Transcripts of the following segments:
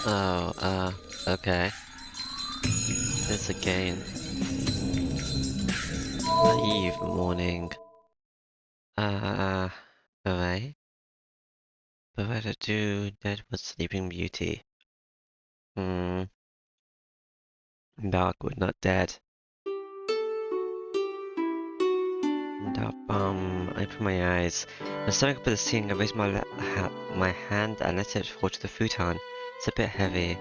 Oh, okay. This again. Naive morning. Uh, alright. But what to do that was Sleeping Beauty. Hmm, Dogwood not dead. I open my eyes. I'm staring up at the ceiling. I raise my hand and let it fall to the futon. It's a bit heavy.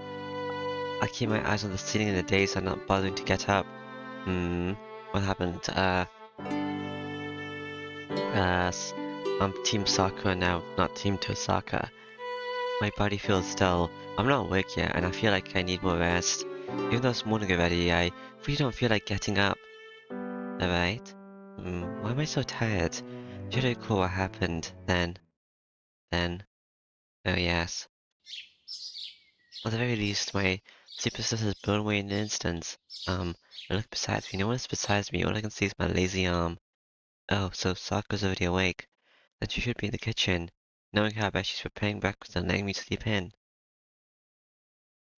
I keep my eyes on the ceiling in a daze and not bothering to get up. What happened? I'm Team Sakura now, not Team Tosaka. My body feels dull. I'm not awake yet, and I feel like I need more rest. Even though it's morning already, I really don't feel like getting up. Alright? Why am I so tired? Should I recall what happened then? Oh yes. At the very least, my sleeplessness is blown away in an instant. I look beside me. No one is beside me. All I can see is my lazy arm. Oh, so Sakura's already awake. Then she should be in the kitchen. Knowing how bad she's preparing breakfast and letting me sleep in.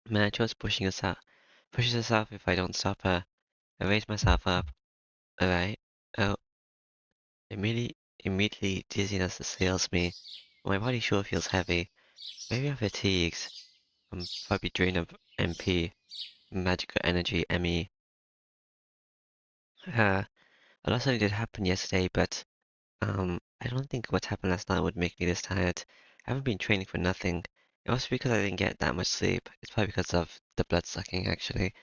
Man, just pushes herself if I don't stop her. I raise myself up. Alright. Oh, immediately dizziness assails me. My body sure feels heavy. Maybe I'm fatigued. I'm probably drained of MP. Magical energy, ME. A lot of something did happen yesterday, but, I don't think what happened last night would make me this tired. I haven't been training for nothing. It must be because I didn't get that much sleep. It's probably because of the blood sucking, actually.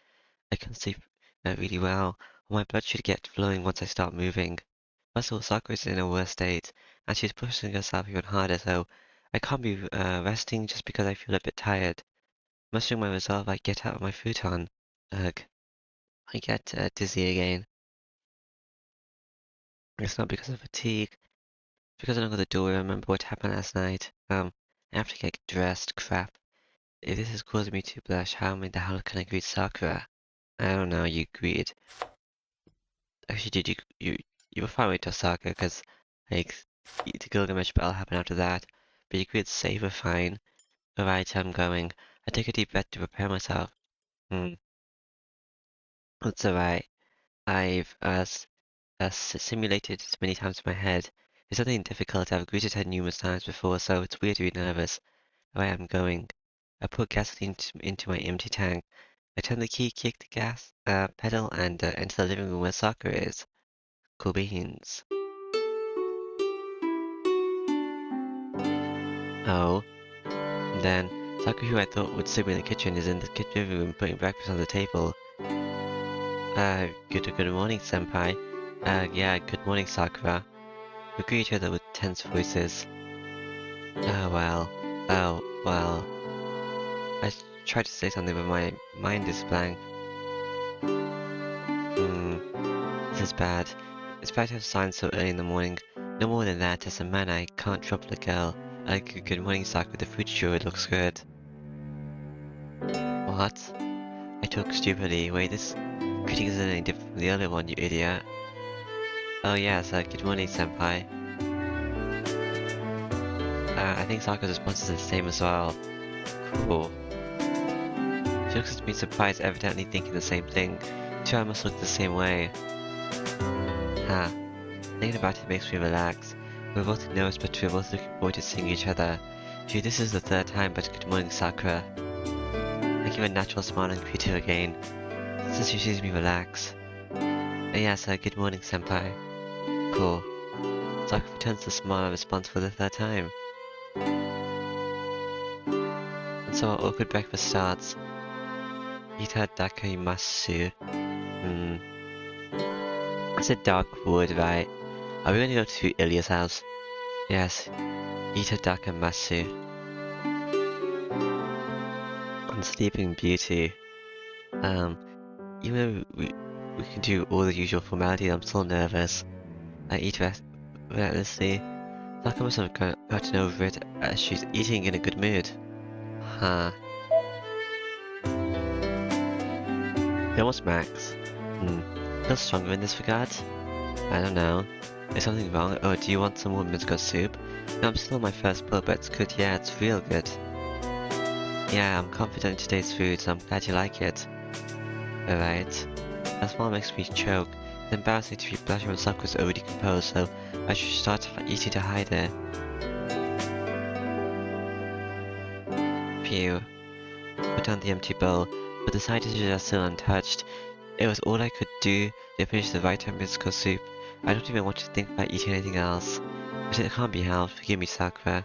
I can sleep really well. My blood should get flowing once I start moving. Plus, Osaka's in a worse state, and she's pushing herself even harder, so I can't be resting just because I feel a bit tired. Mustering my resolve, I get out of my futon. Ugh, I get dizzy again. It's not because of fatigue, it's because I don't go to the door. I remember what happened last night. I have to get dressed, crap. If this is causing me to blush, how in the hell can I greet Sakura? I don't know, you greeted. Actually, you were far away to Osaka, because, like, the Gilgamesh battle happened after that. But you greeted Saber fine. Alright, I'm going. I take a deep breath to prepare myself. Hmm, that's alright. I've, simulated it many times in my head. It's nothing difficult. I've greeted her numerous times before, so it's weird to be nervous. Alright, I'm going. I put gasoline into my empty tank. I turn the key, kick the gas, pedal, and, enter the living room where Sakura is. Cool beans. Oh. And then, Sakura, who I thought would sleep in the kitchen, is in the kitchen room putting breakfast on the table. Good morning, senpai. Yeah, good morning, Sakura. We greet each other with tense voices. Oh, well. Tried to say something, but my mind is blank. This is bad. It's bad to have signs so early in the morning. No more than that, as a man, I can't drop the girl. Good morning, Sakura. The food sure looks good. What? I talk stupidly. Wait, this greeting isn't any different from the other one, you idiot. Oh yes, good morning, senpai. I think Sakura's response is the same as well. Cool. She looks at me surprised, evidently thinking the same thing. Two I must look the same way. Ha. Thinking about it makes me relax. We're both nervous, but we're both looking forward to seeing each other. Gee, this is the third time, but good morning, Sakura. I give a natural smile and greet her again, since she sees me relax. Yes, good morning, senpai. Cool. Sakura returns the smile and responds for the third time. And so our awkward breakfast starts. Ita dakaimasu. I said dark wood, right? Are we gonna go to Illya's house? Yes. Ita dakaimasu. On Sleeping Beauty. Even though we can do all the usual formalities, I'm still nervous. I eat relentlessly. Sakura must have gotten over it as she's eating in a good mood. Huh. It almost max. Feel stronger in this regard? I don't know. Is something wrong? Oh, do you want some more miso soup? No, I'm still on my first bowl, but it's good. Yeah, it's real good. Yeah, I'm confident in today's food, so I'm glad you like it. Alright. That smile makes me choke. It's embarrassing to be blushing when Sakura's already composed, so I should start eating to hide it. Phew. Put down the empty bowl, but the side dishes are still untouched. It was all I could do to finish the vitamin soup. I don't even want to think about eating anything else. But it can't be helped. Forgive me, Sakura.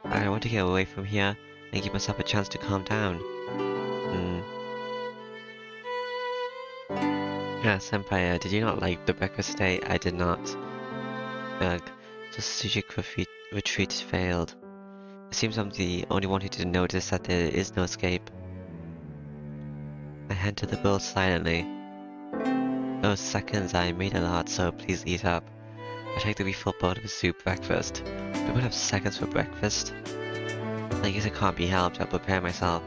I want to get away from here and give myself a chance to calm down. Hmm. Yeah, Senpai, did you not like the breakfast today? I did not. Ugh. The strategic retreat failed. It seems I'm the only one who didn't notice that there is no escape. I hand to the bowl silently. Those seconds I made a lot, so please eat up. I take the refill bowl of soup breakfast. People have seconds for breakfast. I guess it can't be helped, I'll prepare myself.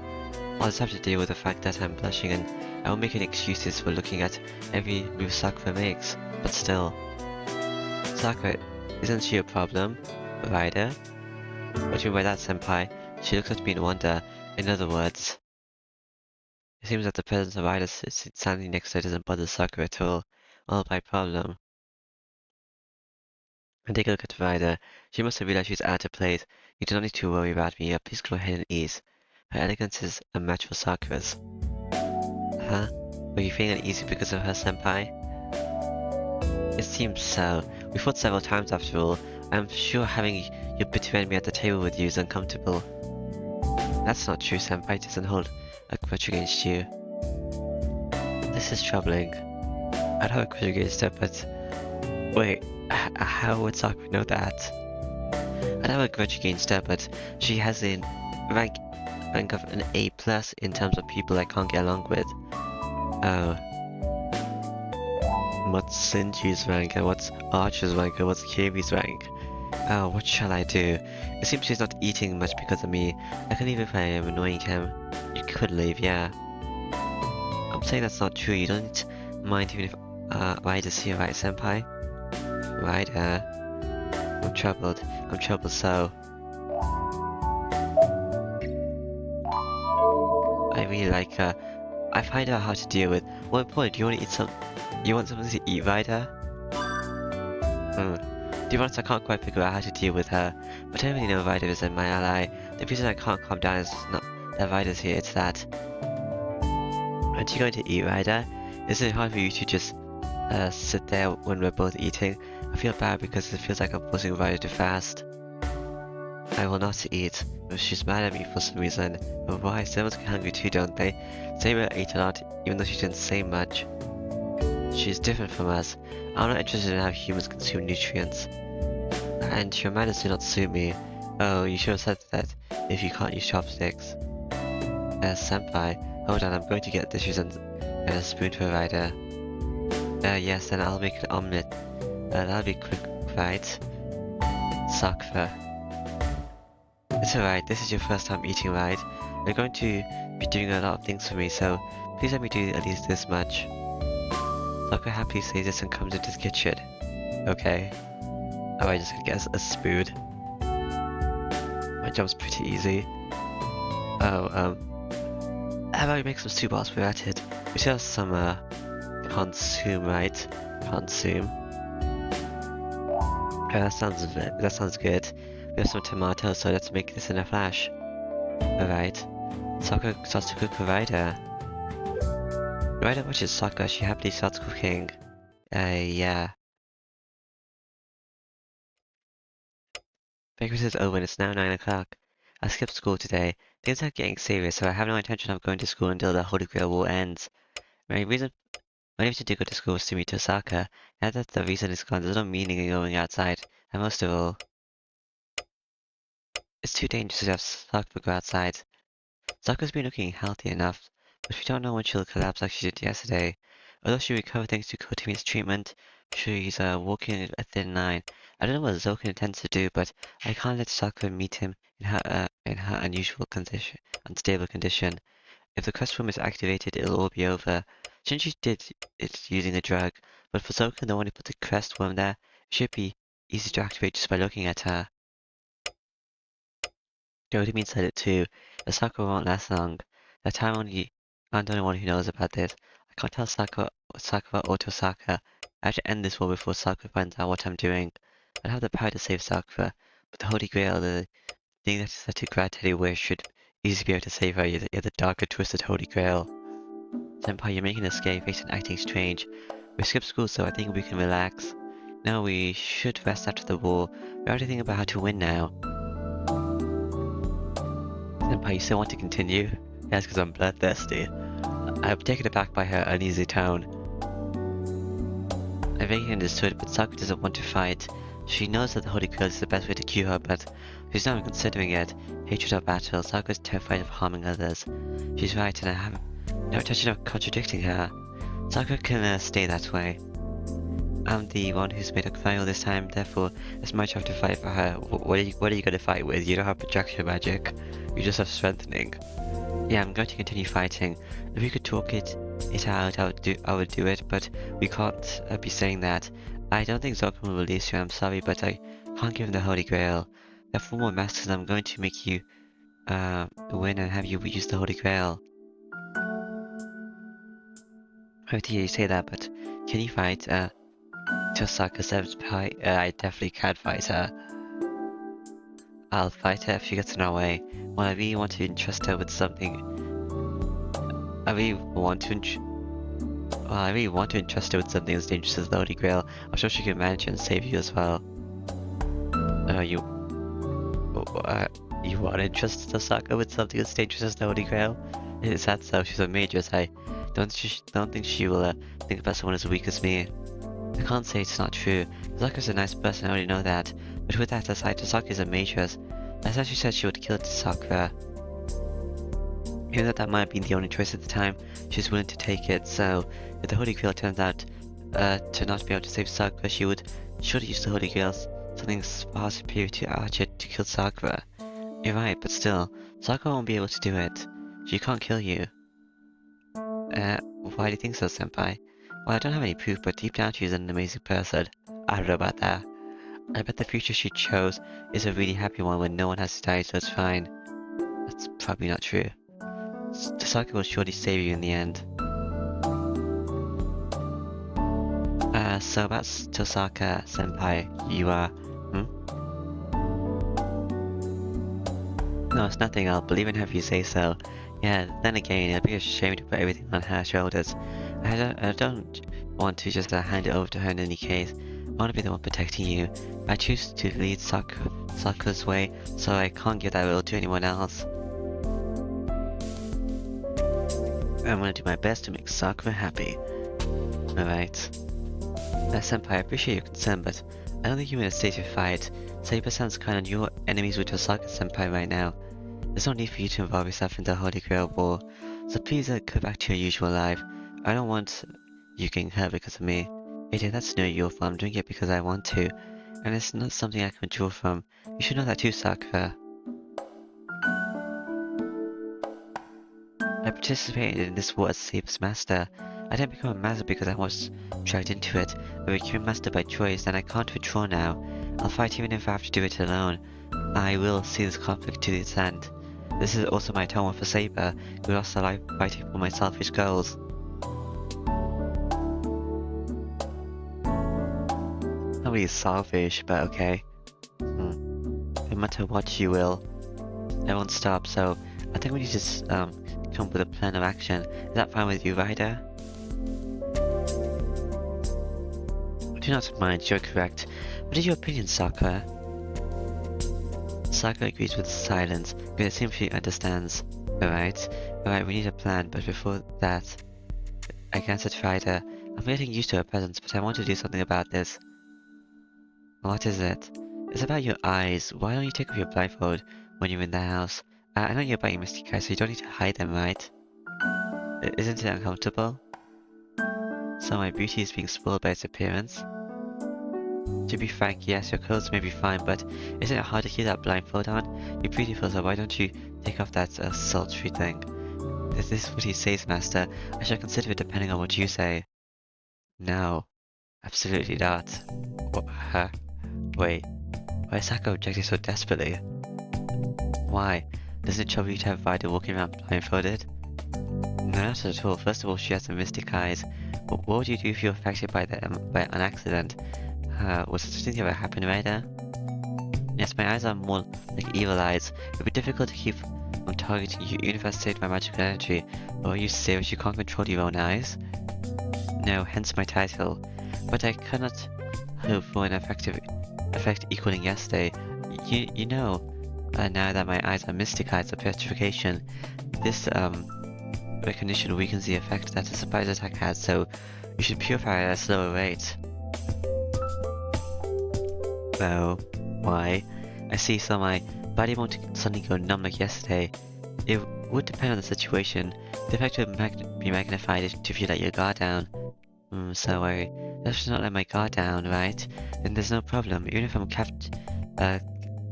I'll just have to deal with the fact that I'm blushing and I won't make any excuses for looking at every move Sakura makes. But still. Sakura, isn't she a problem? Rider? What do you mean by that, senpai? She looks at me in wonder. In other words, it seems that the presence of Rider standing next to her doesn't bother Sakura at all. Well, my problem. And take a look at Vida. She must have realized she's out of place. You do not need to worry about me. Please go ahead and ease. Her elegance is a match for Sakura's. Huh? Were you feeling uneasy because of her, senpai? It seems so. We fought several times after all. I'm sure having your bitter enemy at the table with you is uncomfortable. That's not true, senpai doesn't hold a grudge against you. This is troubling. I don't have a grudge against her, but... Wait, how would Sakura know that? I don't have a grudge against her, but she has a rank of an A+ in terms of people I can't get along with. Oh. What's Shinji's rank, and what's Archer's rank, and what's Kiri's rank? Oh, what shall I do? It seems she's not eating much because of me. I can leave if I am annoying him. You could leave, yeah. I'm saying that's not true. You don't mind even if Ryder's here, right, senpai? Ryder. I'm troubled. I'm troubled so. I really like her. I find her hard to deal with. More important, do you want to eat some? You want something to eat, Ryder? Hmm. To be honest, I can't quite figure out how to deal with her. But I really know Ryder isn't my ally. The reason I can't calm down is not that Ryder's here, it's that. Aren't you going to eat, Ryder? Is it hard for you to just sit there when we're both eating? I feel bad because it feels like I'm forcing Ryder to fast. I will not eat. She's mad at me for some reason. But why? Someone's get hungry too, don't they? Saber ate a lot, even though she didn't say much. She's different from us. I'm not interested in how humans consume nutrients. And your manners do not suit me. Oh, you should have said that if you can't use chopsticks. Senpai, hold on, I'm going to get dishes and a spoon for Ryder. Yes, then I'll make an omelette. That'll be quick, right? Sakura. It's alright, this is your first time eating, right? You're going to be doing a lot of things for me, so please let me do at least this much. Sakura happily says this and comes into the kitchen. Okay. Oh, I just get a spoon. My job's pretty easy. Oh, how about we make some soup whilst we're at it? We still have some, consume, right? Consume. That sounds good. We have some tomatoes, so let's make this in a flash. Alright. Sakura starts to cook for Ryder. Ryder watches Sakura, she happily starts cooking. Yeah. Breakfast is over and it's now 9 o'clock. I skipped school today. Things are getting serious, so I have no intention of going to school until the Holy Grail War ends. My reason to go to school was to meet Osaka. Now that the reason is gone, there's no meaning in going outside. And most of all, it's too dangerous to have Sakura go outside. Sakura's been looking healthy enough, but we don't know when she'll collapse like she did yesterday. Although she recovered thanks to Kotami's treatment, she's walking a thin line. I don't know what Zoka intends to do, but I can't let Sakura meet him in her unusual condition, unstable condition. If the crest worm is activated, it'll all be over. Shinji did it using a drug, but for Zoka, the one who put the crest worm there, it should be easy to activate just by looking at her. Dotami said it too. The Sakura won't last long. The time only I'm the only one who knows about this. I can't tell Sakura or Tosaka. I have to end this war before Sakura finds out what I'm doing. I have the power to save Sakura, but the Holy Grail, the thing that is such a gratitude wish, should easily be able to save her. You're the darker, twisted Holy Grail. Senpai, you're making a scary face and acting strange. We skipped school, so I think we can relax. No, we should rest after the war. We already think about how to win now. Senpai, you still want to continue? Yes, because I'm bloodthirsty. I'm taken aback by her uneasy tone. I vaguely understood, but Sakura doesn't want to fight. She knows that the Holy Grail is the best way to cure her, but she's not even considering it. Hatred of battle, Sakura's terrified of harming others. She's right, and I have no intention of contradicting her. Sakura can stay that way. I'm the one who's made her cry all this time, therefore it's my job to fight for her. What are you gonna fight with? You don't have projection magic. You just have strengthening. Yeah, I'm going to continue fighting. If we could talk it out, I would do it, but we can't be saying that. I don't think Zokan will release you, I'm sorry, but I can't give him the Holy Grail. There are 4 more masters, and I'm going to make you win and have you use the Holy Grail. I hate to hear you say that, but can you fight Tosaka Senpai? I definitely can fight her. I'll fight her if she gets in our way. Well, I really want to entrust her with something. I really want to entrust her with something as dangerous as the Holy Grail. I'm sure she can manage and save you as well. You want to entrust Tosaka with something as dangerous as the Holy Grail? Is that so? She's a mageess. I don't think she will think about someone as weak as me. I can't say it's not true. Tosaka's a nice person, I already know that. But with that aside, Tosaka is a mageess. I thought she said she would kill Sakura. Even though that might have been the only choice at the time, she's willing to take it, so if the Holy Grail turns out to not be able to save Sakura, she would surely use the Holy Grail, something far superior to Archer, to kill Sakura. You're right, but still, Sakura won't be able to do it. She can't kill you. Why do you think so, Senpai? Well, I don't have any proof, but deep down she's an amazing person. I don't know about that. I bet the future she chose is a really happy one when no one has to die, so it's fine. That's probably not true. Tosaka will surely save you in the end. So about Tosaka Senpai, you No, it's nothing, I'll believe in her if you say so. Yeah, then again, it'd be a shame to put everything on her shoulders. I don't want to just hand it over to her in any case. I want to be the one protecting you. I choose to lead Sakura's way, so I can't give that role to anyone else. I'm gonna do my best to make Sakura happy. Alright. Senpai, I appreciate your concern, but I don't think you're in a state to fight. Saber sounds kind of your enemies with Tosaka Senpai right now. There's no need for you to involve yourself in the Holy Grail war, so please go back to your usual life. I don't want you getting hurt because of me. Hey, that's no your fault. I'm doing it because I want to, and it's not something I can withdraw from. You should know that too, Sakura. I participated in this war as Saber's master. I didn't become a master because I was dragged into it. I became master by choice, and I can't withdraw now. I'll fight even if I have to do it alone. I will see this conflict to its end. This is also my atonement for Saber, who lost her life fighting for my selfish goals. Not really selfish, but okay. No matter what you will, I won't stop, so I think we need to come up with a plan of action. Is that fine with you, Ryder? Do not mind, you're correct. What is your opinion, Sakura? Sakura agrees with silence, because it seems she understands. Alright, we need a plan, but before that, I glanced at Ryder. I'm getting used to her presence, but I want to do something about this. What is it? It's about your eyes. Why don't you take off your blindfold when you're in the house? I know you're biting Misty Kai, so you don't need to hide them, right? Isn't it uncomfortable? So my beauty is being spoiled by its appearance? To be frank, yes, your clothes may be fine, but isn't it hard to keep that blindfold on? You're beautiful, so why don't you take off that sultry thing? If this is what he says, Master, I shall consider it depending on what you say. No, absolutely not. What, huh? Wait, why is Sako objecting so desperately? Why? Doesn't it trouble you to have Vida walking around blindfolded? No, not at all. First of all, she has the mystic eyes. What would you do if you were affected by by an accident? Was such a thing ever happen, Vida? Yes, my eyes are more like evil eyes. It would be difficult to keep from targeting you even if I saved my magical energy. Or are you serious? You can't control your own eyes? No, hence my title. But I cannot hope for an effect equaling yesterday. You know, now that my eyes are mystic eyes of petrification, this recognition weakens the effect that a surprise attack has, so you should purify it at a slower rate. Oh, why? I see, so my body won't suddenly go numb like yesterday. It would depend on the situation. The effect would be magnified if you let your guard down. So I should not let my guard down, right? Then there's no problem. Even if I'm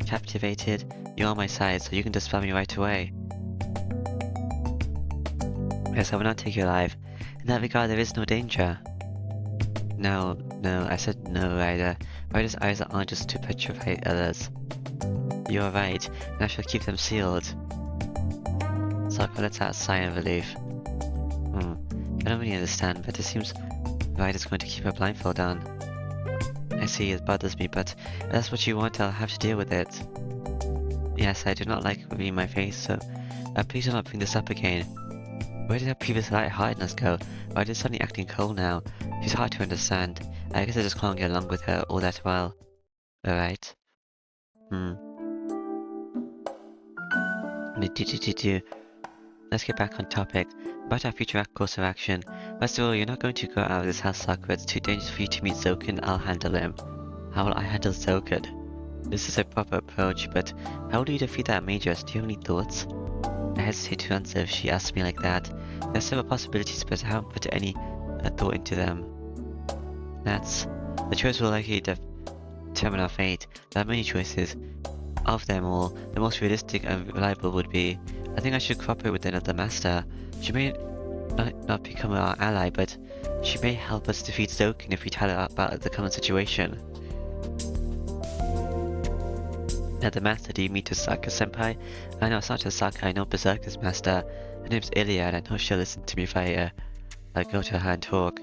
captivated, you're on my side, so you can dispel me right away. Yes, I will not take you alive. In that regard, there is no danger. No, I said no, Ryder. Ryder's eyes aren't just to petrify others. You're right, and I shall keep them sealed. Sokka lets out a sigh of relief. I don't really understand, but it seems Ryder's going to keep her blindfold on. I see, it bothers me, but if that's what you want, I'll have to deal with it. Yes, I do not like revealing my face, so please do not bring this up again. Where did her previous lightheartedness go? Why is suddenly acting cold now? She's hard to understand. I guess I just can't get along with her all that well. Alright. Let's get back on topic. About our future course of action. First of all, you're not going to go out of this house, Sakura. It's too dangerous for you to meet Zoken. I'll handle him. How will I handle Zoken? This is a proper approach, but how do you defeat that mageess? Do you have any thoughts? I hesitate to answer if she asks me like that. There are several possibilities, but I haven't put any thought into them. The choice will likely determine our fate. There are many choices. Of them all, the most realistic and reliable would be, I think I should cooperate with another master. She may not become our ally, but she may help us defeat Zoken if we tell her about the current situation. Now the master, do you mean Tosaka-senpai? I know it's not Tosaka, I know Berserker's master. Her name's Illya, and I know she'll listen to me if I go to her and talk.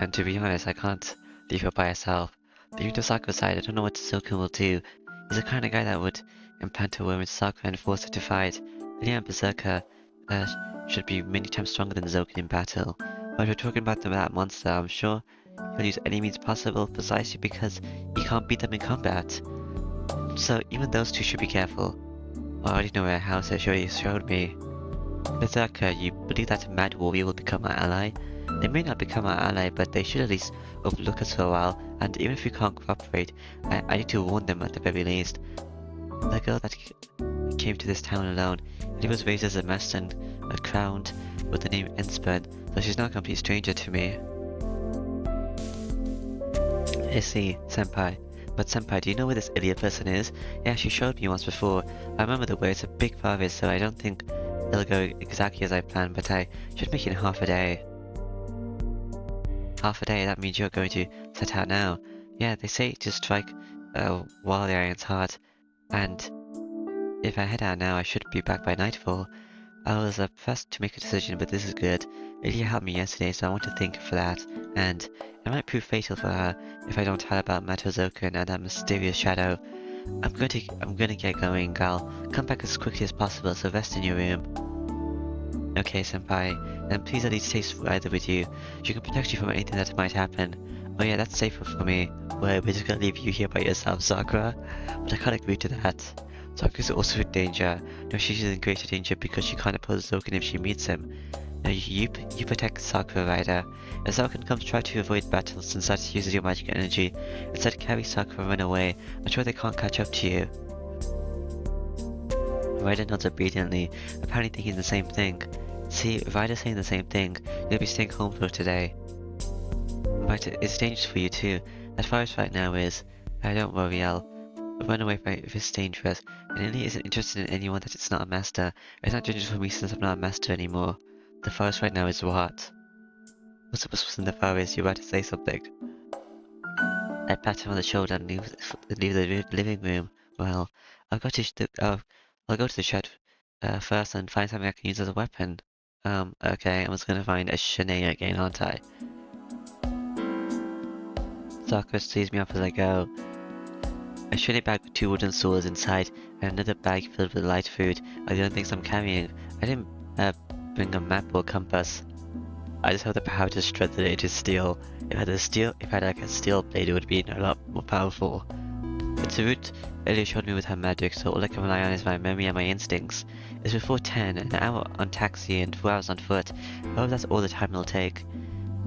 And to be honest, I can't leave her by herself. Leaving Tosaka's side, I don't know what Zoken will do. He's the kind of guy that would implant a worm in Sakura and force her to fight. Illya and Berserker should be many times stronger than Zoken in battle. But we're talking about that monster, I'm sure he'll use any means possible precisely because he can't beat them in combat. So even those two should be careful. I already know where her house is, you showed me. Berserker, you believe that a mad warrior will become our ally? They may not become our ally, but they should at least overlook us for a while, and even if we can't cooperate, I need to warn them at the very least. The girl that came to this town alone, she was raised as a master and crowned with the name Enspern, so she's not a complete stranger to me. I see, senpai. But senpai, do you know where this Illya person is? Yeah, she showed me once before. I remember the way. It's a big forest, so I don't think it'll go exactly as I planned, but I should make it in half a day. Half a day, that means you're going to set out now. Yeah, they say to strike while the iron's hot, and if I head out now, I should be back by nightfall. I was pressed to make a decision, but this is good. Illya helped me yesterday, so I want to thank her for that, and it might prove fatal for her if I don't tell her about Zoken and that mysterious shadow. I'm gonna get going, I'll come back as quickly as possible, so rest in your room. Okay, senpai, then please at least take Ryder with you. She can protect you from anything that might happen. Oh yeah, that's safer for me. Well, we're just gonna leave you here by yourself, Sakura. But I can't agree to that. Sakura's also in danger. No, she's in greater danger because she can't oppose Zoken if she meets him. Now you protect Sakura, Ryder. If Zoken comes, try to avoid battles and start to use your magic energy. Instead, carry Sakura and run away. I'm sure they can't catch up to you. Ryder nods obediently, apparently thinking the same thing. See, if Ryder's saying the same thing, you'll be staying home for today. But it's dangerous for you too. As far as right now is, don't worry, I'll run away if it's dangerous. And Illya isn't interested in anyone that it's not a master. It's not dangerous for me since I'm not a master anymore. The forest right now is what? What's in the forest? You're about to say something. I pat him on the shoulder and leave the living room. Well, I'll go to the shed first and find something I can use as a weapon. Okay, I'm just gonna find a shinai again, aren't I? Sakura sees me off as I go. A shinai bag with 2 wooden swords inside, and another bag filled with light food are the only things I'm carrying. I didn't bring a map or compass. I just have the power to shred the into steel. If I had like a steel blade, it would be a lot more powerful. It's a route Illya showed me with her magic, so all I can rely on is my memory and my instincts. It's before 10, an hour on taxi and 4 hours on foot. I hope that's all the time it'll take.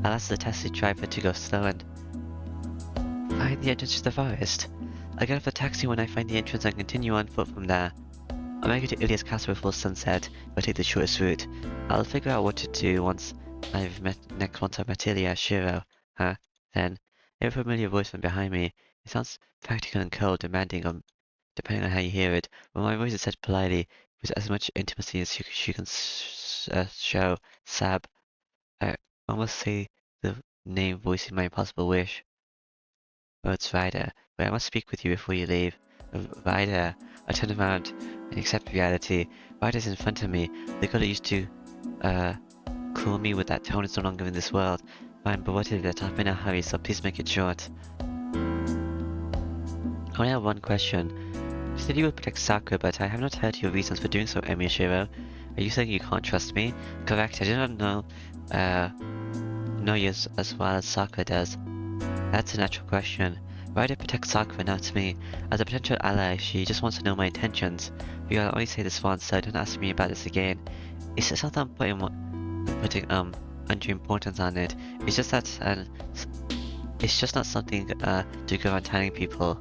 I'll ask the taxi driver to go slow and find the entrance to the forest. I'll get off the taxi when I find the entrance and continue on foot from there. I might go to Illya's castle before sunset, but take the shortest route. I'll figure out what to do once I've met Illya, Shiro. Then, a familiar voice from behind me. It sounds practical and cold, depending on how you hear it. When my voice is said politely, with as much intimacy as she can show, Sab, I almost say the name voicing my impossible wish. Oh, it's Ryder. But I must speak with you before you leave. Ryder. I turn around and accept reality. Ryder's in front of me. The girl that used to, call me with that tone is no longer in this world. Fine, but what is it? I'm in a hurry, so please make it short. I only have one question. You said you would protect Sakura, but I have not heard your reasons for doing so, Shiro. Are you saying you can't trust me? Correct, I do not know you as well as Sakura does. That's a natural question. Ryder protects Sakura, not me. As a potential ally, she just wants to know my intentions. But I'll only say this once, so don't ask me about this again. It's just not that I'm putting undue importance on it. It's just that it's just not something to go around telling people.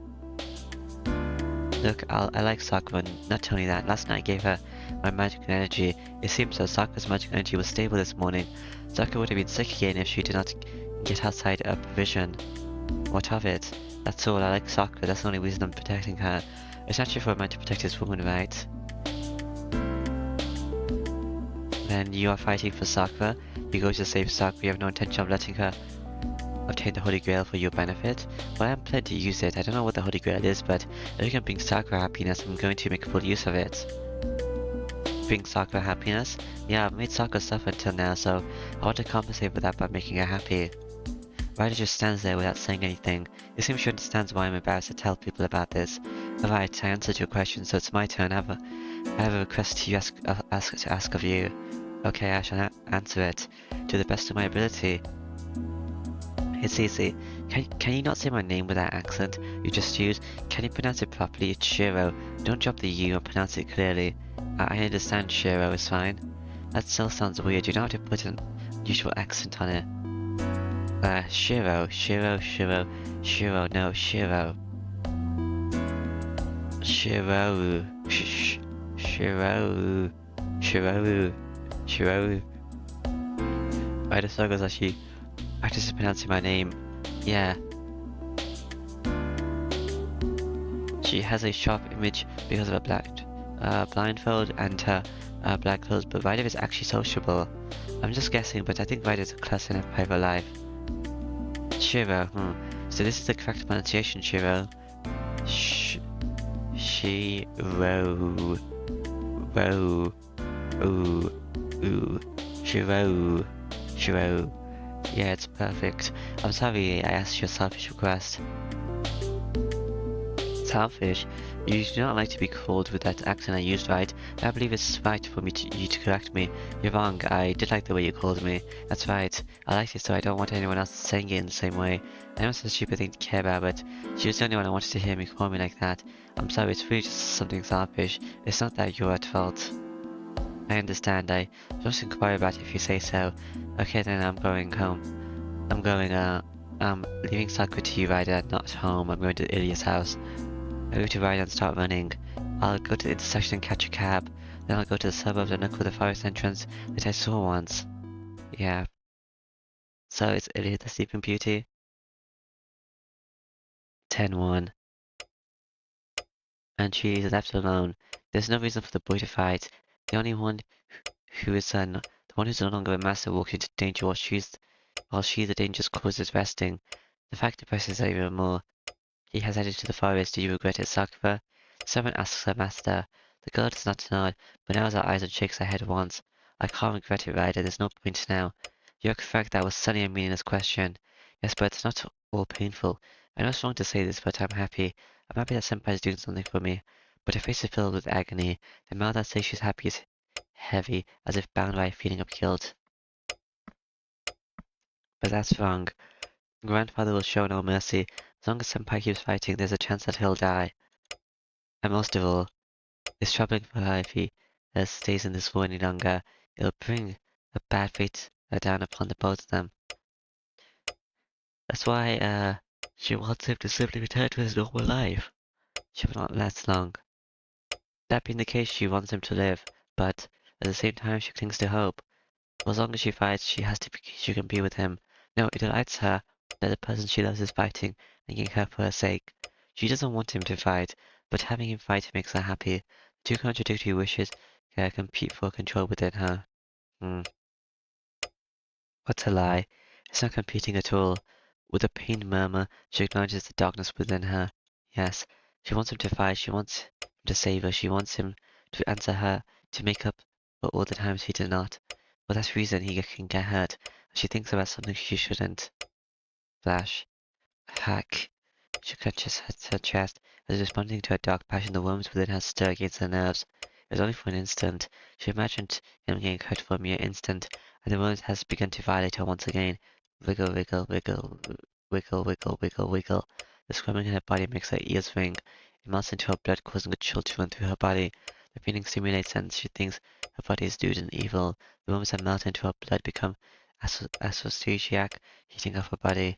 Look, I like Sakura, not only that, last night I gave her my magical energy. It seems so Sakura's magical energy was stable this morning. Sakura would have been sick again if she did not get outside her provision. What of it? That's all, I like Sakura, that's the only reason I'm protecting her. It's natural for a man to protect his woman, right? Then you are fighting for Sakura? You go to save Sakura, you have no intention of letting her obtain the Holy Grail for your benefit? Well, I am planning to use it. I don't know what the Holy Grail is, but if it can bring Sakura happiness, I'm going to make full use of it. Bring Sakura happiness? Yeah, I've made Sakura suffer until now, so I want to compensate for that by making her happy. Ryder just stands there without saying anything. It seems she understands why I'm embarrassed to tell people about this. Alright, I answered your question, so it's my turn. I have a request to ask of you. Okay, I shall answer it to the best of my ability. It's easy. Can you not say my name with that accent you just used? Can you pronounce it properly? It's Shiro. Don't drop the U and pronounce it clearly. I understand Shiro is fine. That still sounds weird. You don't have to put an usual accent on it. Shiro. No, Shiro. Shiro. Shiro. Ryder struggles as she practices pronouncing my name. Yeah. She has a sharp image because of her blindfold and her black clothes, but Ryder is actually sociable. I'm just guessing, but I think Ryder is a class in her private life. Shiro, So this is the correct pronunciation, Shiro. Shiro. Shiro. Yeah, it's perfect. I'm sorry I asked your selfish request. Selfish? You do not like to be called with that accent I used, right? But I believe it's right for you to correct me. You're wrong. I did like the way you called me. That's right. I liked it, so I don't want anyone else saying it in the same way. I know it's a stupid thing to care about, but she was the only one I wanted to hear me call me like that. I'm sorry, it's really just something selfish. It's not that you're at fault. I understand. I just inquire about it if you say so. Okay, then I'm going home. I'm leaving Sakura to you, Ryder, not home. I'm going to Illya's house. I go to Ryder and start running. I'll go to the intersection and catch a cab. Then I'll go to the suburbs and look for the forest entrance that I saw once. Yeah. So it's Illya the Sleeping Beauty? 10-1. And she is left alone. There's no reason for the boy to fight. The only one who is the one who's no longer a master walks into danger while she the dangerous cause is resting. The fact depresses her even more. He has headed to the forest. Do you regret it, Sakura? Someone asks her master. The girl does not nod, but narrows her eyes and shakes her head once. I can't regret it, Ryder. There's no point now. You're correct. That was sunny and meaningless question. Yes, but it's not all painful. I know it's wrong to say this, but I'm happy. I'm happy that Senpai is doing something for me. But her face is filled with agony. The mouth that says she's happy is heavy, as if bound by a feeling of guilt. But that's wrong. Grandfather will show no mercy. As long as Senpai keeps fighting, there's a chance that he'll die. And most of all, it's troubling for her if he stays in this war any longer. It'll bring a bad fate down upon the both of them. That's why, she wants him to simply return to his normal life. She will not last long. That being the case, she wants him to live, but at the same time, she clings to hope. For as long as she fights, she can be with him. No, it delights her that the person she loves is fighting and getting hurt for her sake. She doesn't want him to fight, but having him fight makes her happy. Two contradictory wishes compete for control within her. Hmm. What a lie. It's not competing at all. With a pained murmur, she acknowledges the darkness within her. Yes, she wants him to fight, she wants him to save her, she wants him to answer her, to make up for all the times he did not. For that reason he can get hurt, and she thinks about something she shouldn't. Flash. Hack. She clenches her chest, as responding to a dark passion the worms within her stir against her nerves. It was only for an instant. She imagined him getting hurt for a mere instant, and the worms has begun to violate her once again. Wiggle, wiggle, wiggle, wiggle, wiggle, wiggle, wiggle. The squirming in her body makes her ears ring. It melts into her blood, causing a chill to run through her body. The feeling stimulates and she thinks her body is doomed and evil. The worms that melt into her blood become aphrodisiac, heating up her body.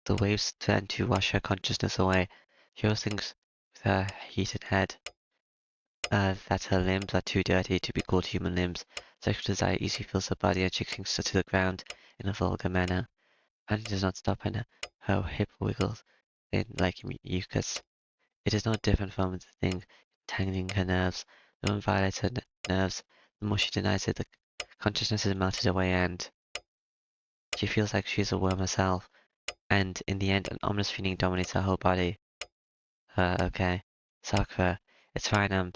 The waves tend to wash her consciousness away. She always thinks with her heated head that her limbs are too dirty to be called human limbs. Sexual desire easily fills her body and she clings to the ground in a vulgar manner. Panting does not stop and her hip wiggles in like mucus. It is no different from the thing tangling her nerves. The more violates her nerves, the more she denies it. The consciousness is melted away and she feels like she is a worm herself. And in the end, an ominous feeling dominates her whole body. Okay. Sakura, it's fine,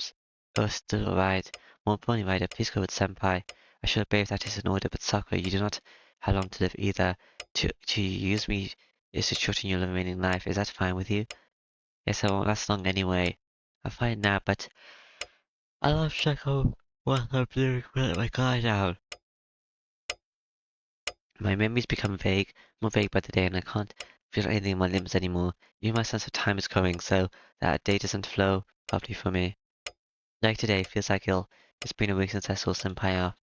still alright. More importantly, Ryder, please go with Senpai. I should obey if that is in order, but Sakura, you do not have long to live either. To use me is to shorten your remaining life. Is that fine with you? Yes, I won't last long anyway. I'm fine now, but I love Shako while I'm doing my guy down. My memories become vague, more vague by the day, and I can't feel anything in my limbs anymore. Even my sense of time is going, so that day doesn't flow properly for me. Like today, feels like it's been a week since I saw Senpai off.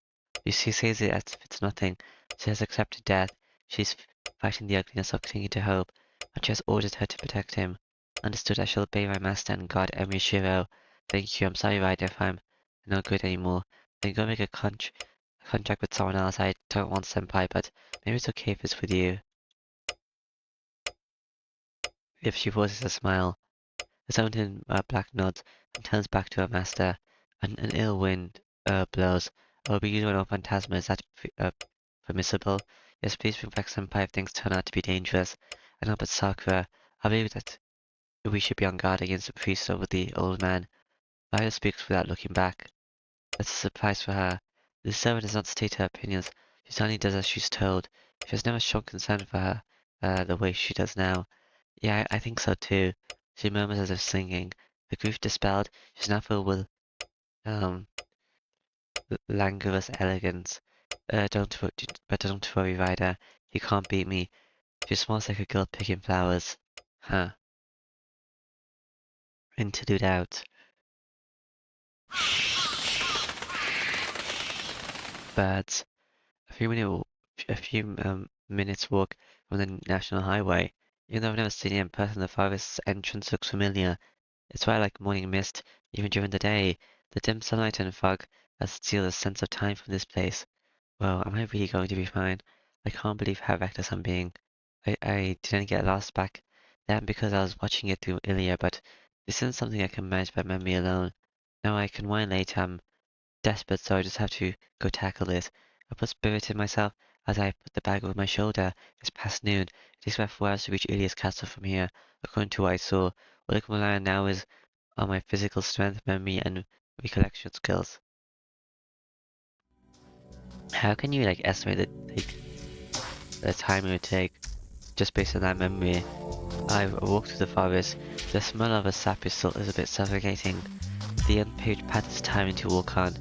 She says it as if it's nothing. She has accepted death. She's fighting the ugliness of clinging to hope, but she has ordered her to protect him. Understood, I shall obey my master and guard Shiro. Thank you, I'm sorry, Ryder, if I'm no good anymore. Then go make a contract with someone else. I don't want Senpai, but maybe it's okay if it's with you. If she forces a smile, the Sounding Black nods and turns back to her master. An ill wind blows. I will be using an old phantasma. Is that permissible? Yes, please bring back Senpai if things turn out to be dangerous. I know, but Sakura, I believe that we should be on guard against the priest over the old man. Ryder speaks without looking back. That's a surprise for her. The servant does not state her opinions. She only does as she's told. She has never shown concern for her the way she does now. Yeah, I think so too. She murmurs as if singing. The grief dispelled, she's now filled with um languorous elegance. But don't worry, Ryder. He can't beat me. She smiles like a girl picking flowers. Huh. Interlude out. Birds. A few minutes walk from the national highway. Even though I've never seen it in person, the forest's entrance looks familiar. It's why I like morning mist, even during the day. The dim sunlight and fog steal a sense of time from this place. Well, am I really going to be fine? I can't believe how reckless I'm being. I didn't get lost back then because I was watching it through Illya, but this isn't something I can manage by memory alone. Now I can whine later. I'm desperate, so I just have to go tackle this. I put spirit in myself as I put the bag over my shoulder. It's past noon. It takes about 4 hours to reach Ilya's castle from here, according to what I saw. All I can rely on now is on my physical strength, memory, and recollection skills. How can you like estimate the time it would take just based on that memory? I walked through the forest. The smell of a sap is a bit suffocating. The unpaved path is tiring to walk on.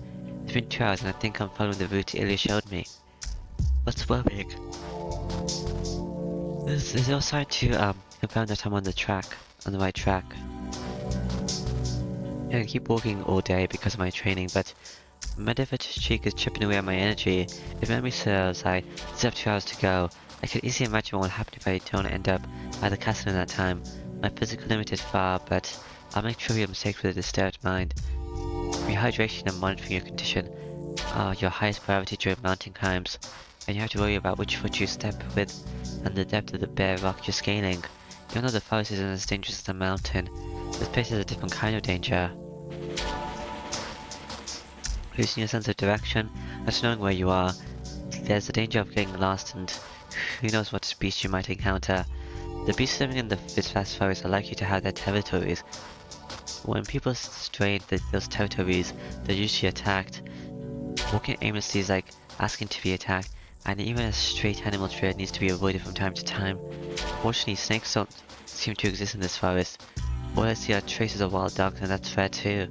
It's been 2 hours and I think I'm following the route Illya showed me. What's worrying? There's no sign to confirm that I'm on the right track. I can keep walking all day because of my training, but my defeated streak is chipping away at my energy. If memory serves, I still have 2 hours to go. I can easily imagine what will happen if I don't end up at the castle in that time. My physical limit is far, but I'll make trivial mistakes with a disturbed mind. Rehydration and monitoring your condition are your highest priority during mountain climbs, and you have to worry about which foot you step with and the depth of the bare rock you're scaling. Even though the forest isn't as dangerous as the mountain, this place is a different kind of danger. Losing your sense of direction, not knowing where you are, there's the danger of getting lost and who knows what beast you might encounter. The beasts living in this vast forest are likely to have their territories. When people stray into those territories, they're usually attacked. Walking aimlessly is like asking to be attacked, and even a straight animal trail needs to be avoided from time to time. Fortunately, snakes don't seem to exist in this forest. All I see are traces of wild dogs, and that's fair too.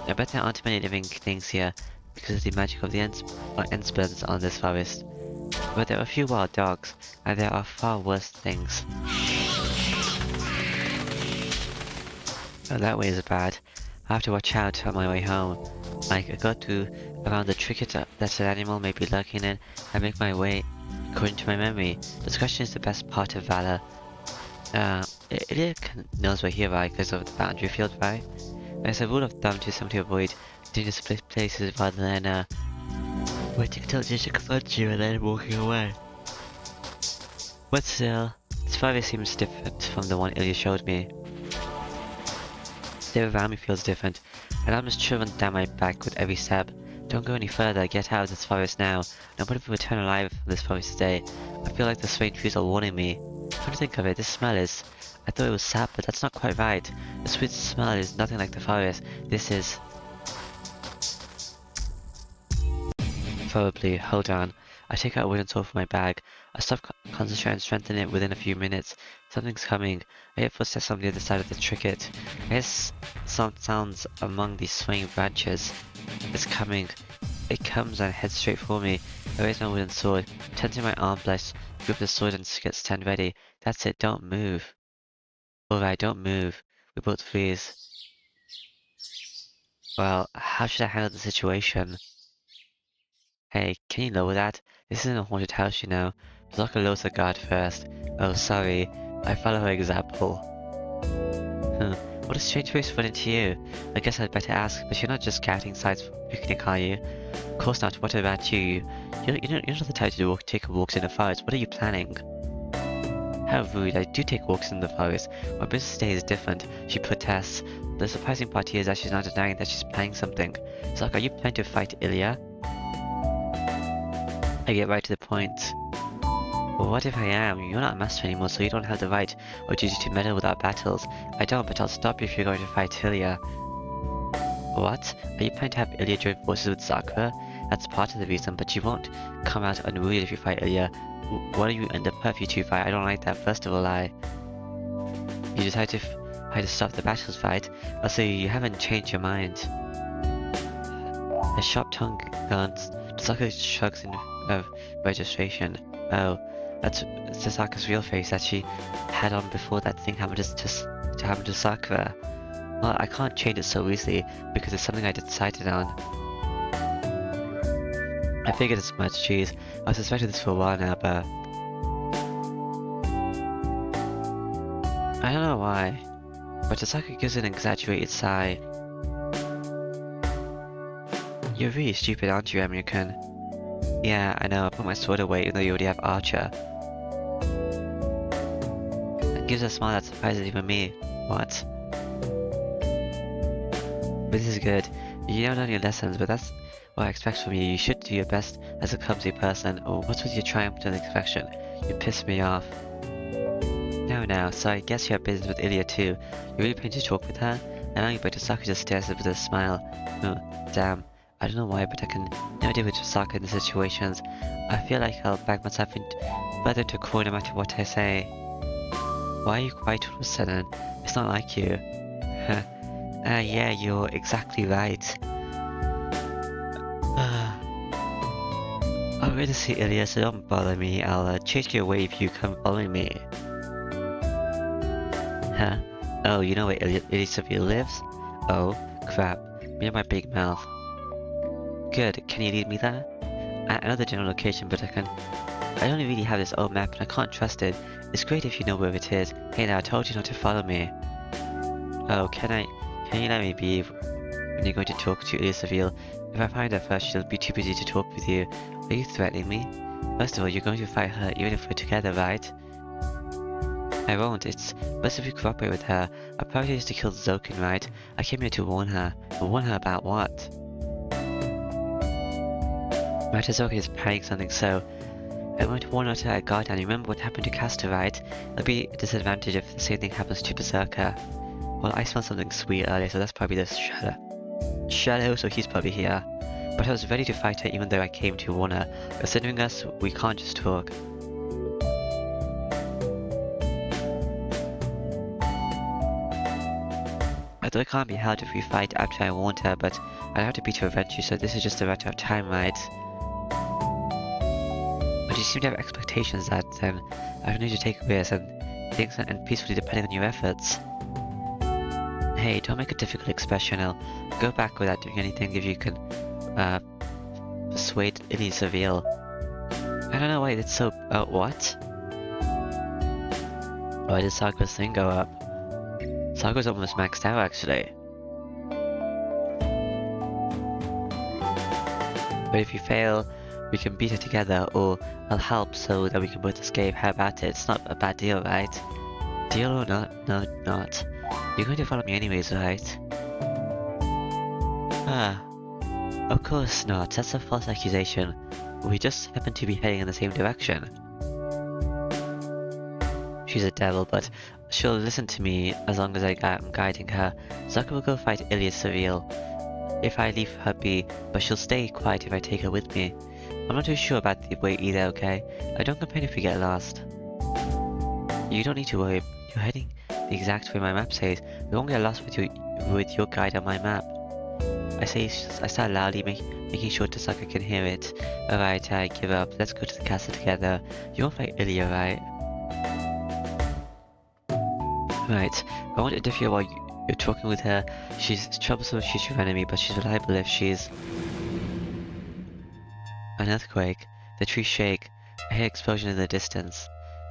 I bet there aren't many living things here because of the magic of the enspens on this forest. But there are a few wild dogs, and there are far worse things. Oh, that way is bad. I have to watch out on my way home. Like, I go around the thicket that an animal may be lurking in, and make my way according to my memory. Discretion is the best part of valor. Illya knows we're here, right, because of the boundary field, right? As a rule of thumb to somebody avoid dangerous places rather than waiting until Jisha confronts you and then walking away. But still, this forest seems different from the one Illya showed me. The air around me feels different, and I'm just driven down my back with every step. Don't go any further, get out of this forest now. Nobody will return alive from this forest today. I feel like the strange trees are warning me. Come to think of it, this smell is... I thought it was sap, but that's not quite right. The sweet smell is nothing like the forest. This is... Probably, hold on. I take out a wooden sword from my bag. I stop, concentrate and strengthen it within a few minutes. Something's coming. I hear footsteps on the other side of the thicket. I hear some sounds among these swaying branches. It's coming. It comes and heads straight for me. I raise my wooden sword, tensing my arm blast, grip the sword and stand ready. That's it, don't move. Alright, don't move. We both freeze. Well, how should I handle the situation? Hey, can you lower that? This isn't a haunted house, you know. Zaka lowers the guard first. Oh, sorry. I follow her example. What a strange way to run into you. I guess I'd better ask, but you're not just scouting sites for a picnic, are you? Of course not. What about you? You're not the type to take walks in the forest. What are you planning? How rude. I do take walks in the forest. My business day is different. She protests. The surprising part here is that she's not denying that she's planning something. It's like, are you planning to fight Illya? I get right to the point. Well, what if I am? You're not a master anymore, so you don't have the right or duty to meddle with our battles. I don't, but I'll stop you if you're going to fight Illya. What? Are you planning to have Illya join forces with Sakura? That's part of the reason, but you won't come out unruly if you fight Illya. What are you and the perf you two fight? I don't like that. First of all, you decide to stop the battles, right? Also, you haven't changed your mind. A sharp tongue guns. Sakura shrugs in registration. Oh, that's Sasaka's real face that she had on before that thing happened to happen to Sakura. Well, I can't change it so easily because it's something I decided on. I figured as much, geez. I've suspected this for a while now, but... I don't know why, but Sasaka gives an exaggerated sigh. You're really stupid, aren't you, American? Yeah, I know, I put my sword away even though you already have Archer. That gives a smile that surprises even me. What? But this is good. You don't learn your lessons, but that's what I expect from you. You should do your best as a clumsy person. Oh, what's with your triumphant expression? You piss me off. No, so I guess you have business with Illya too. You really planning to talk with her? Allowing but Sokka just stares with a smile. Oh, damn. I don't know why, but I can never deal with Sokka in these situations. I feel like I'll back myself further into a corner no matter what I say. Why are you quiet all of a sudden? It's not like you. Huh. Yeah, you're exactly right. I'll really see Illya, so don't bother me. I'll chase you away if you come following me. Huh? Oh, you know where Ilya lives? Oh, crap. Near my big mouth. Good, can you lead me there? I know the general location, but I only really have this old map and I can't trust it. It's great if you know where it is. Hey now, I told you not to follow me. Oh, can you let me be when you're going to talk to Illya? If I find her first, she'll be too busy to talk with you. Are you threatening me? First of all, you're going to fight her even if we're together, right? I won't. It's best if you cooperate with her. Our priority is to kill Zokin, right? I came here to warn her. Warn her about what? Master Zokin is planning something, so I want to warn her to her guard down. Remember what happened to Castor, right? It'll be a disadvantage if the same thing happens to Berserker. Well, I smelled something sweet earlier, so that's probably the Shadow, so he's probably here. But I was ready to fight her even though I came to warn her. Considering us, we can't just talk. Although it can't be held if we fight after I warned her, but I'd have to be to avenge you, so this is just a matter of time, right? But you seem to have expectations that then I don't need to take risks and things and peacefully depending on your efforts. Hey, don't make a difficult expression. I'll go back without doing anything if you can persuade Illya. I don't know why it's so what? Why did Sakura's thing go up? Sakura's almost maxed out actually. But if you fail, we can beat it together, or I'll help so that we can both escape. How about it? It's not a bad deal, right? Deal or not? No, not. You're going to follow me anyways, right? Ah. Of course not. That's a false accusation. We just happen to be heading in the same direction. She's a devil, but she'll listen to me as long as I'm guiding her. Zucker will go fight Illya if I leave her be, but she'll stay quiet if I take her with me. I'm not too sure about the way either, okay? I don't complain if we get lost. You don't need to worry. You're heading the exact way my map says. We won't get lost with your guide on my map. I start loudly, making sure Tasaka can hear it. Alright, I give up. Let's go to the castle together. You won't fight Illya, right? Right. I won't interfere while you're talking with her. She's troublesome if she's your enemy, but she's reliable if she's... An earthquake. The trees shake. I hear explosion in the distance.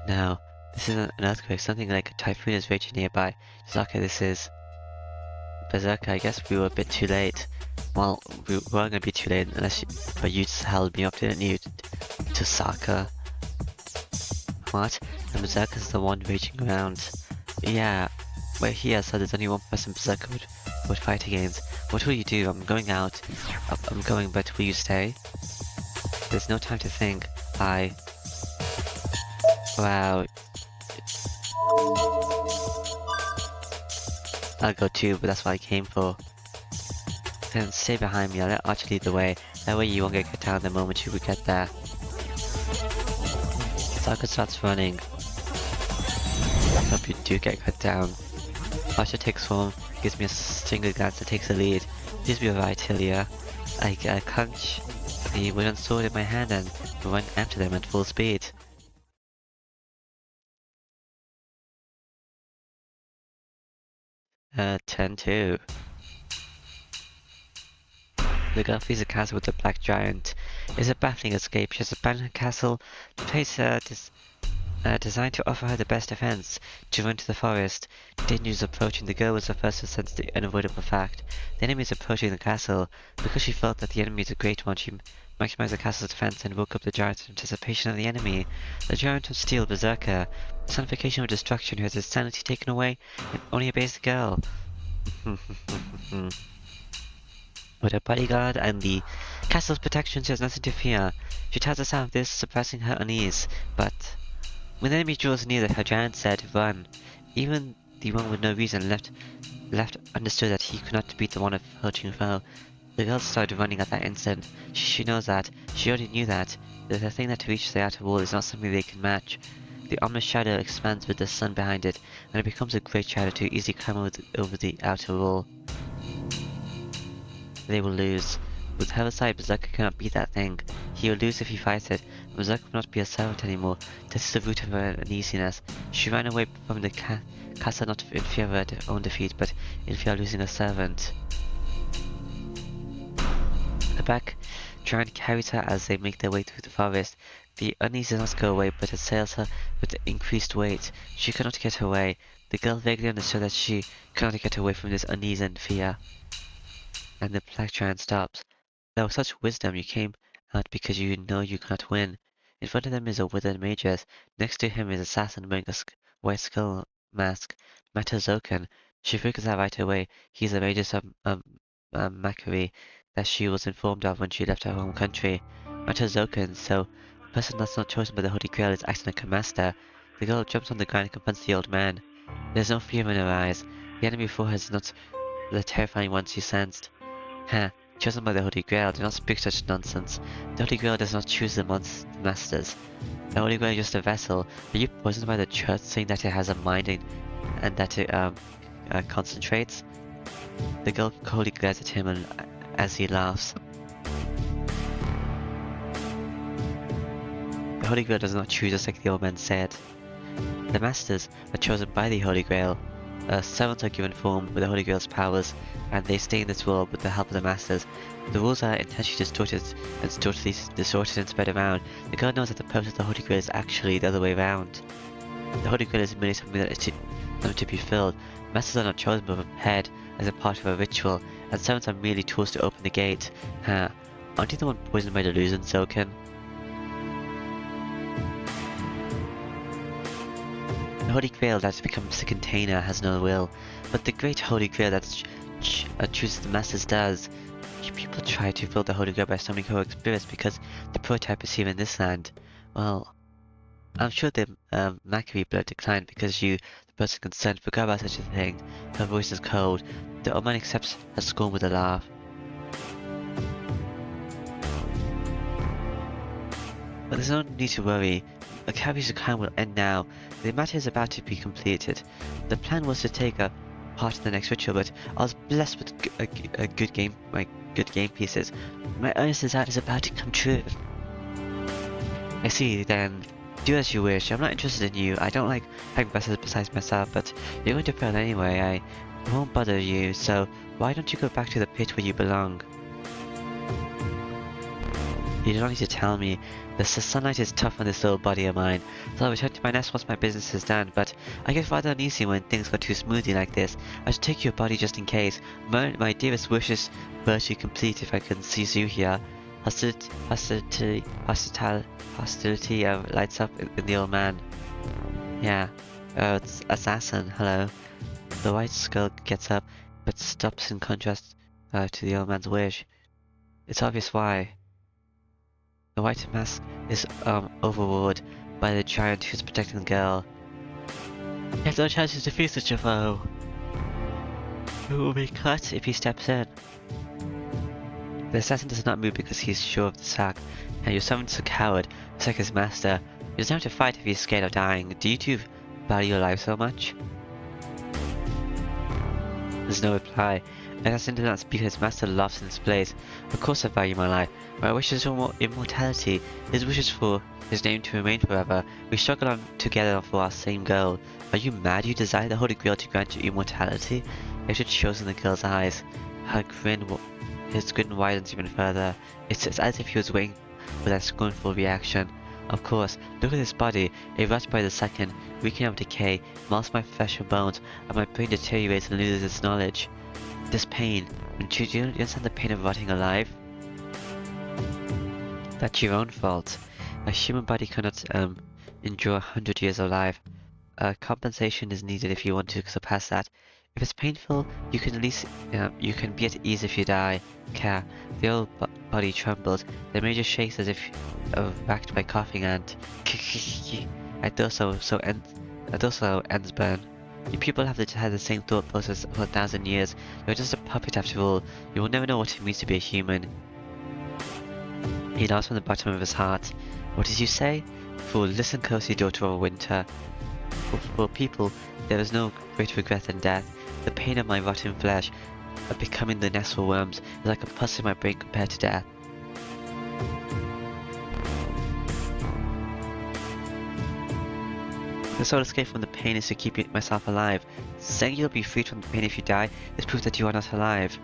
No, this isn't an earthquake. Something like a typhoon is raging nearby. Tasaka, this is... Berserker, I guess we were a bit too late. Well, we weren't gonna be too late unless you just held me up, didn't you? Tasaka. What? The Berserker's the one raging around. Yeah, we're here, so there's only one person Berserker would fight against. What will you do? I'm going out. I'm going, but will you stay? There's no time to think. Wow. I'll go too, but that's what I came for. Then stay behind me, I'll let Archer lead the way. That way you won't get cut down the moment you get there. Sakura starts running. Hope you do get cut down. Archer takes form, gives me a single glance and takes the lead. Please be alright, Illya. I clench the wooden sword in my hand and run after them at full speed. Turn 2. The girl flees a castle with the black giant. It's a baffling escape. She has abandoned her castle. The place designed to offer her the best defense. To run to the forest. Danger is approaching. The girl was the first to sense the unavoidable fact. The enemy is approaching the castle. Because she felt that the enemy is a great one, she maximized the castle's defense and woke up the giant in anticipation of the enemy. The giant of steel, Berserker, personification of destruction, who has his sanity taken away and only obeys the girl. With her bodyguard and the castle's protection, she has nothing to fear. She tells us of this, suppressing her unease. But when the enemy draws near, her giant said, "Run." Even the one with no reason left left understood that he could not beat the one approaching foe. The girl started running at that instant. She knows that. She already knew that. The thing that reaches the outer wall is not something they can match. The ominous shadow expands with the sun behind it, and it becomes a great shadow to easily climb over the outer wall. They will lose. With her side, Berserker cannot beat that thing. He will lose if he fights it, and Berserker will not be a servant anymore. This is the root of her uneasiness. She ran away from the castle not in fear of her own defeat, but in fear of losing a servant. The back giant carries her as they make their way through the forest. The unease does not go away, but assails her with increased weight. She cannot get away. The girl vaguely understood that she cannot get away from this unease and fear. And the black giant stops. Now with such wisdom you came out because you know you cannot win. In front of them is a withered magus. Next to him is assassin wearing a white skull mask. Matazokan. She figures out right away. He's the magus of Macquarie that she was informed of when she left her home country. Matazokan, so a person that's not chosen by the Holy Grail is acting like a master. The girl jumps on the ground and confronts the old man. There's no fear in her eyes. The enemy before her is not the terrifying one she sensed. Huh. Chosen by the Holy Grail, do not speak such nonsense. The Holy Grail does not choose the masters. The Holy Grail is just a vessel. Are you poisoned by the church saying that it has a mind and that it concentrates? The girl coldly glares at him and, as he laughs. The Holy Grail does not choose just like the old man said. The masters are chosen by the Holy Grail. Servants are given form with the Holy Grail's powers, and they stay in this world with the help of the Masters. The rules are intentionally distorted and spread around. The girl knows that the purpose of the Holy Grail is actually the other way around. The Holy Grail is merely something that is to be filled. Masters are not chosen but prepared as a part of a ritual, and servants are merely tools to open the gate. Aren't you the one poisoned by delusion, Zoken? The Holy Grail that becomes the container has no will, but the great Holy Grail that chooses the Masters does. People try to fill the Holy Grail by summoning heroic spirits because the prototype is here in this land. Well, I'm sure the Macquarie blood declined because you, the person concerned, forgot about such a thing. Her voice is cold. The old man accepts her scorn with a laugh. But there's no need to worry. Macquarie's account will end now. The matter is about to be completed. The plan was to take a part in the next ritual, but I was blessed with a good game pieces. My earnest desire is about to come true. I see, then do as you wish. I'm not interested in you. I don't like having bosses besides myself, but you're going to fail anyway. I won't bother you, so why don't you go back to the pit where you belong? You don't need to tell me. The sunlight is tough on this little body of mine, so I'll return to my nest once my business is done, but I get rather uneasy when things go too smoothly like this. I should take your body just in case. My dearest wishes were to complete if I can seize you here. Hostility lights up in the old man. Yeah. It's assassin, hello. The white skull gets up, but stops in contrast to the old man's wish. It's obvious why. The white mask is overawed by the giant who's protecting the girl. He has no chance to defeat such a foe. Who will be cut if he steps in? The assassin does not move because he's sure of the sack, and your servant is a coward, just like his master. He doesn't have to fight if he's scared of dying. Do you two value your life so much? There's no reply. The assassin does not speak, and his master laughs in his place. Of course I value my life. My wish is for immortality. His wish is for his name to remain forever. We struggle on together for our same goal. Are you mad? You desire the Holy Grail to grant you immortality? It shows in the girl's eyes. His grin widens even further. It's as if he was waiting for that scornful reaction. Of course, look at this body. It rots by the second, reeking of decay, melts my flesh and bones, and my brain deteriorates and loses its knowledge. This pain, do you understand the pain of rotting alive? That's your own fault. A human body cannot endure 100 years of life. Compensation is needed if you want to surpass that. If it's painful, you can at least you can be at ease if you die. Ka. The old body trembles. The major shakes as if racked by coughing and I thought so ends burn. You people have had the same thought process for 1,000 years. You're just a puppet after all. You will never know what it means to be a human. He laughs from the bottom of his heart. What did you say? Fool, listen closely, daughter of winter. For people, there is no greater regret than death. The pain of my rotten flesh, of becoming the nest for worms, is like a pus in my brain compared to death. The sole escape from the pain is to keep myself alive. Saying you'll be freed from the pain if you die is proof that you are not alive.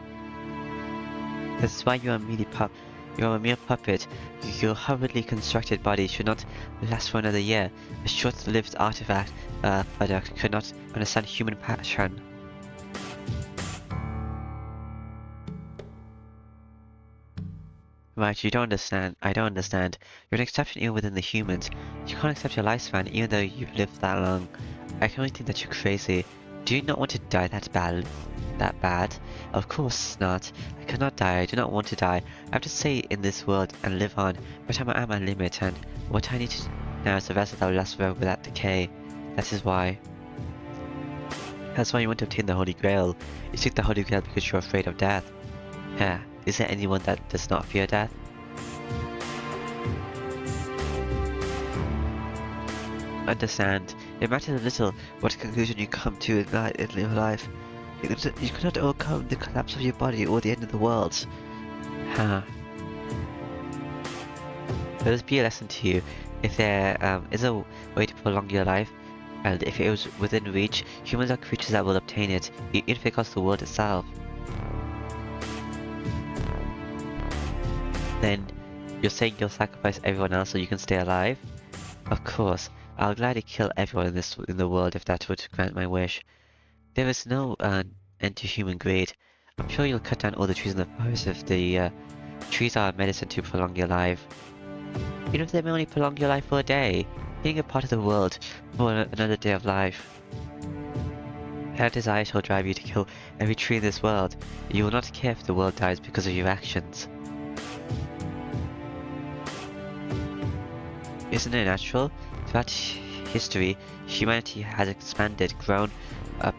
That's why you are a mere puppet. Your hurriedly constructed body should not last for another year. A short-lived artifact product could not understand human passion. Right, you don't understand. I don't understand. You're an exception even within the humans. You can't accept your lifespan even though you've lived that long. I can only think that you're crazy. Do you not want to die that bad? That bad? Of course not. I cannot die. I do not want to die. I have to stay in this world and live on. But I'm at my limit, and what I need to now is the rest that will last forever without decay. That is why. That's why you want to obtain the Holy Grail. You seek the Holy Grail because you're afraid of death. Yeah. Is there anyone that does not fear death? Understand. It matters little what conclusion you come to in your life. You cannot overcome the collapse of your body or the end of the world. Huh. Let this be a lesson to you. If there is a way to prolong your life, and if it was within reach, humans are creatures that will obtain it, even if it costs the world itself. Then, you're saying you'll sacrifice everyone else so you can stay alive? Of course, I'll gladly kill everyone in the world if that would grant my wish. There is no end to human greed. I'm sure you'll cut down all the trees in the forest if the trees are a medicine to prolong your life. Even if they may only prolong your life for a day, being a part of the world for another day of life. That desire shall drive you to kill every tree in this world. You will not care if the world dies because of your actions. Isn't it natural? Throughout history, humanity has expanded, grown,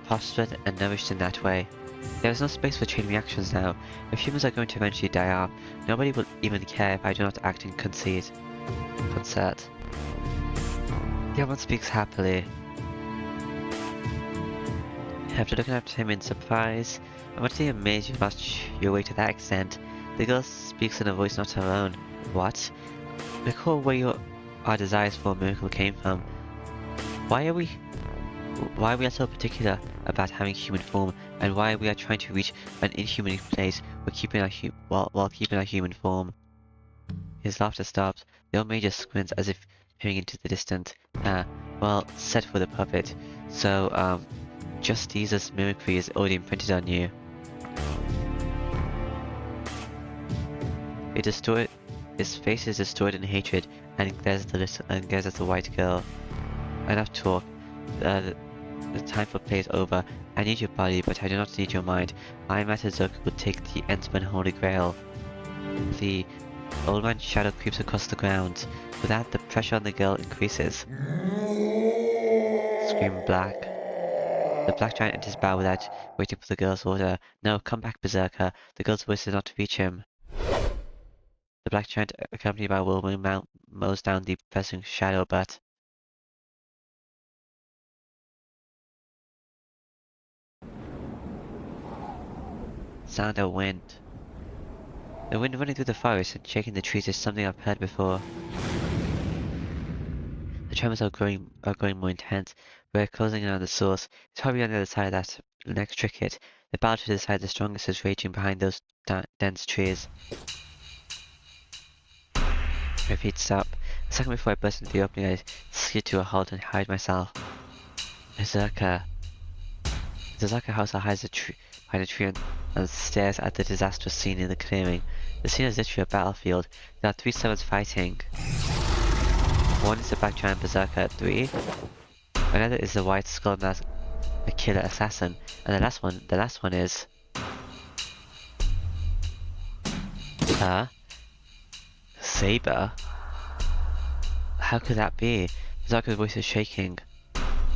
prospered, and nourished in that way. There is no space for chain reactions now. If humans are going to eventually die off, nobody will even care if I do not act in concert. The other one speaks happily. After looking at him in surprise, I'm utterly amazed you lost your way to that extent. The girl speaks in a voice not her own. What? Recall where our desires for a miracle came from. Why are we so particular about having human form, and why we are trying to reach an inhuman place while keeping our human form? His laughter stops. The old major squints as if peering into the distance. Well, said for the puppet. So, just Jesus' mimicry is already imprinted on you. His face is distorted in hatred, and glares at the white girl. Enough talk. The time for play is over. I need your body, but I do not need your mind. I am Atazuk will take the Ensman Holy Grail. The old man's shadow creeps across the ground. With that, the pressure on the girl increases. Scream Black. The black giant enters bow without waiting for the girl's order. No, come back, Berserker. The girl's voice does not reach him. The black giant, accompanied by a whirlwind, mows down the pressing shadow, but... Sound of wind. The wind running through the forest and shaking the trees is something I've heard before. The tremors are growing more intense. We're closing in on the source. It's probably on the other side of that next thicket. The battle to decide the strongest is raging behind those dense trees. My feet stop. A second before I burst into the opening, I skid to a halt and hide myself. Berserker. The Berserker house hides behind a tree and stares at the disastrous scene in the clearing. The scene is literally a battlefield. There are 3 servants fighting. One is the black giant Berserker at 3. Another is the white skull mask, a killer assassin. And the last one is... Saber? How could that be? Berserker's voice is shaking.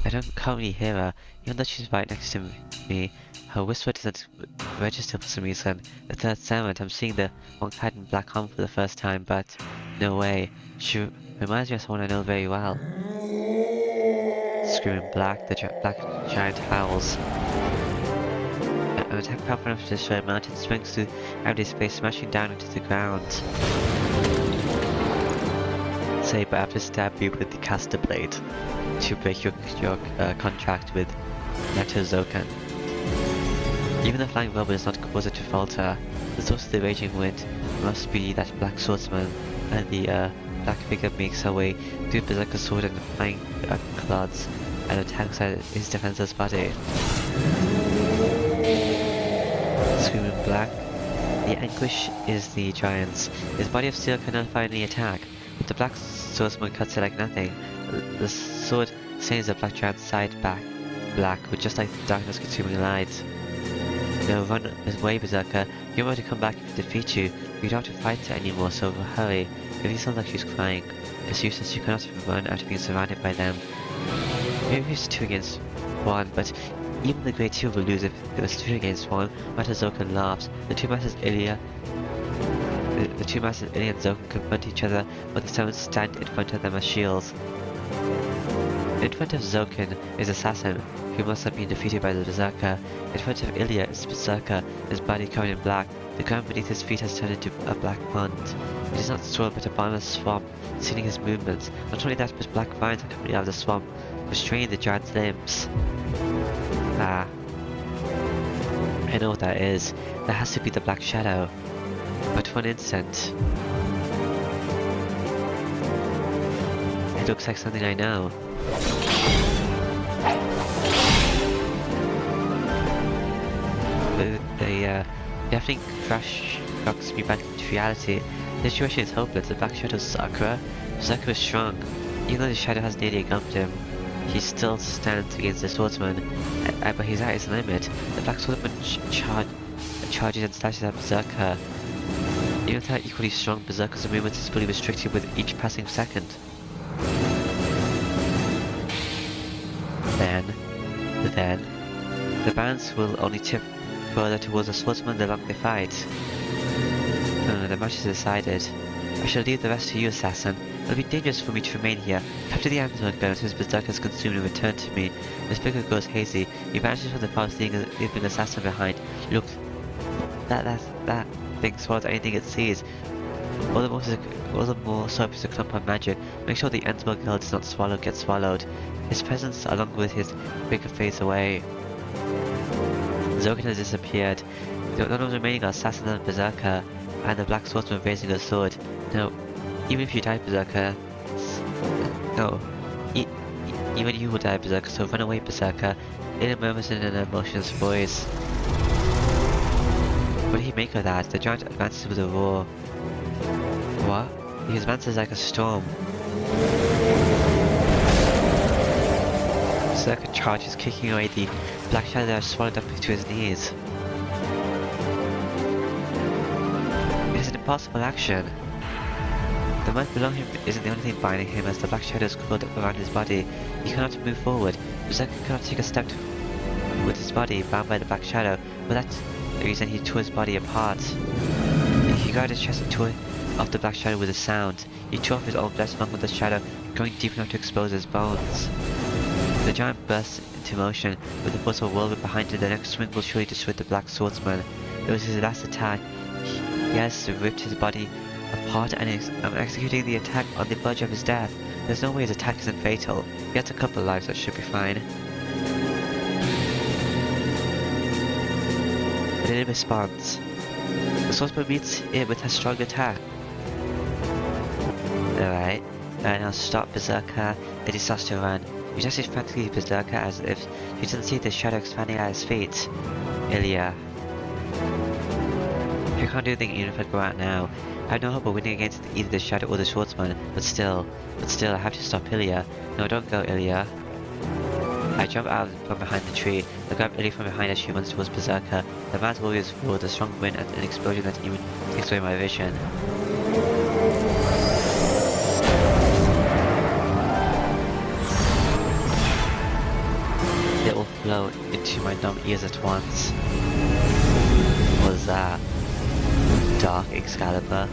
I don't currently hear her, even though she's right next to me. Her whisper doesn't register for some reason. The third sound, I'm seeing the one clad in black armor for the first time, but no way. She reminds me of someone I know very well. Screaming black, the black giant howls. An attack powerful enough to destroy a mountain swings through empty space, smashing down into the ground. Say, but I have to stab you with the caster blade to break your contract with Letter Zokan. Even the flying rubber does not cause it to falter. The source of the raging wind must be that black swordsman, and the black figure makes her way through Berserker's sword and flying clods and attacks at his defenseless body. Screaming black. The anguish is the giant's. His body of steel cannot finally attack, but the black swordsman cuts it like nothing. The sword stains the black giant's side back black, with just like the darkness consuming light. No, run away, Berserker. You're about to come back and defeat you. You don't have to fight her anymore, so hurry. It sounds like she's crying. It's useless, you cannot run after being surrounded by them. Maybe it's 2 against 1, but even the Great Two will lose if it was 2 against 1. Master Zokan laughs. The two masters Illya and Zokan confront each other, but the stones stand in front of them as shields. In front of Zokan is Assassin, who must have been defeated by the Berserker. In front of Illya is Berserker, his body covered in black. The ground beneath his feet has turned into a black pond. It is not soil but a bottomless swamp, sealing his movements. Not only that, but black vines are coming out of the swamp, restraining the giant's limbs. Ah. I know what that is. That has to be the Black Shadow. But for an instant, it looks like something I know. The deafening crash shocks me back into reality. The situation is hopeless. The Black Shadow's Sakura. Sakura is strong. Even though the Shadow has nearly gummed him, he still stands against the swordsman. But he's at his limit. The Black Swordsman charges and slashes at Berserker. Even without equally strong, Berserker's movement is fully restricted with each passing second. Then, the balance will only tip further towards the swordsman the longer they fight. The match is decided. I shall leave the rest to you, assassin. It'll be dangerous for me to remain here. Capture the Amazon gun until his berserker is consumed and return to me. His figure goes hazy. He vanishes from the forest, leaving an assassin behind. Look, that thing swallows anything it sees. All the more so if it's a clump of magic. Make sure the Ensmore girl does not get swallowed. His presence, along with his figure, fades away. Zokan has disappeared. The only ones remaining are Assassin and Berserker, and the Black Swordsman raising a sword. No, even if you die, Berserker, even you will die, Berserker, so run away, Berserker. Illya murmurs in an emotionless voice. What did he make of that? The giant advances with a roar. What? He advances like a storm. Berserker charges, kicking away the black shadow that has swallowed up to his knees. It is an impossible action. The mud below him isn't the only thing binding him, as the black shadow is curled up around his body. He cannot move forward. Berserker cannot take a step with his body bound by the black shadow, but that's the reason he tore his body apart. He guarded his chest and tore off the black shadow with a sound. He tore off his own flesh along with the shadow, going deep enough to expose his bones. The giant bursts into motion, with the force of a whirlwind behind it. The next swing will surely destroy the black swordsman. It was his last attack. He has ripped his body apart and is executing the attack on the verge of his death. There's no way his attack isn't fatal. He has a couple lives, that should be fine. But in response, the swordsman meets it with a strong attack. Alright, now stop, Berserker. Then he starts to run. He dashes frantically to Berserker as if he doesn't see the shadow expanding at his feet. Illya. I can't do anything even if I go out now. I have no hope of winning against either the shadow or the swordsman, but still, I have to stop Illya. No, don't go, Illya. I jump out from behind the tree. I grab Illya from behind as she runs towards Berserker. The mad warriors feel a strong wind and an explosion that even takes away my vision. blow into my numb ears at once was that dark Excalibur.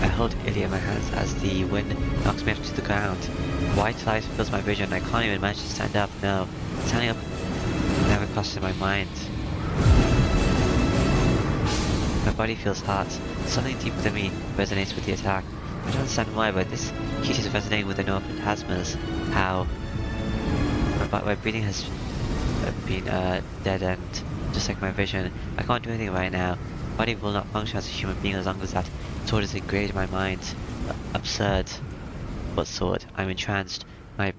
I hold Illya in my hands as the wind knocks me off to the ground. White light fills my vision. I can't even manage to stand up. No, standing up never crosses my mind. My body feels hot. Something deep within me resonates with the attack. I don't understand why, but this heat is resonating with the no phantasmas. How? My breathing has been dead end, just like my vision. I can't do anything right now. My body will not function as a human being as long as that sword is engraved in my mind. Absurd. What sword? I'm entranced. My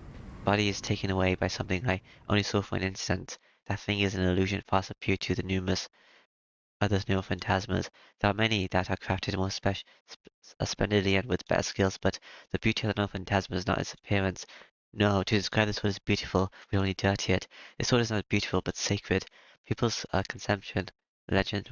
body is taken away by something I only saw for an instant. That thing is an illusion far superior to the numerous other neo-phantasmas. There are many that are crafted more splendidly and with better skills, but the beauty of the neo-phantasma is not its appearance. No, to describe this sword as beautiful, we only dirty it. This sword is not beautiful, but sacred. People's conception, legend,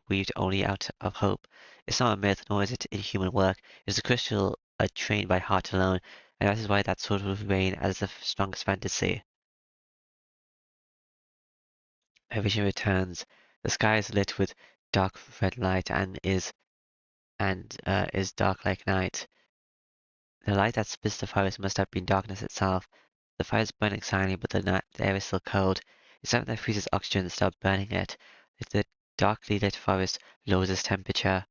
weaved only out of hope. It's not a myth, nor is it inhuman work. It is a crystal trained by heart alone, and that is why that sword will remain as the strongest fantasy. My vision returns. The sky is lit with dark red light and is dark like night. The light that splits the forest must have been darkness itself. The fire is burning silently, but the air is still cold. It's something that freezes oxygen instead of burning it. The darkly lit forest lowers its temperature.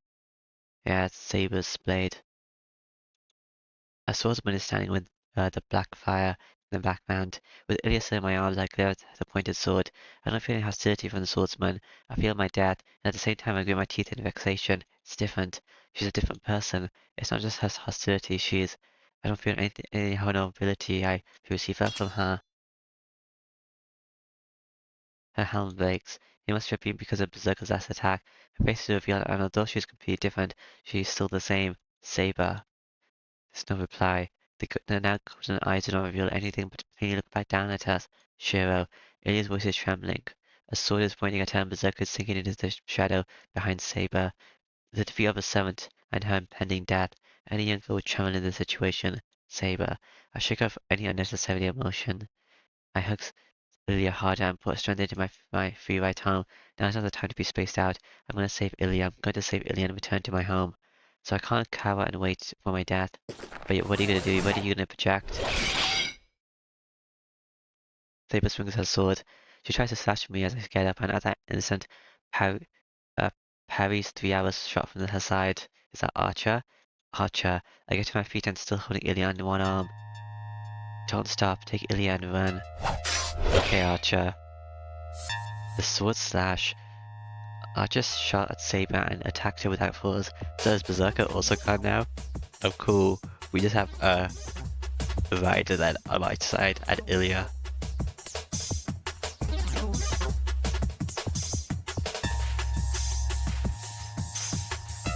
Yeah, it's Saber's blade. A swordsman is standing with the black fire in the background. With Illya in my arms, I glare at the pointed sword. I'm not feeling hostility from the swordsman. I feel my death, and at the same time I grit my teeth in vexation. It's different. She's a different person. It's not just her hostility, I don't feel any vulnerability I receive from her. Her helm breaks. It must have been because of Berserker's last attack. Her face is revealed, and although she is completely different, she is still the same. Saber. There's no reply. The now golden eyes do not reveal anything but plainly look back down at us. Shiro. Ilya's voice is trembling. A sword is pointing at her and Berserker is sinking into the shadow behind Saber. The defeat of a servant and her impending death. Any young girl would tremble in this situation. Saber. I shake off any unnecessary emotion. I hug Ilya harder and put strength into my free right arm. Now is not the time to be spaced out. I'm going to save Illya. I'm going to save Illya and return to my home. So I can't cower and wait for my death. But what are you going to do? What are you going to project? Saber swings her sword. She tries to slash me as I get up, and at that instant, parries 3 arrows shot from her side. Is that Archer? Archer. I get to my feet and still holding Illya in one arm. Don't stop. Take Illya and run. Okay, Archer. The sword slash. Archer shot at Saber and attacked her without force. So is Berserker also gone now? Oh cool. We just have a rider then on my side at Illya.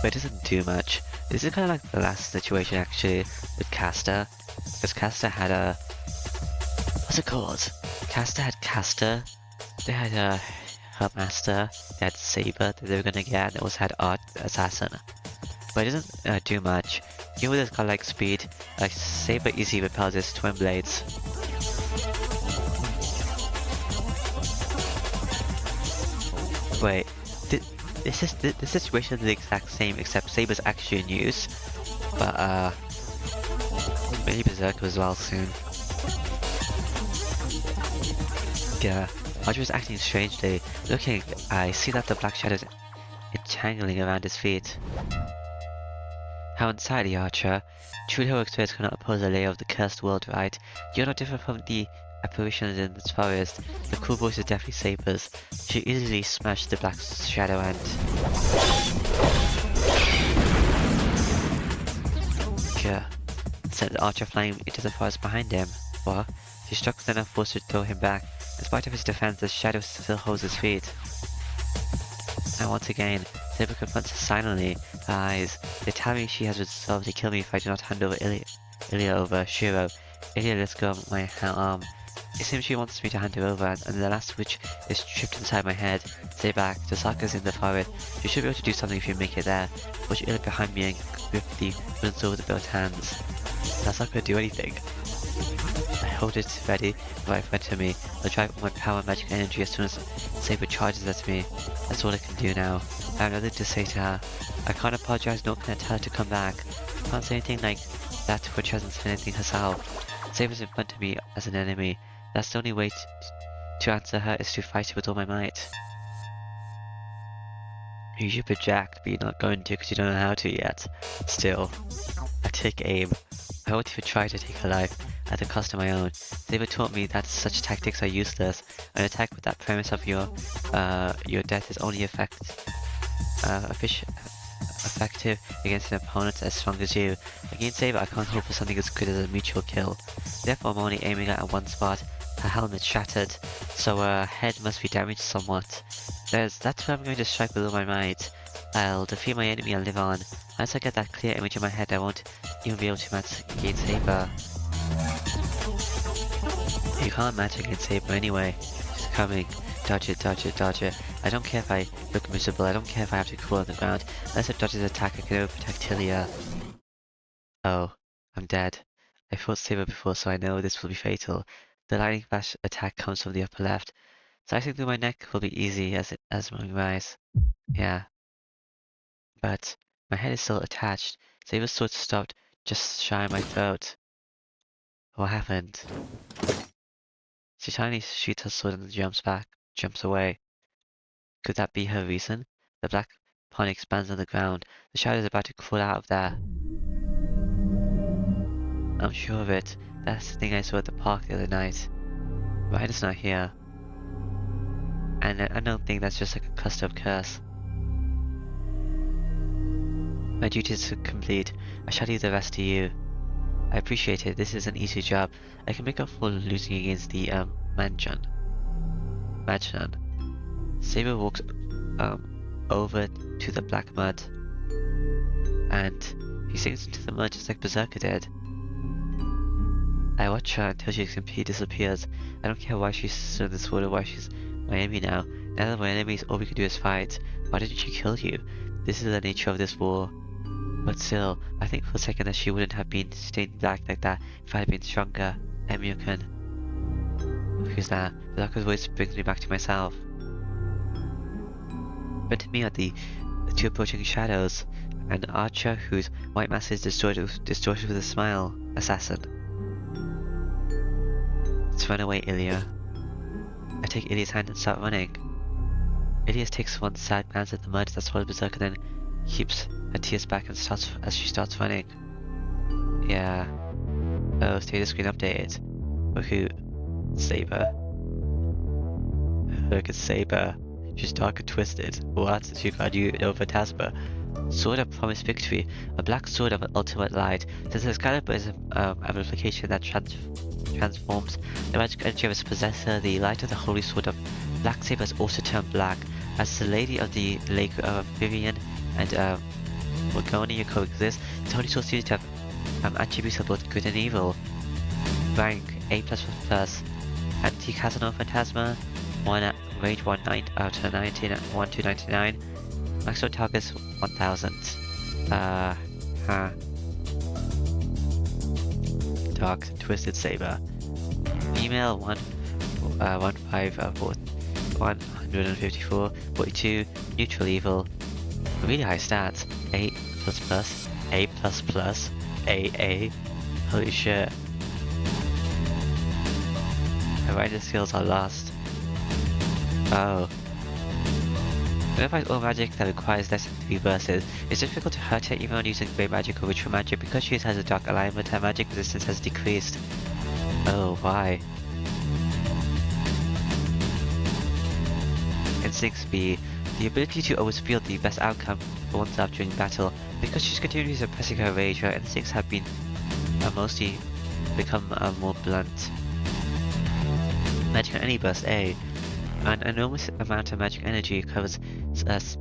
But it doesn't do much. This is kind of like the last situation actually with Caster. Because Caster had a... What's it called? Caster had Caster. They had a... Her master, they had Saber that they were gonna get, and they also had Art Assassin. But it doesn't do much. Even with its godlike speed, like Saber easily repels its twin blades. Wait, the situation is the exact same except Saber's actually in use. But maybe Berserker as well soon. Yeah. Archer is acting strangely. Looking, I see that the black shadow is entangling around his feet. How unsightly, Archer. True heroic spirits cannot oppose the layer of the cursed world, right? You're not different from the apparitions in this forest. The cool voice is definitely Saber's. She easily smashed the black shadow and... sent the Archer flying into the forest behind him. What? She struck with enough force to throw him back. In spite of his defense, the shadow still holds his feet. And once again, Saber confronts her silently. Her eyes, they tell me she has resolved to kill me if I do not hand over Illya over Shiro. Illya lets go of my arm. It seems she wants me to hand her over, and the last switch is tripped inside my head. Stay back, Tosaka's in the forest. You should be able to do something if you make it there. Push Illya behind me and grip the wooden sword with both hands. Tosaka do anything. hold it ready right in front of me. I'll drive all my power and magic energy as soon as Saber charges at me. That's all I can do now. I have nothing to say to her. I can't apologize nor can I tell her to come back. I can't say anything like that to her, she hasn't said anything herself. Saber's in front of me as an enemy. That's the only way to answer her is to fight her with all my might. You should project, but you're not going to because you don't know how to yet. Still, I take aim. I won't even try to take her life at the cost of my own. Saber taught me that such tactics are useless. An attack with that premise of your death is only effective against an opponent as strong as you. Against Saber, I can't hope for something as good as a mutual kill. Therefore, I'm only aiming at one spot. Her helmet shattered, so her head must be damaged somewhat. That's where I'm going to strike with all my might. I'll defeat my enemy and live on. Once I get that clear image in my head, I won't even be able to match against Saber. You can't match against Saber anyway. She's coming. Dodge it, dodge it, dodge it. I don't care if I look miserable, I don't care if I have to crawl on the ground. Unless it dodges attack, I can never protect Illya. Oh, I'm dead. I fought Saber before, so I know this will be fatal. The lightning flash attack comes from the upper left. Slicing through my neck will be easy as my rise. Yeah. But my head is still attached. Saber's sword stopped just shy of my throat. What happened? She suddenly shoots her sword and jumps away. Could that be her reason? The black pond expands on the ground. The shadow is about to crawl out of there. I'm sure of it. That's the thing I saw at the park the other night. Ryder's not here. And I don't think that's just like a custom curse. My duty is complete. I shall leave the rest to you. I appreciate it. This is an easy job. I can make up for losing against the Manchun. Saber walks over to the black mud, and he sinks into the mud just like Berserker did. I watch her until she completely disappears. I don't care why she's still in this world or why she's my enemy now. Now that we're enemies, all we can do is fight. Why didn't she kill you? This is the nature of this war. But still, I think for a second that she wouldn't have been stained black like that if I had been stronger. Emyukan. Who's that? The doctor's voice brings me back to myself. But to me are the two approaching shadows. An archer whose white mask is distorted with a smile. Assassin. Let's run away, Illya. I take Ilya's hand and start running. Illya takes one sad glance at the mud that swallowed Berserker, then keeps her tears back and as she starts running. Yeah. Oh, status screen updated. Woohoo. Saber. Look at Saber. She's dark and twisted. What? She got you over Tasper. Sword of Promised Victory. A black sword of ultimate light. Since Excalibur is an amplification that transforms the magic energy of its possessor, the light of the holy sword of Black Saber is also turned black. As the Lady of the Lake of Vivian and Wagonia coexist, the holy sword seems to have attributes of both good and evil. Rank A++. Anti-Casanova Phantasma. 1 range 1 out of 19 and 1 to 99. Maximum targets 1000. Dark Twisted Saber. Female 154, 42, neutral evil. Really high stats. A++, A++, AA. Holy shit. Her rider skills are lost. Oh. When I fight all magic that requires less than 3 verses, it's difficult to hurt her even when using grey magic or ritual magic because she has a dark alignment, her magic resistance has decreased. Oh, why? Instincts B. The ability to always feel the best outcome for oneself during battle. Because she's continually suppressing her rage, her instincts have been mostly become more blunt. Magic Energy Burst A. An enormous amount of magic energy covers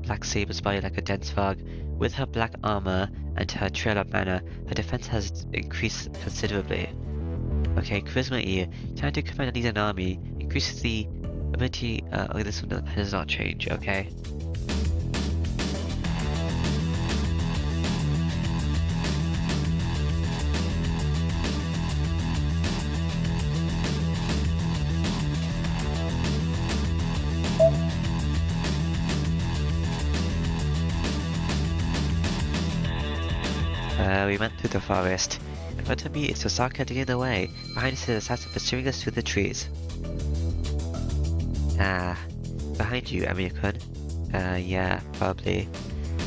Black Saber's body like a dense fog. With her black armor and her trail of mana, her defense has increased considerably. Okay, Charisma E. Time to command and lead an army. Increases the ability. Oh, this one does not change. Okay. We went through the forest. In front of me is Tosaka leading the way. Behind us is an assassin pursuing us through the trees. Ah, behind you, Emiya-kun. Yeah, probably.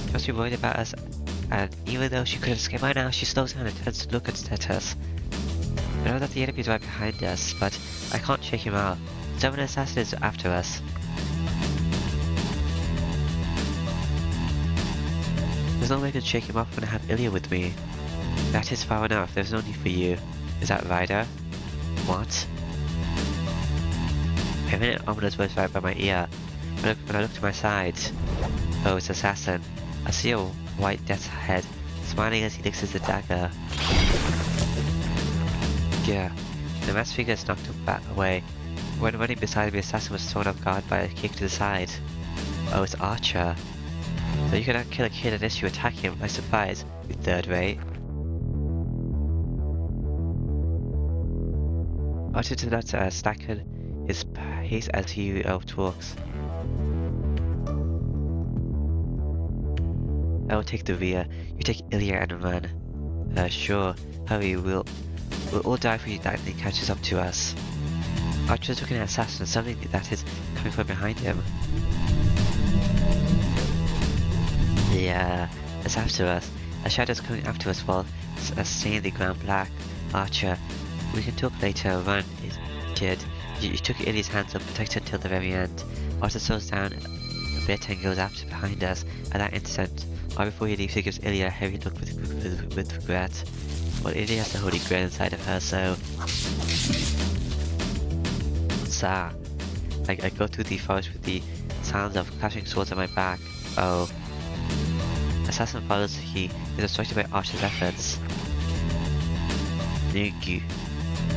She must be worried about us, and even though she could have escaped by now, she slows down and turns to look at us. I know that the enemy is right behind us, but I can't shake him out. Someone assassin is after us. There's no way to shake him off when I have Illya with me. That is far enough, there's no need for you. Is that Ryder? What? A minute ominous voice right by my ear. When I look to my side, oh, it's Assassin. I see a white death's head, smiling as he licks his dagger. Yeah, the masked figure is knocked him back away. When running beside me, Assassin was thrown off guard by a kick to the side. Oh, it's Archer. So you cannot kill a kid unless you attack him by surprise, you third rate. Archer did not slacken his pace as he talks. I will take the rear. You take Illya and run. Sure. Hurry, we'll all die if he lightning catches up to us. Archer is looking at Assassin and something that is coming from behind him. Yeah, it's after us. A shadow's coming after us while staining the ground black. Archer, we can talk later. Run, kid. You took Illya's hands up, protected until the very end. Archer slows down a bit and goes after behind us. At that instant, right before he leaves, he gives Illya a heavy look with regret. Well, Illya has the holy grail inside of her, so... Sa. I go through the forest with the sounds of clashing swords on my back. Oh. Assassin follows. He is distracted by Archer's efforts. Nugu.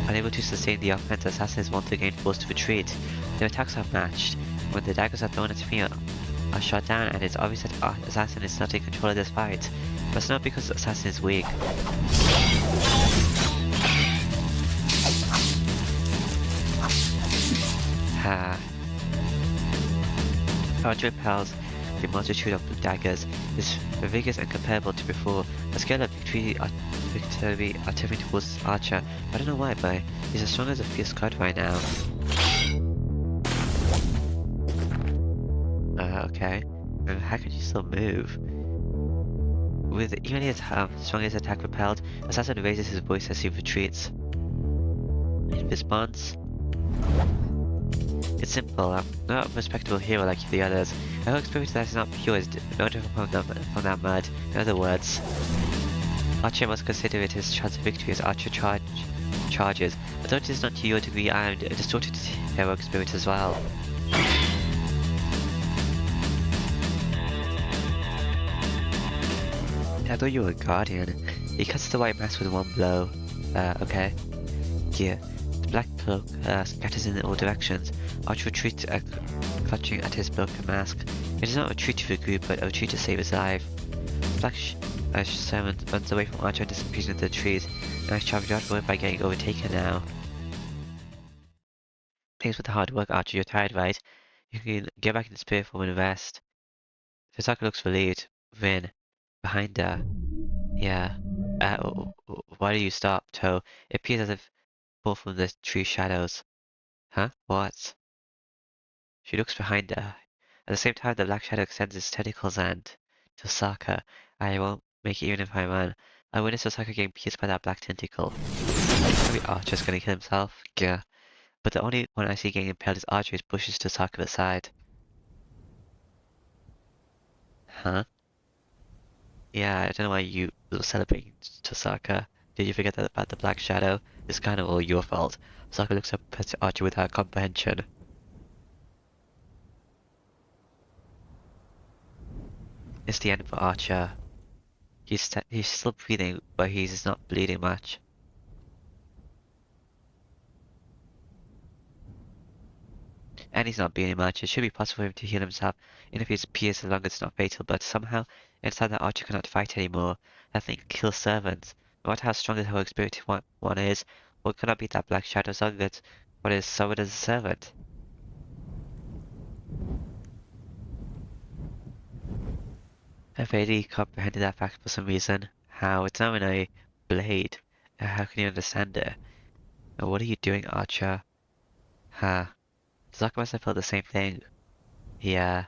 Unable to sustain the offense, Assassin is once again forced to retreat. Their attacks are matched. When the daggers are thrown at me, are shot down, and it's obvious that Assassin is not in control of this fight. But it's not because Assassin is weak. Ha. Archer repels the multitude of daggers. Is vigorous and comparable to before. A scale of victory are tipping towards Archer. I don't know why, but he's as strong as a fierce god right now. Okay. And how can you still move? With even his strongest attack repelled, Assassin raises his voice as he retreats. In response, it's simple. I'm not a respectable hero like the others. A whole experience that is not pure is no different from that mud. In other words, Archer must consider it his chance of victory as Archer charges. But though it is not to your degree, I am a distorted hero experience as well. I thought you were a guardian. He cuts the white mask with one blow. Okay. Here. The black cloak scatters in all directions. Archer retreats, clutching at his broken mask. It is not a retreat to regroup, but a retreat to save his life. Black servant runs away from Archer and disappears into the trees. Nice job, you're not worried by getting overtaken now. Thanks for the hard work, Archer. You're tired, right? You can get back in the spirit form and rest. Tosaka looks relieved. Vin. Behind her. Yeah. Why do you stop, Toe? It appears as if pulled from the tree shadows. Huh? What? She looks behind her. At the same time, the black shadow extends its tentacles and... Tosaka. I won't make it even if I run. I witnessed Tosaka getting pierced by that black tentacle. Maybe Archer's gonna kill himself? Yeah. But the only one I see getting impaled is Archer, who pushes Tosaka aside. Huh? Yeah, I don't know why you were celebrating Tosaka. Did you forget that about the black shadow? It's kind of all your fault. Tosaka looks up at Archer without comprehension. It's the end for Archer. He's still breathing, but he's not bleeding much. And he's not bleeding much. It should be possible for him to heal himself, even if he's pierced as long as it's not fatal, but somehow, inside that Archer cannot fight anymore. That thing kills servants. No matter how strong the heroic spirit one is, one cannot beat that black shadow so long as one is someone as a servant. I barely comprehended that fact for some reason. How? It's not even a blade. How can you understand it? What are you doing, Archer? Huh. Zucker must have felt the same thing. Yeah.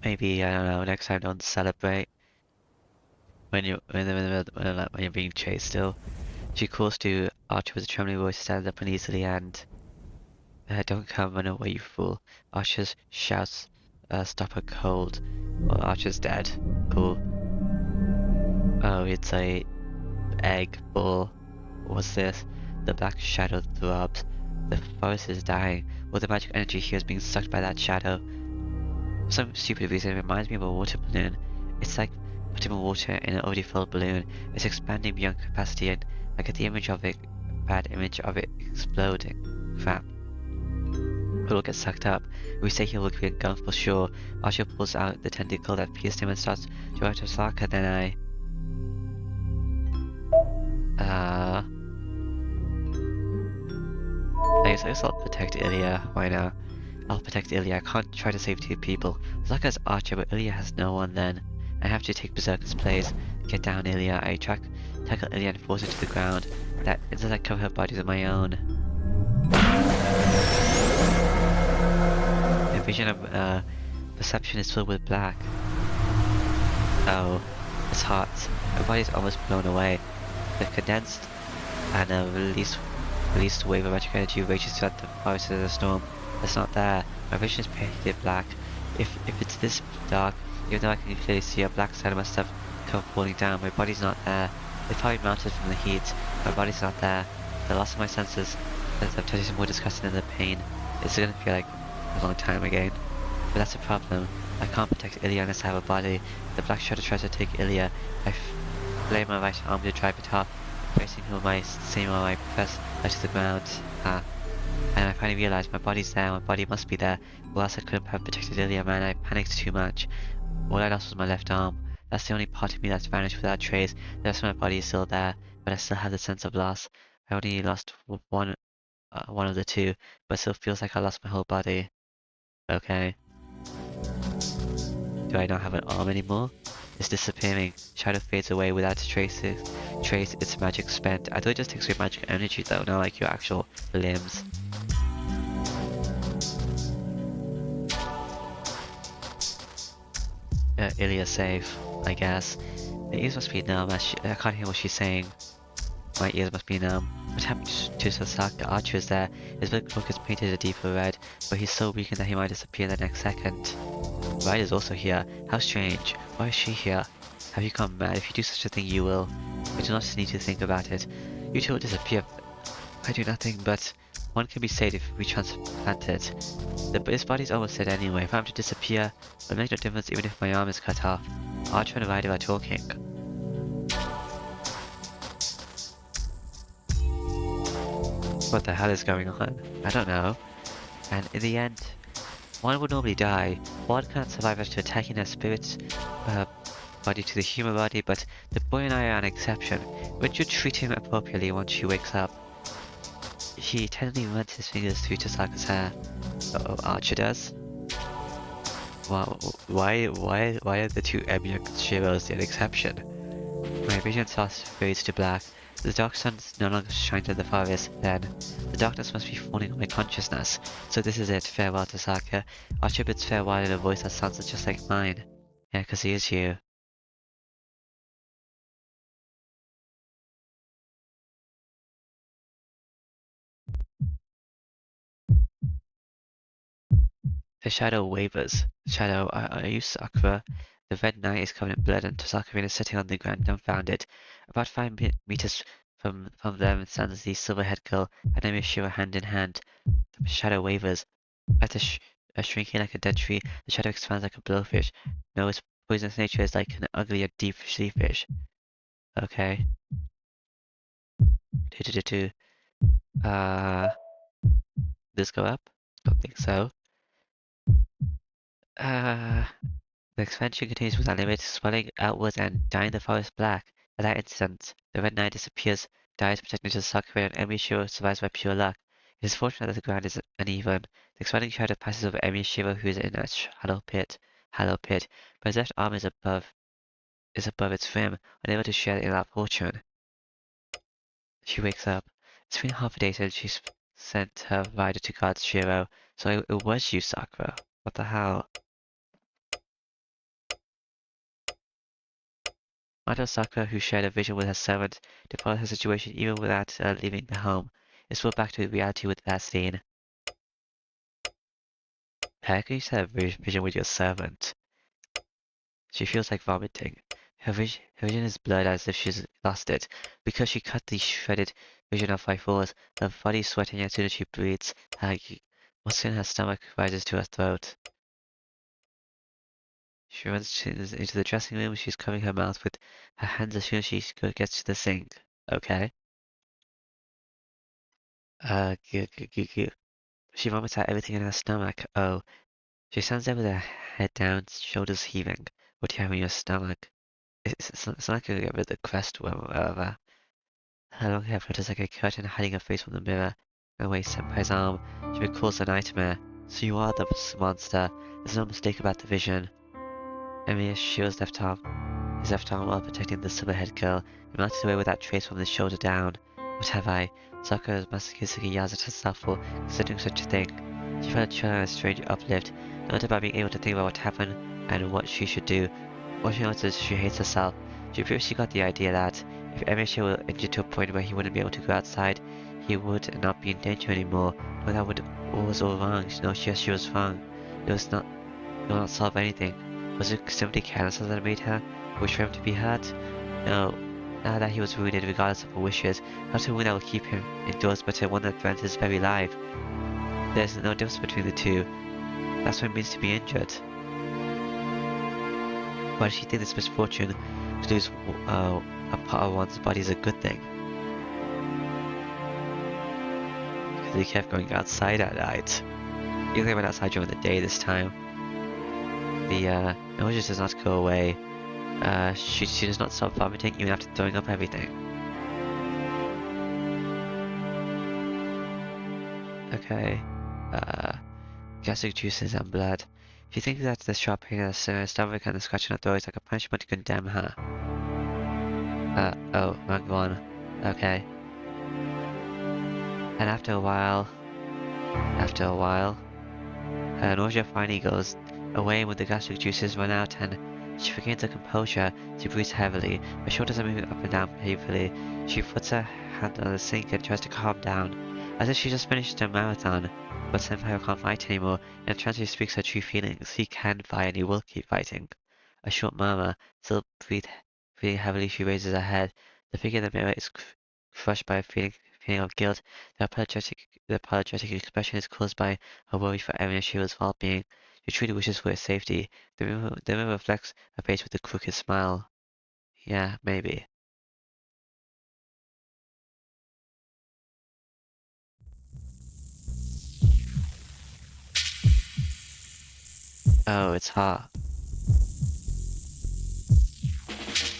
Maybe, I don't know, next time don't celebrate when you're being chased still. She calls to Archer with a trembling voice, stands up uneasily and don't come, run away, you fool. Archer shouts, stop her cold. Well, Archer's dead. Cool. Oh, it's a egg ball. What's this? The black shadow throbs. The forest is dying. Well, the magic energy here is being sucked by that shadow. For some stupid reason, it reminds me of a water balloon. It's like putting water in an already filled balloon. It's expanding beyond capacity, and I get the image of it, bad image of it exploding. Crap. It'll get sucked up. We say he will be engulfed for sure. Archer pulls out the tentacle that pierced him and starts to run to Sokka, then I guess I'll protect Illya. Why not? I'll protect Illya. I can't try to save two people. Sokka's Archer, but Illya has no one then. I have to take Berserker's place. Get down, Illya. I tackle Illya and force her to the ground. That instead I cover her body with my own. A vision of perception is filled with black. Oh, it's hot. My body's almost blown away. The condensed and released wave of magic energy rages throughout the forest as a storm. It's not there. My vision is painted black. If it's this dark, even though I can clearly see a black side must have come falling down, my body's not there. It's probably melted from the heat. My body's not there. The loss of my senses of touch is more disgusting than the pain. It's gonna feel like a long time again. But that's a problem. I can't protect Illya unless I have a body. The black shadow tries to take Illya. I flay my right arm to drive it off. Facing him with my same arm, I press her to the ground. And I finally realized my body's there, my body must be there, or else I couldn't have protected Illya, man. I panicked too much. All I lost was my left arm. That's the only part of me that's vanished without trace. The rest of my body is still there, but I still have the sense of loss. I only lost one of the two, but it still feels like I lost my whole body. Okay. Do I not have an arm anymore? It's disappearing. Shadow fades away without trace its magic spent. I thought it just takes away magic energy though, not like your actual limbs. Illya's safe, I guess. The ears must be numb as I can't hear what she's saying. My ears must be numb. What happened to Sasaki? Archer is there. His black cloak is painted a deeper red, but he's so weakened that he might disappear the next second. Ride is also here. How strange. Why is she here? Have you gone mad? If you do such a thing, you will. I do not need to think about it. You two will disappear. I do nothing, but one can be saved if we transplant it. His body's almost dead anyway. If I'm to disappear, it'll make no difference even if my arm is cut off. Archer and Ryder are talking. What the hell is going on? I don't know. And in the end, one would normally die. One can't survive after attacking their spirit's body to the human body, but the boy and I are an exception. Wouldn't you treat him appropriately once she wakes up? He tenderly runs his fingers through Tasaka's hair. Archer does? Wow, why are the two Emiyak Shiros the exception? My vision fades to black. The dark sun no longer shines in the forest, then. The darkness must be falling on my consciousness. So this is it, farewell Tasaka. Archer bids farewell in a voice that sounds just like mine. Yeah, 'cause he is you. The shadow wavers. Shadow, are you Sakura? The red knight is covered in blood and Tasaka is sitting on the ground dumbfounded. About 5 meters from them stands the silver-haired girl and Emi hand in hand. The shadow wavers. After shrinking like a dead tree, the shadow expands like a blowfish. No, its poisonous nature is like an ugly and deep sea fish. Okay. Do. This go up? Don't think so. The expansion continues without limit, swelling outwards and dyeing the forest black. At that instant, the red knight disappears, dies protected to Sakura, and Emi survives by pure luck. It is fortunate that the ground is uneven. The expanding shadow passes over every Shiva who is in that hollow pit, but his left arm is above its rim, unable to share in that fortune. She wakes up. It's been half a day since she sent her rider to guard Shiro, so it was you, Sakura. What the hell? Mato Sakura, who shared a vision with her servant to follow her situation even without leaving the home, is brought back to reality with that scene. How can you share a vision with your servant? She feels like vomiting. Her vision is blurred as if she's lost it. Because she cut the shredded vision off by force, her body sweating as soon as she breathes. What's in her stomach rises to her throat. She runs into the dressing room. She's covering her mouth with her hands as soon as she gets to the sink. Okay. She vomits out everything in her stomach. Oh. She stands there with her head down, shoulders heaving. What do you have in your stomach? It's not like you get rid of the crest or whatever. Her long hair flutters like a curtain hiding her face from the mirror. Away Senpai's arm. She recalls the nightmare. So you are the monster. There's no mistake about the vision. Emiya shields his left arm while protecting the silver-haired girl. He melted away with that trace from the shoulder down. What have I? Sakura masochistically yells at herself for considering such a thing. She felt a chill and a strange uplift, not about being able to think about what happened and what she should do. All she knows is she hates herself. She previously got the idea that if Emiya were injured to a point where he wouldn't be able to go outside, he would not be in danger anymore. No, that was all wrong. No, she was wrong. It will not solve anything. Was it simply carelessness that made her wish for him to be hurt? No. Now that he was wounded, regardless of her wishes, not a wound that will keep him indoors, but a one that threatens his very life. There's no difference between the two. That's what it means to be injured. Why does she think this misfortune to lose a part of one's body is a good thing? Because he kept going outside at night. He only went outside during the day this time. The nausea does not go away. She does not stop vomiting even after throwing up everything. Okay. Gastric juices and blood. She thinks that the sharp pain in her stomach and the scratch in her throat is like a punishment to condemn her. Oh, wrong one. Okay. And after a while, her nausea finally goes away when the gastric juices run out and she regains her composure. She breathes heavily. Her shoulders are moving up and down painfully. She puts her hand on the sink and tries to calm down, as if she just finished a marathon. But Senpai can't fight anymore, and Transfer speaks her true feelings. He can fight and he will keep fighting. A short murmur, still breathing heavily, she raises her head. The figure in the mirror is crushed by a feeling of guilt. The apologetic expression is caused by her worry for Erin and Shiro's well-being. She truly wishes for his safety. The mirror reflects her face with a crooked smile. Yeah, maybe. Oh, it's hot.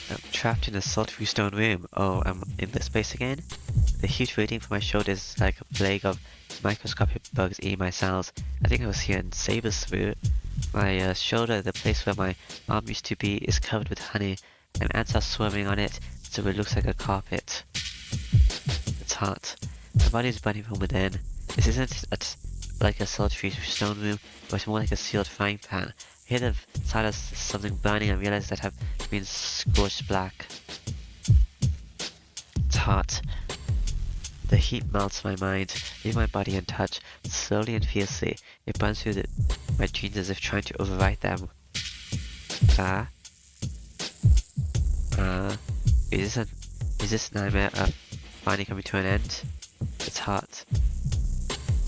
I'm trapped in a sultry stone room. Oh, I'm in this place again? The huge rating for my shoulders is like a plague of microscopic bugs eating my cells. I think I was here in Saber's root. My shoulder, the place where my arm used to be, is covered with honey, and ants are swarming on it, so it looks like a carpet. It's hot. My body is burning from within. This isn't like a sultry stone room, but more like a sealed frying pan. I hear the sound of something burning and realize that I've been scorched black. It's hot. The heat melts my mind, leaving my body untouched. Slowly and fiercely, it burns through my genes as if trying to overwrite them. Is this nightmare finally coming to an end? It's hot.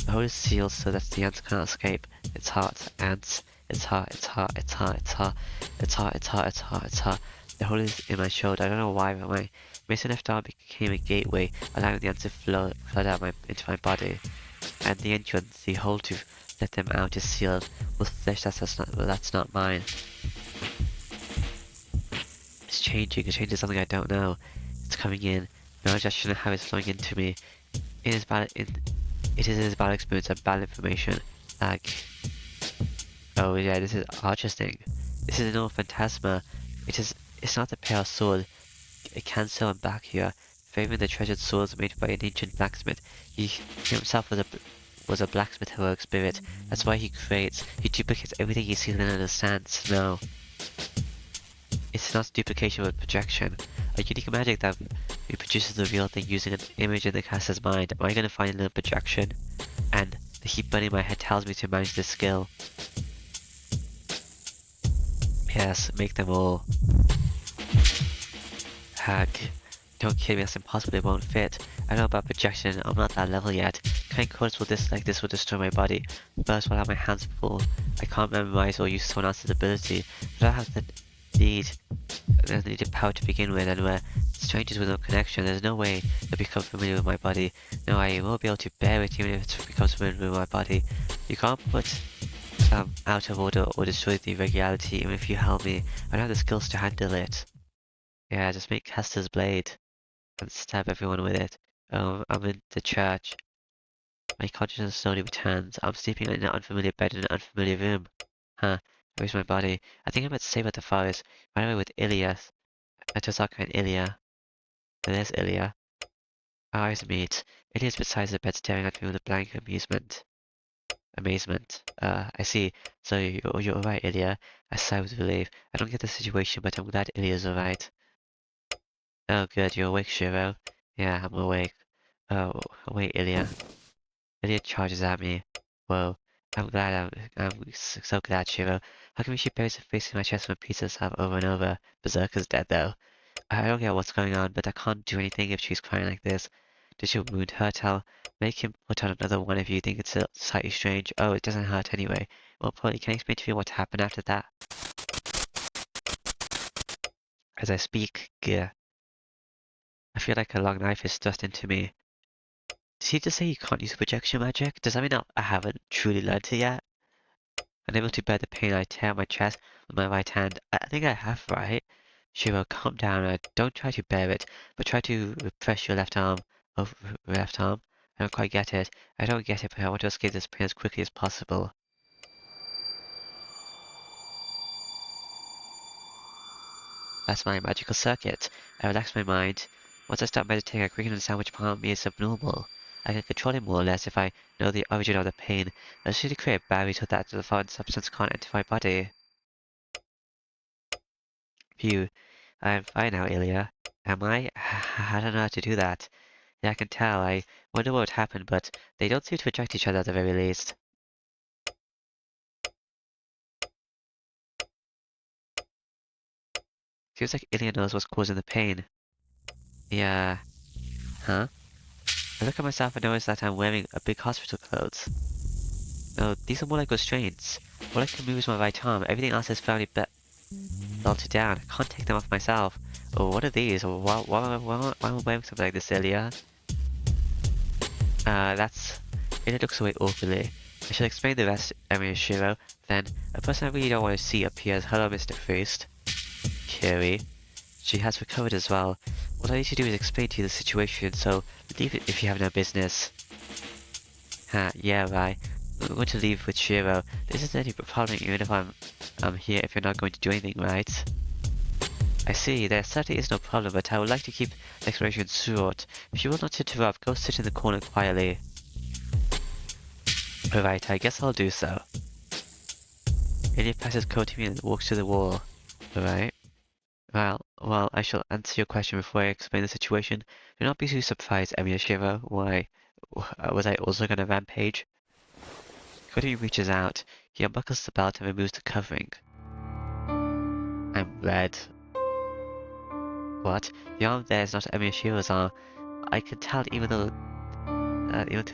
The hole is sealed so that the ants cannot escape. It's hot. Ants. It's hot. It's hot. It's hot. It's hot. It's hot. It's hot. It's hot. It's hot. The hole is in my shoulder. I don't know why, but my Mason left arm became a gateway, allowing the ants to flood out into my body. And the entrance, the hole to let them out, is sealed with flesh that's not mine. It's changing. It's changing something I don't know. It's coming in. Knowledge I shouldn't have is flowing into me. It is his bad experience and bad information. Like, oh yeah, this is Archer's thing. This is no phantasma. It's not the pale sword. It can sell him back here, favoring the treasured swords made by an ancient blacksmith. He himself was a blacksmith heroic spirit. That's why he duplicates everything he sees and understands. No, it's not duplication but projection. A unique magic that reproduces the real thing using an image in the caster's mind. Am I gonna find a little projection? And the heat burning my head tells me to manage this skill. Yes, make them all. Heck, don't kid me, that's impossible, it won't fit. I know about projection, I'm not that level yet. Kind chords like this will destroy my body. First, while I have my hands full, I can't memorize or use someone else's ability, but I have the needed power to begin with, and we're strangers with no connection. There's no way to become familiar with my body. No, I won't be able to bear it even if it becomes familiar with my body. You can't put out of order or destroy the irregularity even if you help me. I don't have the skills to handle it. Yeah, just make Caster's blade and stab everyone with it. I'm in the church. My consciousness slowly returns. I'm sleeping in an unfamiliar bed in an unfamiliar room. Huh, where's my body? I think I might save at the forest. Right away with Illya. Tosaka and Illya. There's Illya. Our eyes meet. Ilya's beside the bed staring at me with a blank amazement. I see. So you're alright, Illya. I sigh with relief. I don't get the situation, but I'm glad Ilya's alright. Oh good, you're awake, Shiro. Yeah, I'm awake. Oh, wait, Illya. Illya charges at me. Whoa. I'm so glad, Shiro. How come she buries her face in my chest when pieces have over and over? Berserker's dead, though. I don't get what's going on, but I can't do anything if she's crying like this. Did you wound her? Make him put on another one if you think it's slightly strange. Oh, it doesn't hurt anyway. Well, Polly, can you explain to me what happened after that? As I speak, gear. I feel like a long knife is thrust into me. Did he just say you can't use projection magic? Does that mean I haven't truly learned it yet? Unable to bear the pain, I tear my chest with my right hand. I think I have, right? Shiro, calm down. Don't try to bear it, but try to repress your left arm. Oh, left arm? I don't quite get it. I don't get it, but I want to escape this pain as quickly as possible. That's my magical circuit. I relax my mind. Once I start meditating, I quickly understand which part of me is abnormal. I can control it more or less if I know the origin of the pain. I just need to create a barrier so that the foreign substance can't enter my body. Phew. I'm fine now, Illya. Am I? I don't know how to do that. Yeah, I can tell. I wonder what would happen, but they don't seem to reject each other at the very least. Seems like Illya knows what's causing the pain. Yeah. Huh? I look at myself and notice that I'm wearing a big hospital clothes. No, these are more like restraints. All I can move is my right arm. Everything else is firmly belted down. I can't take them off myself. Oh, what are these? Why am I wearing something like this, Illya? It looks away awkwardly. I should explain the rest, Shiro. Then, a person I really don't want to see appears. Hello, Mr. Priest. Kiri. She has recovered as well. What I need to do is explain to you the situation, so leave it if you have no business. Yeah, right. I'm going to leave with Shiro. This isn't any problem even if I'm here if you're not going to do anything, right? I see, there certainly is no problem, but I would like to keep the explanation short. If you will not interrupt, go sit in the corner quietly. Alright, I guess I'll do so. Ilya passes coat to me and walks to the wall. Alright. Well, I shall answer your question before I explain the situation. Do not be too surprised, Shiro. Why? Was I also gonna rampage? Cody reaches out. He unbuckles the belt and removes the covering. I'm red. What? The arm there is not Shiro's arm. I can tell even through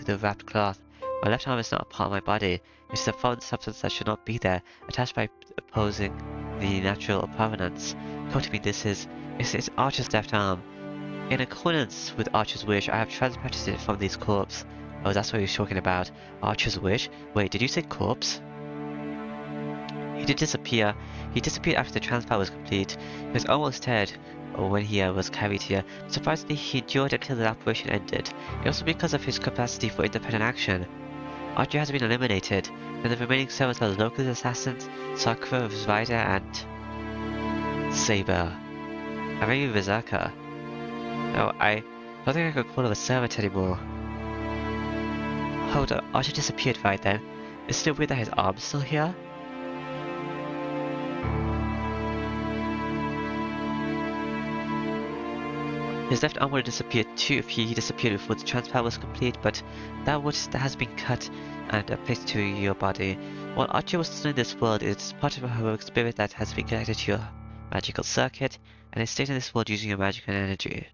the wrapped cloth. My left arm is not a part of my body. It is a foreign substance that should not be there, attached by opposing the natural provenance. Come to me, it's Archer's left arm. In accordance with Archer's wish, I have transplanted it from this corpse. Oh, that's what he was talking about. Archer's wish? Wait, did you say corpse? He did disappear. He disappeared after the transplant was complete. He was almost dead. when he was carried here. Surprisingly, he endured until the operation ended. It was because of his capacity for independent action. Archer has been eliminated, and the remaining servants are local assassins, Sakura, Rider, and Saber. A very berserker. No, I don't think I could call him a servant anymore. Hold on, Archer disappeared right then. Isn't it weird that his arm's still here? His left arm would have disappeared too if he disappeared before the transplant was complete, but that has been cut and placed to your body. While Archie was still in this world, it's part of a heroic spirit that has been connected to your magical circuit, and is stayed in this world using your magical energy.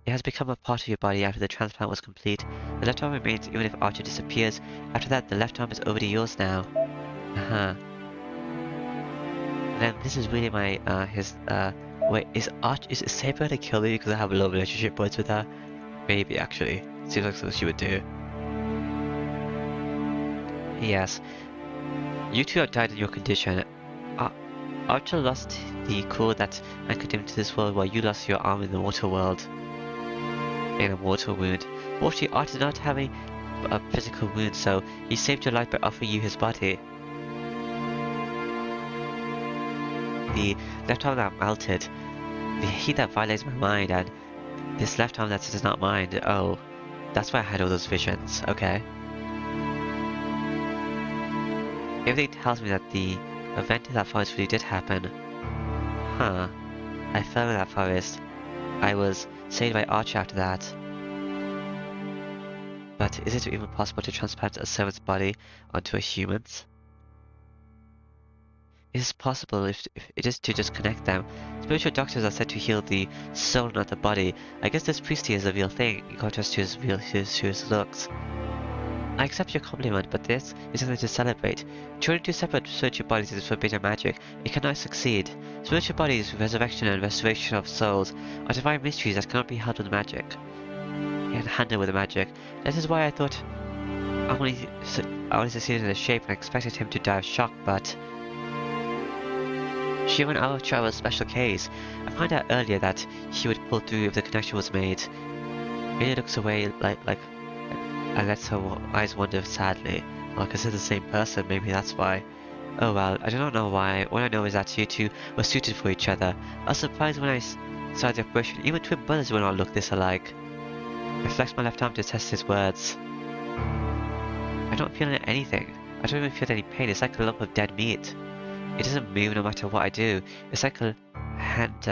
It has become a part of your body after the transplant was complete. The left arm remains even if Archer disappears. After that, the left arm is already yours now. Uh-huh. Then this is really my, wait, is Saber gonna kill me because I have a low relationship points with her? Maybe, actually. Seems like something she would do. Yes. You two have died in your condition. Archer lost the core that anchored him to this world while you lost your arm in the mortal world. In a mortal wound. Fortunately, Archer did not have a physical wound, so he saved your life by offering you his body. The left arm that melted, the heat that violates my mind, and this left arm that is not mine. Oh, that's why I had all those visions. Okay. Everything tells me that the event in that forest really did happen. Huh. I fell in that forest. I was saved by Archer after that. But is it even possible to transplant a servant's body onto a human's? It is possible if it is to just connect them. Spiritual doctors are said to heal the soul, not the body. I guess this priest here is a real thing, in contrast to his looks. I accept your compliment, but this is something to celebrate. Joining two separate spiritual bodies is forbidden magic. It cannot succeed. Spiritual bodies, resurrection and restoration of souls, are divine mysteries that cannot be held with magic. And handled with magic. That is why I thought I only succeeded in the shape and expected him to die of shock, but she went out to a special case. I found out earlier that he would pull through if the connection was made. Illya looks away and lets her eyes wander sadly. Well, because they're the same person, maybe that's why. Oh well, I do not know why. All I know is that you two were suited for each other. I was surprised when I saw the operation. Even twin brothers will not look this alike. I flexed my left arm to test his words. I don't feel anything. I don't even feel any pain. It's like a lump of dead meat. It doesn't move no matter what I do. It's like a hand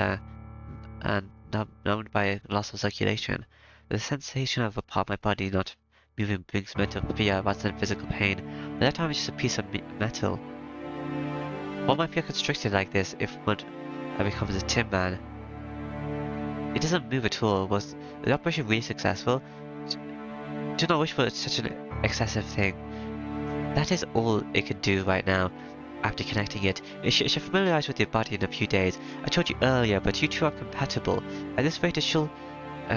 numbed by loss of circulation. The sensation of a part of my body not moving brings mental fear rather than physical pain. The left arm is just a piece of metal. Why might feel constricted like this if one becomes a tin man? It doesn't move at all. Was the operation really successful? Do not wish for such an excessive thing. That is all it can do right now. After connecting it, it should familiarize with your body in a few days. I told you earlier, but you two are compatible. At this rate, it shall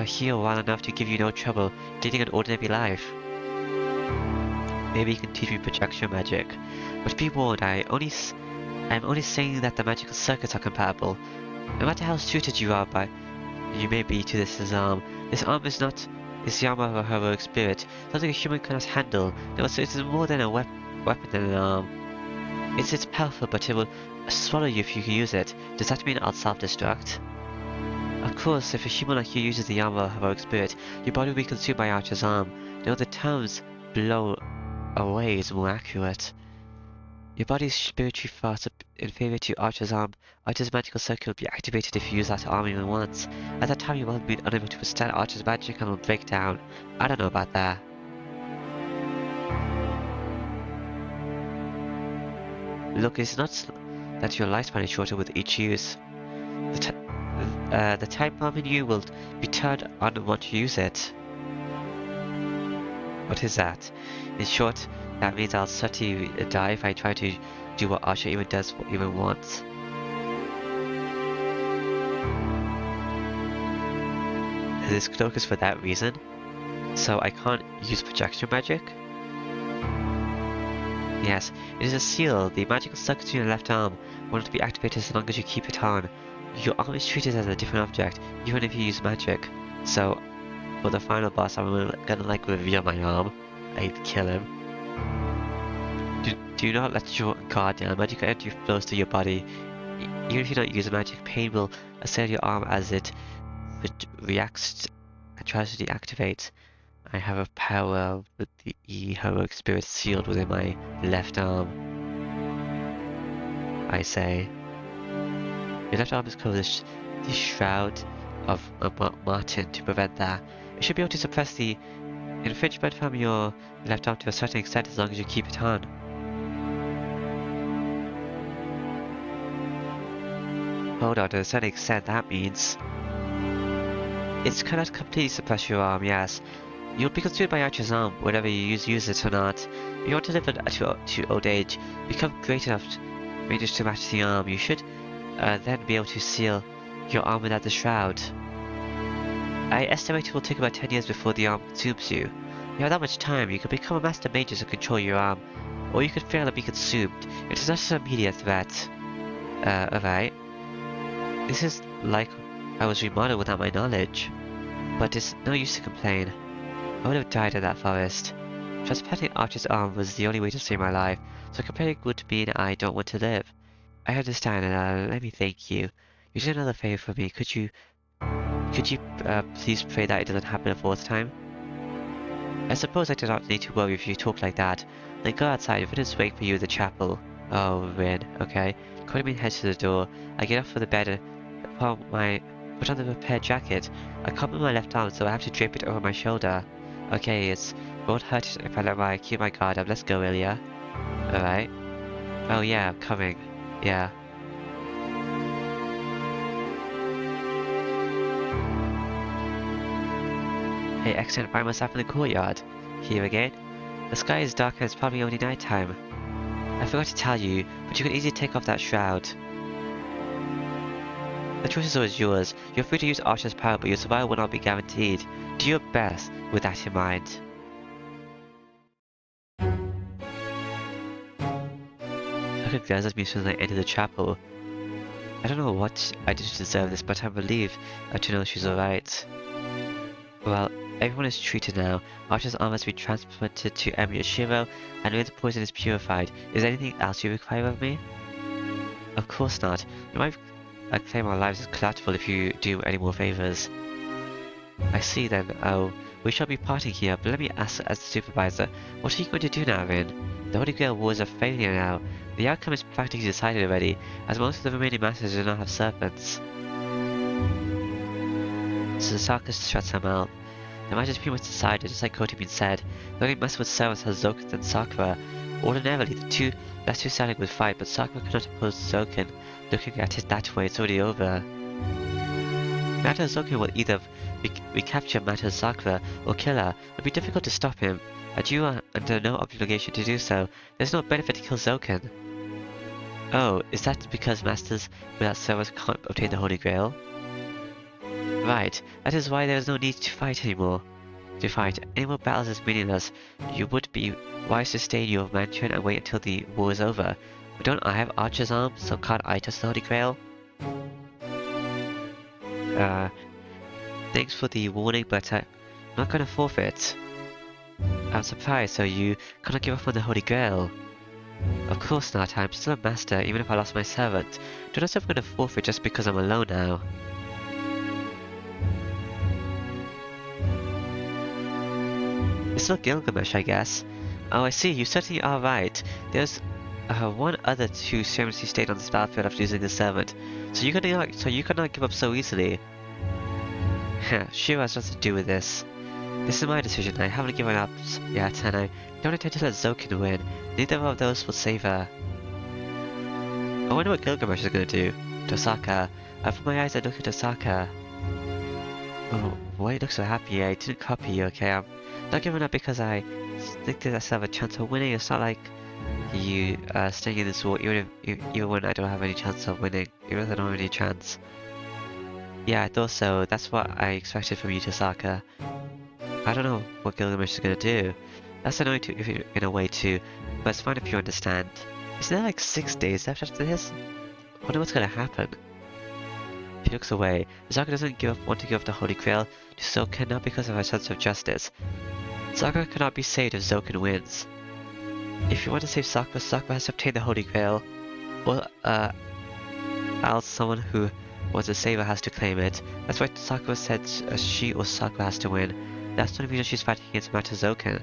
heal well enough to give you no trouble, leading an ordinary life. Maybe you can teach me projection magic. But be warned, I'm only saying that the magical circuits are compatible. No matter how suited you may be to this arm is not the arm of a heroic spirit, something a human cannot handle. No, it is more than a weapon than an arm. It's powerful, but it will swallow you if you use it. Does that mean I'll self-destruct? Of course, if a human like you uses the arm of a heroic spirit, your body will be consumed by Archer's arm. No, the terms blow away is more accurate. Your body's spiritually far inferior to Archer's arm. Archer's magical circuit will be activated if you use that arm even once. At that time, you will be unable to withstand Archer's magic and will break down. I don't know about that. Look, it's not that your lifespan is shorter with each use. The type bomb in you will be turned on once you use it. What is that? In short, that means I'll certainly die if I try to do what Archer even does even once. This cloak is for that reason? So I can't use projection magic? Yes, it is a seal. The magical circuit in your left arm will not be activated as long as you keep it on. your arm is treated as a different object, even if you use magic. So, for the final boss, I'm gonna like reveal my arm. I'd kill him. Do not let your guard down. Magic energy flows through your body. Even if you don't use magic, pain will assail your arm as it reacts and tries to deactivate. I have a power with the heroic spirit sealed within my left arm. I say. Your left arm is covered with the shroud of Martin to prevent that. It should be able to suppress the infringement from your left arm to a certain extent as long as you keep it on. Hold on, to a certain extent, that means it cannot completely suppress your arm, yes. You'll be consumed by Archer's arm, whether you use it or not. If you want to live to old age, become great enough ranges to match the arm. You should then be able to seal your arm without the shroud. I estimate it will take about 10 years before the arm consumes you. You have that much time. You could become a master mage and control your arm, or you could fail and be consumed. It is not an immediate threat. Alright. This is like I was remodeled without my knowledge. But it's no use to complain. I would have died in that forest. Transplanting Archer's arm was the only way to save my life, so complaining would mean I don't want to live. I understand, and let me thank you. You did another favor for me. Could you please pray that it doesn't happen a fourth time? I suppose I do not need to worry if you talk like that. Then go outside. Vin is waiting for you in the chapel. Oh, Vin. Okay. Courtney heads to the door. I get up from the bed and put on the repaired jacket. I can't move my left arm, so I have to drape it over my shoulder. Okay, it won't hurt if I keep my guard up. Let's go, Illya. Alright. Oh yeah, I'm coming. Yeah. Hey, excellent, find myself in the courtyard. Here again. The sky is dark and it's probably only night time. I forgot to tell you, but you can easily take off that shroud. The choice is always yours. You're free to use Archer's power, but your survival will not be guaranteed. Do your best with that in mind. Saka glares at me as soon as I enter the chapel. I don't know what I did to deserve this, but I'm relieved to know she's alright. Well, everyone is treated now. Archer's arm has been transplanted to Emir Shiro, and when the poison is purified, is there anything else you require of me? Of course not. You might claim our lives as collateral if you do any more favors. I see then. Oh, we shall be parting here, but let me ask as the supervisor, what are you going to do now, Rin? The Holy Grail War is a failure now. The outcome is practically decided already, as most of the remaining masters do not have serpents. So Saka shuts her mouth. The matter is pretty much decided, just like Kotimin said. The only master with servants has Zoken and Sakura. Ordinarily, the last two standing would fight, but Sakura cannot oppose Zoken. Looking at it that way, it's already over. Matter Zoken will either recapture Matter Sakura or kill her. It would be difficult to stop him, and you are under no obligation to do so. There's no benefit to kill Zoken. Oh, is that because masters without servants can't obtain the Holy Grail? Right, that is why there is no need to fight anymore. To fight any more battles is meaningless. You would be wise to stay in your mansion and wait until the war is over. But don't I have Archer's arm, so can't I touch the Holy Grail? Thanks for the warning, but I'm not gonna forfeit. I'm surprised, so you cannot give up on the Holy Grail. Of course not, I'm still a master, even if I lost my servant. Don't know if I'm gonna forfeit just because I'm alone now. It's not Gilgamesh, I guess. Oh, I see, you certainly are right. There's one other who seriously stayed on this battlefield after losing the servant. So you cannot give up so easily. Heh, Shiro has nothing to do with this. This is my decision, I haven't given up yet, and I don't intend to let Zoken win. Neither of those will save her. I wonder what Gilgamesh is gonna do. Tosaka. From my eyes I look at Tosaka. Oh, why you look so happy? I didn't copy you, okay? I'm not giving up because I think that I still have a chance of winning. It's not like you staying in this war even when I don't have any chance of winning. Even if I don't have any chance. Yeah, I thought so. That's what I expected from you, Tosaka. I don't know what Gilgamesh is gonna do. That's annoying in a way too, but it's fine if you understand. Isn't there like 6 days left after this? I wonder what's gonna happen. She looks away. Sakura doesn't want to give up the Holy Grail to Zoken, not because of her sense of justice. Sakura cannot be saved if Zoken wins. If you want to save Sakura, Sakura has to obtain the Holy Grail. Or, else someone who wants to save her has to claim it. That's why Sakura said she or Sakura has to win. That's the only reason she's fighting against Mato Zoken.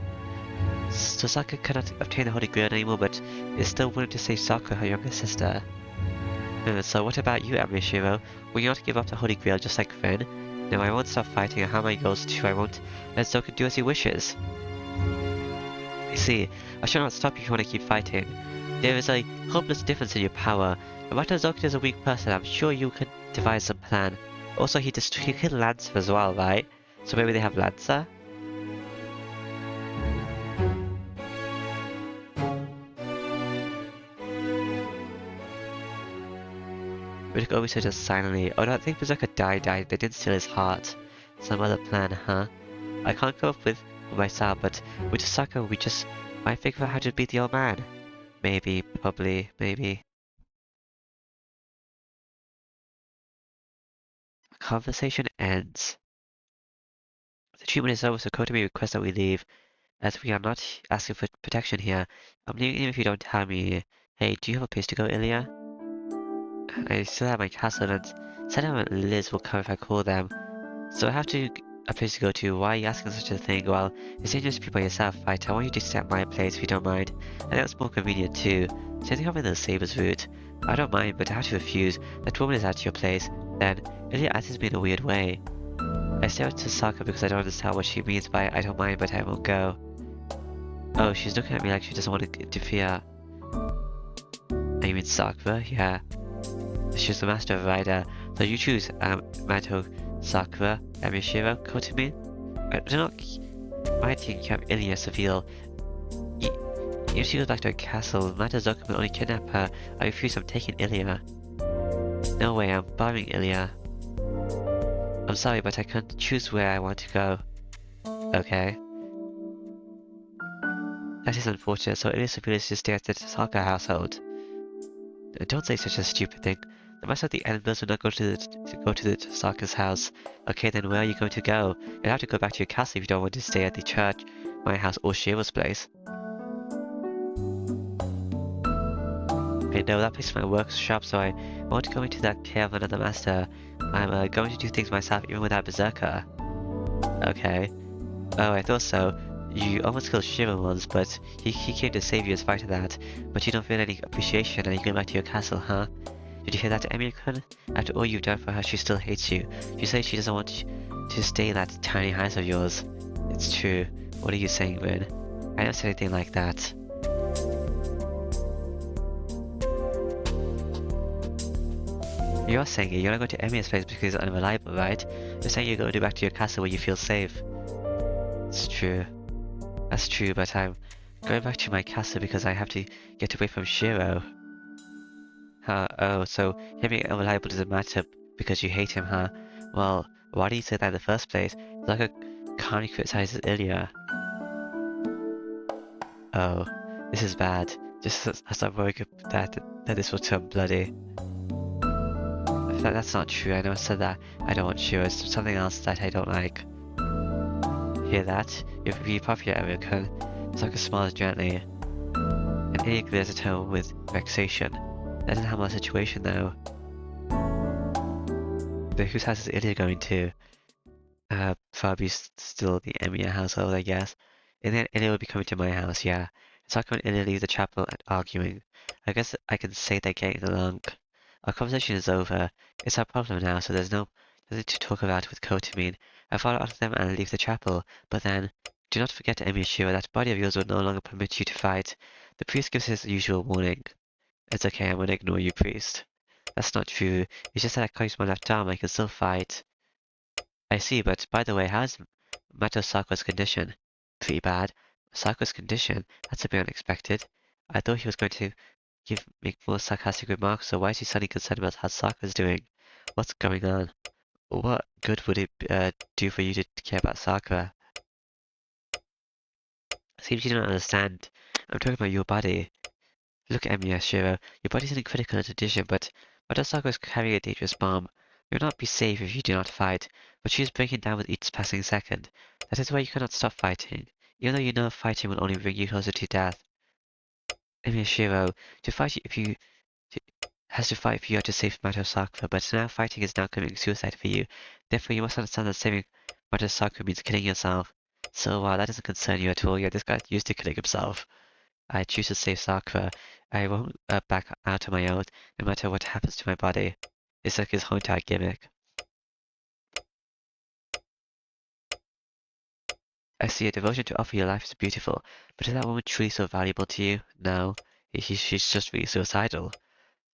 So Sakura cannot obtain the Holy Grail anymore, but is still willing to save Sakura, her younger sister. So what about you, Amishiro? Will you not give up the Holy Grail just like Rin? No, I won't stop fighting. I have my goals too. I won't let Zoken do as he wishes. You see, I shall not stop you if you want to keep fighting. There is a hopeless difference in your power. No matter Zoken is a weak person, I'm sure you could devise some plan. Also, he killed Lancer as well, right? So maybe they have Lancer? Riddick always said just silently. Oh, I don't think Berserker died. They didn't steal his heart. Some other plan, huh? I can't come up with myself, but with Sakura, we just might figure out how to beat the old man. Maybe, probably, maybe. Conversation ends. The treatment is over, so Kotomi requests that we leave, as we are not asking for protection here. I'm leaving even if you don't tell me. Hey, do you have a place to go, Illya? I still have my castle, and Senna and Liz will come if I call them. So I have a place to go to. Why are you asking such a thing? Well, it's dangerous to be by yourself, right? I want you to stay at my place if you don't mind. I think it's more convenient too. So I think I'm in the Sabres route. I don't mind, but I have to refuse. That woman is at your place. Then, Illya answers me in a weird way. I stare to Sakura because I don't understand what she means by I don't mind, but I won't go. Oh, she's looking at me like she doesn't want to interfere. You mean Sakura? Yeah. She's the master of Rider. So you choose, Mato, Sakura, Amishiro, Kotomi? I do not mind you have Illya Seville. If she goes back to her castle, Mato Zoka will only kidnap her. I refuse. I'm taking Illya. No way, I'm borrowing Illya. I'm sorry, but I can't choose where I want to go. Okay. That is unfortunate, so Illya Seville is to stay at the Sakura household. Don't say such a stupid thing. The master of the Edinburghs will not go to the Sakura's house. Okay, then where are you going to go? You'll have to go back to your castle if you don't want to stay at the church, my house, or Shiro's place. I know that place is my workshop, so I won't go into that care of another master. I'm going to do things myself even without Berserker. Okay. Oh, I thought so. You almost killed Shiro once, but he came to save you in spite of that. But you don't feel any appreciation and you're going back to your castle, huh? Did you hear that, Emily-kun? After all you've done for her, she still hates you. She says she doesn't want you to stay in that tiny house of yours. It's true. What are you saying, Rin? I never said anything like that. You're saying it. You're not going to Emily's place because it's unreliable, right? You're saying you're going to go back to your castle where you feel safe. It's true. That's true, but I'm going back to my castle because I have to get away from Shiro. Oh, so him being unreliable doesn't matter because you hate him, huh? Well, why do you say that in the first place? It's like a calmly criticizes Illya. Oh, this is bad. Just as I'm worried that this will turn bloody. That's not true. I never said that. I don't want Shiro. It's something else that I don't like. Hear that? You're really popular, American. Saka smiles gently. And Illya clears a tone with vexation. That doesn't help my situation though. But whose house is Illya going to? Probably still the Emiya household, I guess. And then Illya will be coming to my house, yeah. Saka and Illya leave the chapel and arguing. I guess I can say they're getting along. Our conversation is over. It's our problem now, so there's nothing to talk about with Kotomin. I follow after them and leave the chapel, but then, do not forget, Emishiro, that body of yours will no longer permit you to fight. The priest gives his usual warning. It's okay, I'm gonna ignore you, priest. That's not true. It's just that I closed my left arm, I can still fight. I see, but by the way, how's Mato Sakura's condition? Pretty bad. Sakura's condition? That's a bit unexpected. I thought he was going to make more sarcastic remarks, so why is he suddenly concerned about how Sakura's doing? What's going on? What good would it do for you to care about Sakura? Seems you don't understand. I'm talking about your body. Look at me, Shiro. Your body's in critical condition, but Mato Sakura's carrying a dangerous bomb. You will not be safe if you do not fight, but she is breaking down with each passing second. That is why you cannot stop fighting, even though you know fighting will only bring you closer to death. Miyashiro, to fight if you has to fight for you to save Mato Sakura, but now fighting is now committing suicide for you. Therefore, you must understand that saving Mato Sakura means killing yourself. So, that doesn't concern you at all. Yeah, this guy used to killing himself. I choose to save Sakura. I won't back out of my oath, no matter what happens to my body. It's like his whole entire gimmick. I see a devotion to offer your life is beautiful, but is that woman truly so valuable to you? No, she's just really suicidal.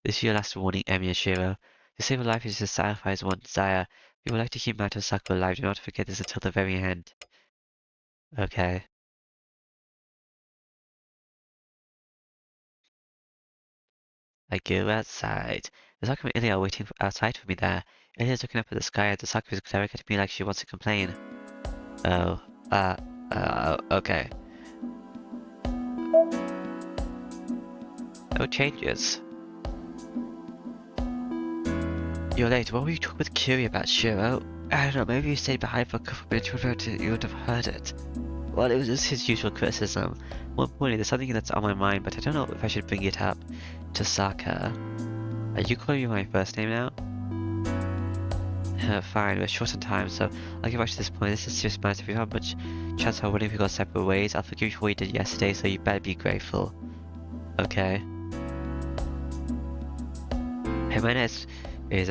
This is your last warning, Emi and Shiro. To save a life is to sacrifice one desire. If you would like to keep Mato Sakura alive, do not forget this until the very end. Okay. I go outside. The Sakura and Illya are waiting outside for me there. Illya is looking up at the sky and the Sakura is glaring at me like she wants to complain. Oh. Okay. No changes. You're late. What were you talking with Curie about, Shiro? I don't know, maybe you stayed behind for a couple minutes you would have heard it. Well, it was just his usual criticism. More importantly, there's something that's on my mind, but I don't know if I should bring it up to Saka. Are you calling me my first name now? Fine, we're short on time, so I'll get back to this point. This is a serious matter. If you have much chance of winning if we go separate ways, I'll forgive you for what you did yesterday, so you better be grateful. Okay. Her manner is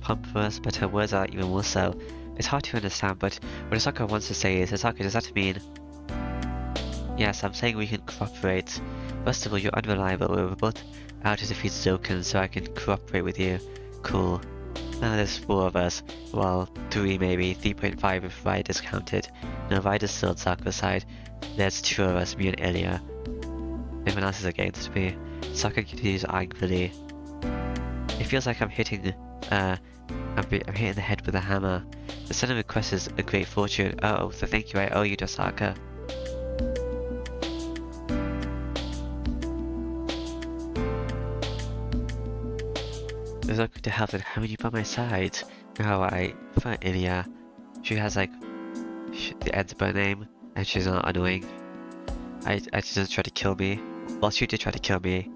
pompous, but her words are even more so. It's hard to understand, but what Asaka wants to say is, Asaka, does that mean? Yes, I'm saying we can cooperate. First of all, you're unreliable. We're both out to defeat Zoken, so I can cooperate with you. Cool. Now there's 4 of us. Well, 3 maybe. 3.5 if Ride is counted. No, Ride is still on Sakura's side. There's 2 of us, me and Illya. Everyone else is against me. Sakura continues angrily. It feels like I'm hitting, I'm hitting the head with a hammer. The sudden request is a great fortune. Oh, so thank you, I owe you to Sakura. It's not good to have having you by my side. Oh, I prefer Illya. She has like, the ends of her name, and she's not annoying. She doesn't try to kill me. Well, she did try to kill me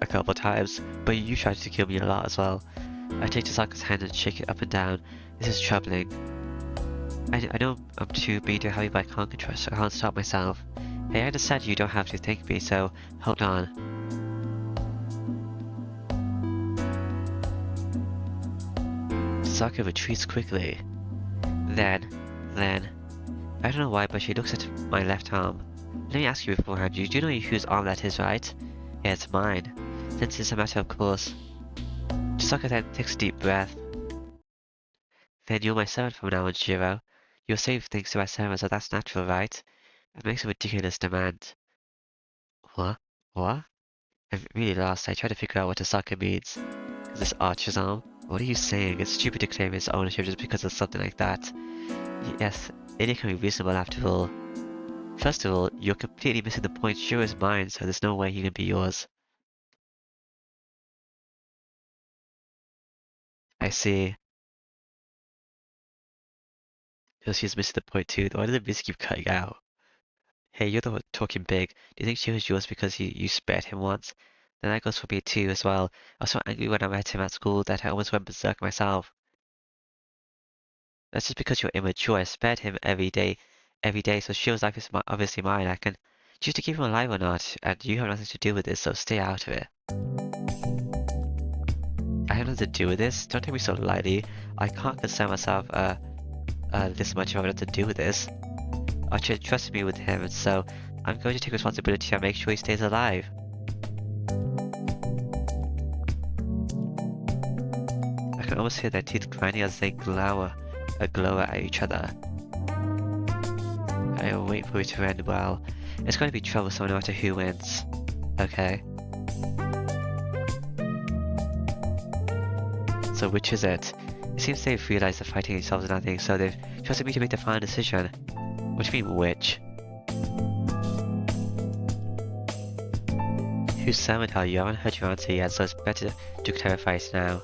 a couple of times, but you tried to kill me a lot as well. I take Tasaka's hand and shake it up and down. This is troubling. I know I'm too mean to have but I can't control, so I can't stop myself. Hey, I understand you don't have to thank me, so hold on. Tasaka retreats quickly. Then, I don't know why, but she looks at my left arm. Let me ask you beforehand, you do know whose arm that is, right? Yeah, it's mine. Since it's a matter of course. Tasaka then takes a deep breath. Then you're my servant from now on, Shiro. You're safe thanks to my servant, so that's natural, right? It makes a ridiculous demand. What? What? I'm really lost. I try to figure out what Tasaka means. Is this Archer's arm? What are you saying? It's stupid to claim its ownership just because of something like that. Yes, it can be reasonable after all. First of all, you're completely missing the point. Shiro is mine, so there's no way he can be yours. I see. So she's missing the point too. Why did the music keep cutting out? Hey, you're the one talking big. Do you think she was yours because you spared him once? Then that goes for me too as well. I was so angry when I met him at school that I almost went berserk myself. That's just because you're immature. I spared him every day, so Shio's life is obviously mine. I can choose to keep him alive or not, and you have nothing to do with this, so stay out of it. I have nothing to do with this? Don't take me so lightly. I can't concern myself, this much if I have nothing to do with this. Archer trusted me with him, and so I'm going to take responsibility and make sure he stays alive. I can almost hear their teeth grinding as they glower at each other. I will wait for it to end well. It's going to be troublesome no matter who wins. Okay. So which is it? It seems they've realized that fighting themselves is nothing, so they've trusted me to make the final decision. What do you mean, which? Who's summoned her? You haven't heard your answer yet, so it's better to clarify it now.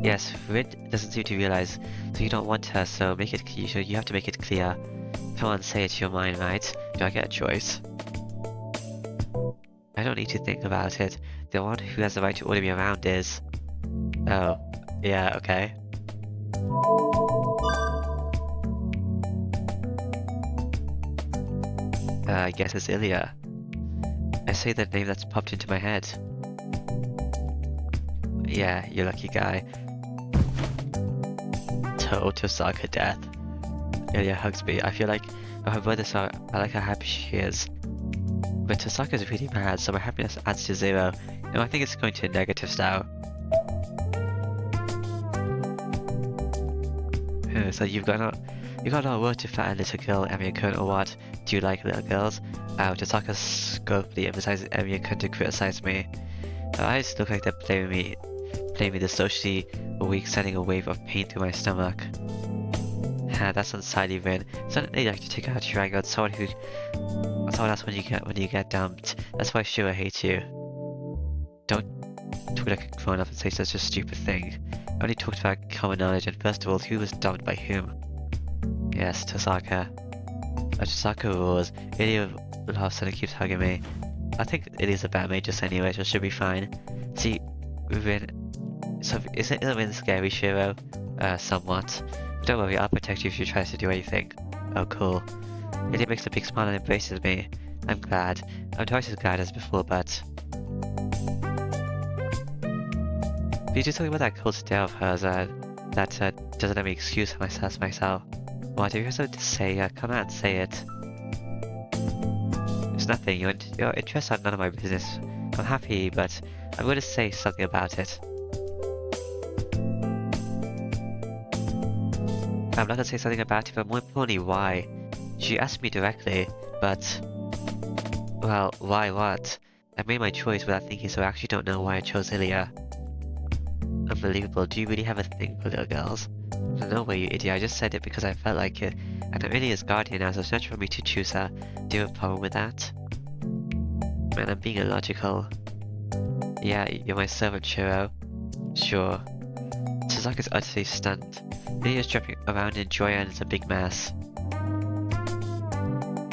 Yes, Rin doesn't seem to realize, so you don't want her, so make it clear. You have to make it clear. Come on, say it to your mind, right? Do I get a choice? I don't need to think about it. The one who has the right to order me around is... Oh, yeah, okay. I guess it's Illya. I say the name that's popped into my head. Yeah, you lucky guy. To Saga death. Illya hugs me. I feel like my brothers are like how happy she is. But Tosaka is really mad, so my happiness adds to 0. No, I think it's going to negatives now. So you got a lot of work to flatter little girl, Emmy-kun, or what? Do you like little girls? Tosaka scornfully emphasizes Emmy-kun to criticize me. Her eyes look like they're blaming me the socially weak, sending a wave of pain through my stomach. That's unsightly, Rin. Suddenly like to take out your anger on someone who... So that's when you get dumped. That's why Shura hates you. Don't talk like a grown up and say such a stupid thing. I only talked about common knowledge, and first of all, who was dumped by whom? Yes, Tosaka. Tosaka rules. Illya laughs and keeps hugging me. I think Illya's a bad mate just anyway, so she'll be fine. See, Rin... So, isn't Rin scary, Shiro? Somewhat. But don't worry, I'll protect you if she tries to do anything. Oh, cool. Illya makes a big smile and embraces me. I'm glad. I'm twice as glad as before, but... But you do something about that cold stare of hers, that doesn't let me excuse myself. What, if you have something to say, come out and say it. It's nothing, your interests are none of my business. I'm happy, but I'm going to say something about it. I'm not going to say something about it, but more importantly, why? She asked me directly, but... Well, why what? I made my choice without thinking, so I actually don't know why I chose Illya. Unbelievable, do you really have a thing for little girls? No way, you idiot, I just said it because I felt like it. And I'm Illya's guardian now, so it's natural for me to choose her. Do you have a problem with that? Man, I'm being illogical. Yeah, you're my servant, Shiro. Sure. Suzuka's utterly stunned. Illya's jumping around in joy and it's a big mess.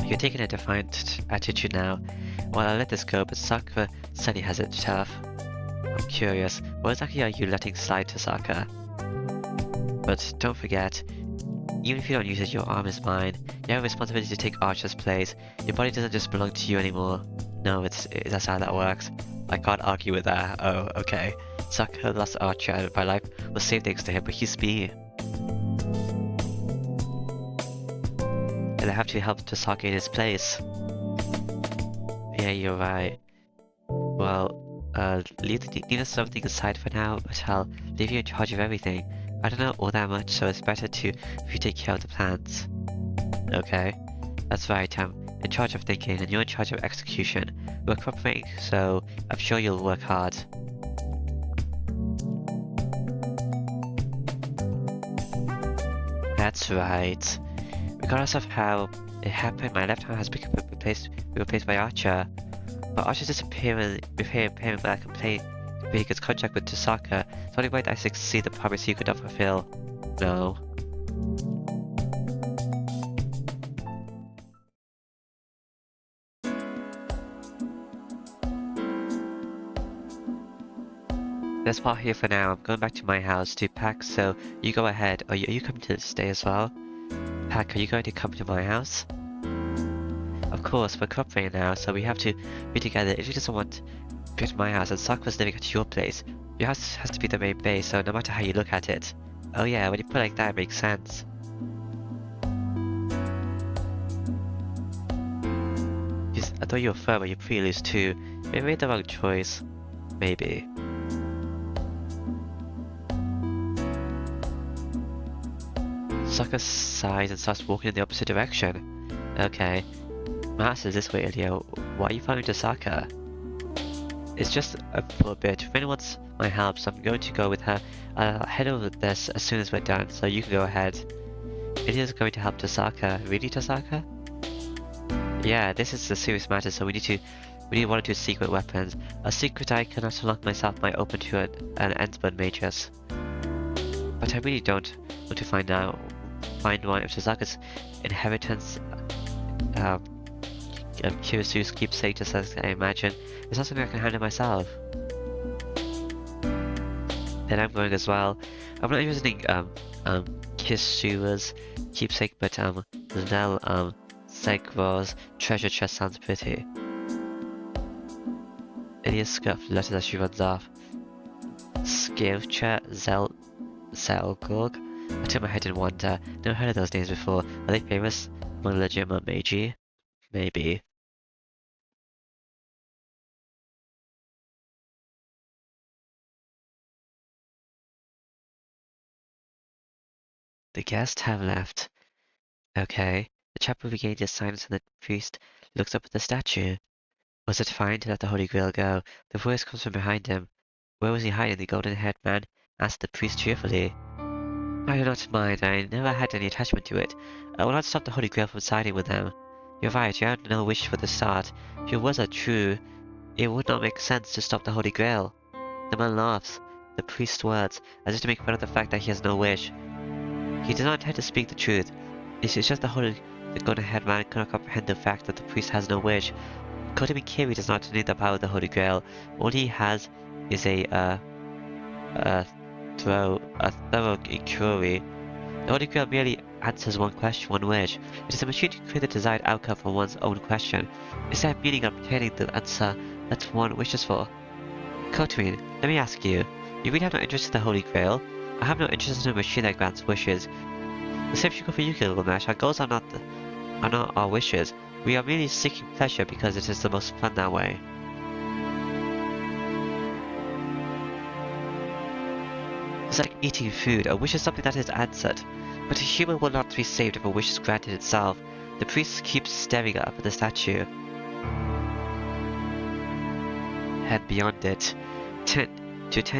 You're taking a defiant attitude now. Well, I'll let this go, but Sakura suddenly has it tough. I'm curious, what exactly are you letting slide, Tosaka? But don't forget, even if you don't use it, your arm is mine. You have a responsibility to take Archer's place. Your body doesn't just belong to you anymore. No, that's how that works. I can't argue with that. Oh, okay. Sakura lost Archer and my life was saved thanks to him, but he's me. And I have to help Tosaka in his place. Yeah, you're right. Well, leave the something aside for now, but I'll leave you in charge of everything. I don't know all that much, so it's better if you take care of the plans. Okay, that's right, I'm in charge of thinking and you're in charge of execution. We're cooperating, so I'm sure you'll work hard. That's right. Regardless of how it happened, my left arm has been replaced by Archer. But Archer's disappearing when I complain break his contract with Tosaka. It's only right I succeed the promise he could not fulfill. No. Let's part here for now. I'm going back to my house to pack, so you go ahead. Are you coming to stay as well? Pack, are you going to come to my house? Of course, we're cooperating now, so we have to be together. If you just want to go to my house and Sakura's living at your place, your house has to be the main base, so no matter how you look at it. Oh yeah, when you put it like that, it makes sense. I thought you were firm, but you're pretty loose too. Maybe I made the wrong choice. Maybe. Sakura sighs and starts walking in the opposite direction. Okay. My house is this way, Illya. Why are you following Tosaka? It's just for a bit. If anyone wants my help, so I'm going to go with her. I'll head over this as soon as we're done, so you can go ahead. Illya's going to help Tosaka. Really, Tosaka? Yeah, this is a serious matter, so we need one or two secret weapons. A secret I cannot unlock myself might open to an Ensburn matrix. but I really don't want to find one if Tozaka's inheritance, Kirisu's keepsake, just as I imagine, is not something I can handle myself. Then I'm going as well. I'm not using Kirisu's keepsake, but Zell Segvar's treasure chest sounds pretty. Illya scuffed the letters as she runs off. Skivcha Zelgorg? I took my head in wonder. Never heard of those names before. Are they famous among legitimate magi? Maybe. The guests have left. Okay. The chapel regained his silence and the priest looks up at the statue. Was it fine to let the Holy Grail go? The voice comes from behind him. Where was he hiding? The golden-haired man asked the priest cheerfully. I do not mind. I never had any attachment to it. I will not stop the Holy Grail from siding with them. You're right, you had no wish for the start. If your words are true, it would not make sense to stop the Holy Grail. The man laughs. The priest's words, as if to make fun of the fact that he has no wish. He does not intend to speak the truth. It's just the golden-haired man cannot comprehend the fact that the priest has no wish. Kotami Kiri does not need the power of the Holy Grail. All he has is a thorough inquiry. The Holy Grail merely answers one question, one wish. It is a machine to create the desired outcome from one's own question. Is there meaning of obtaining the answer that one wishes for? Kotami, let me ask you. You really have no interest in the Holy Grail? I have no interest in a machine that grants wishes. The same should go for you, Gilgamesh. Our goals are not our wishes. We are merely seeking pleasure because it is the most fun that way. It's like eating food. A wish is something that is answered. But a human will not be saved if a wish is granted itself. The priest keeps staring up at the statue. And beyond it, 10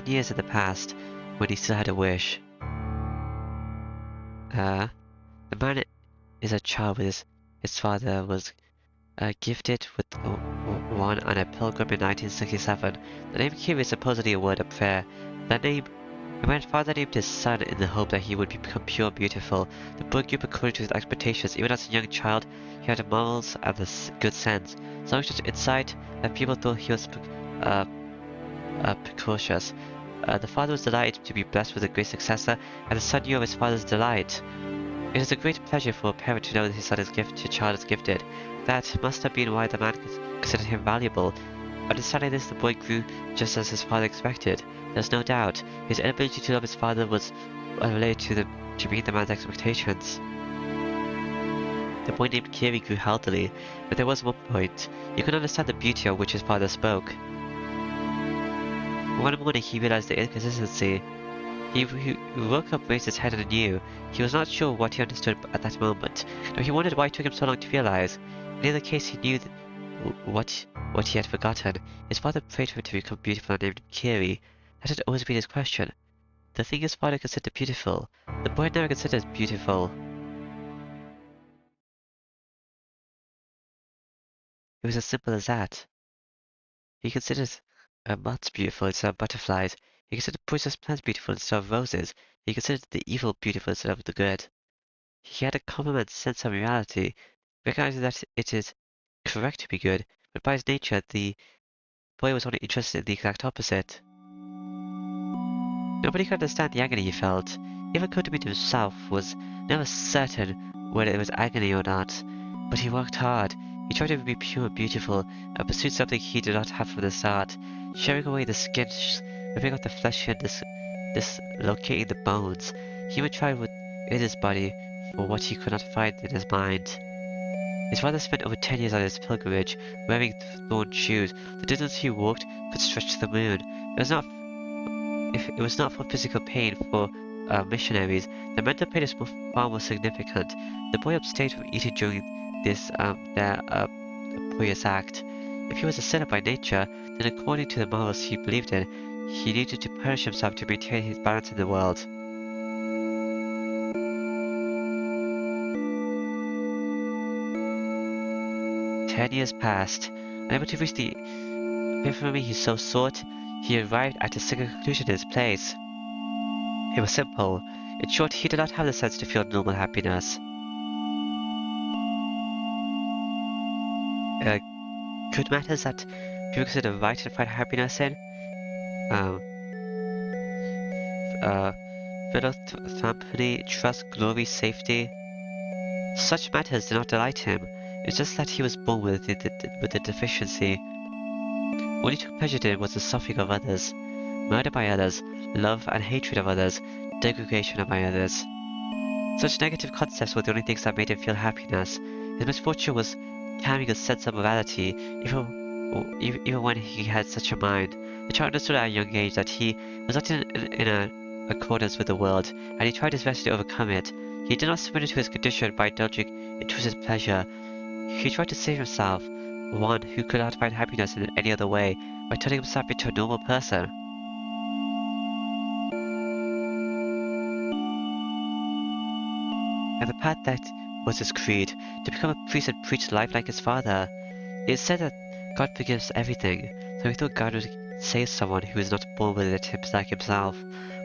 years in the past, when he still had a wish. The man is a child with his father was gifted with one on a pilgrim in 1967. The name Kiri is supposedly a word of prayer. The man's father named his son in the hope that he would become pure and beautiful. The boy grew up according to his expectations. Even as a young child, he had the morals and the good sense. So much insight that people thought he was precocious. The father was delighted to be blessed with a great successor, and the son knew of his father's delight. It is a great pleasure for a parent to know that his child is gifted. That must have been why the man considered him valuable. Understanding this, the boy grew just as his father expected. There's no doubt, his inability to love his father was related to meet the man's expectations. The boy named Kiri grew healthily, but there was one point. You could understand the beauty of which his father spoke. One morning he realized the inconsistency. He woke up, raised his head and knew. He was not sure what he understood at that moment, though he wondered why it took him so long to realize. In either case, he knew what he had forgotten. His father prayed for him to become beautiful and named him Kiri. That had always been his question. The thing his father considered beautiful, the boy had never considered beautiful. It was as simple as that. He considered moths beautiful instead of butterflies. He considered poisonous plants beautiful instead of roses. He considered the evil beautiful instead of the good. He had a common sense of reality, recognizing that it is correct to be good, but by his nature, the boy was only interested in the exact opposite. Nobody could understand the agony he felt. Even Kotami himself was never certain whether it was agony or not, but he worked hard. He tried to be pure and beautiful, and pursued something he did not have from the start, shearing away the skin, ripping off the flesh and dislocating the bones. He would try within his body for what he could not find in his mind. His father spent over 10 years on his pilgrimage, wearing thorn shoes. The distance he walked could stretch to the moon. If it was not for physical pain for missionaries, the mental pain is far more significant. The boy abstained from eating during this pious act. If he was a sinner by nature, then according to the morals he believed in, he needed to punish himself to maintain his balance in the world. 10 years passed. Unable to reach the infamy he so sought, he arrived at a single conclusion in his place. It was simple. In short, he did not have the sense to feel normal happiness. Good matters that people consider right and find happiness in. Um, Philanthropy, trust, glory, safety. Such matters did not delight him. It's just that he was born with the deficiency. What he took pleasure in was the suffering of others, murder by others, love and hatred of others, degradation by others. Such negative concepts were the only things that made him feel happiness. His misfortune was carrying a sense of morality, even when he had such a mind. The child understood at a young age that he was not in accordance with the world, and he tried his best to overcome it. He did not surrender to his condition by indulging in twisted pleasure. He tried to save himself, one who could not find happiness in any other way, by turning himself into a normal person. And the path that was his creed, to become a priest and preach life like his father. It is said that God forgives everything, so he thought God would save someone who is not born with it like himself.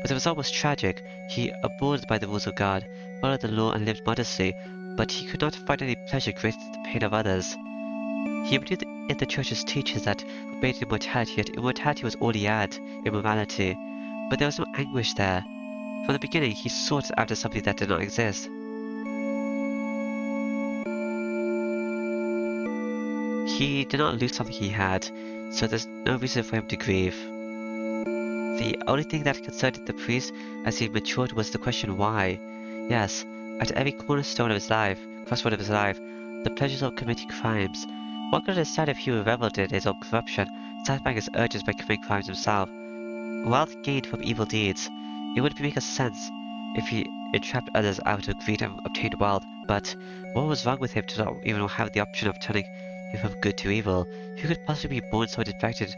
But the result was tragic. He abode by the rules of God, followed the law and lived modestly, but he could not find any pleasure greater than the pain of others. He believed in the church's teachings that forbade immortality, yet immortality was all he had, immorality. But there was no anguish there. From the beginning, he sought after something that did not exist. He did not lose something he had, so there's no reason for him to grieve. The only thing that concerned the priest as he matured was the question why. Yes, at every cornerstone of his life, crossroad of his life, the pleasures of committing crimes. One could understand if he reveled in his own corruption, satisfying his urges by committing crimes himself. Wealth gained from evil deeds. It would make sense if he entrapped others out of greed and obtained wealth, but what was wrong with him to not even have the option of turning him from good to evil? Who could possibly be born so defective,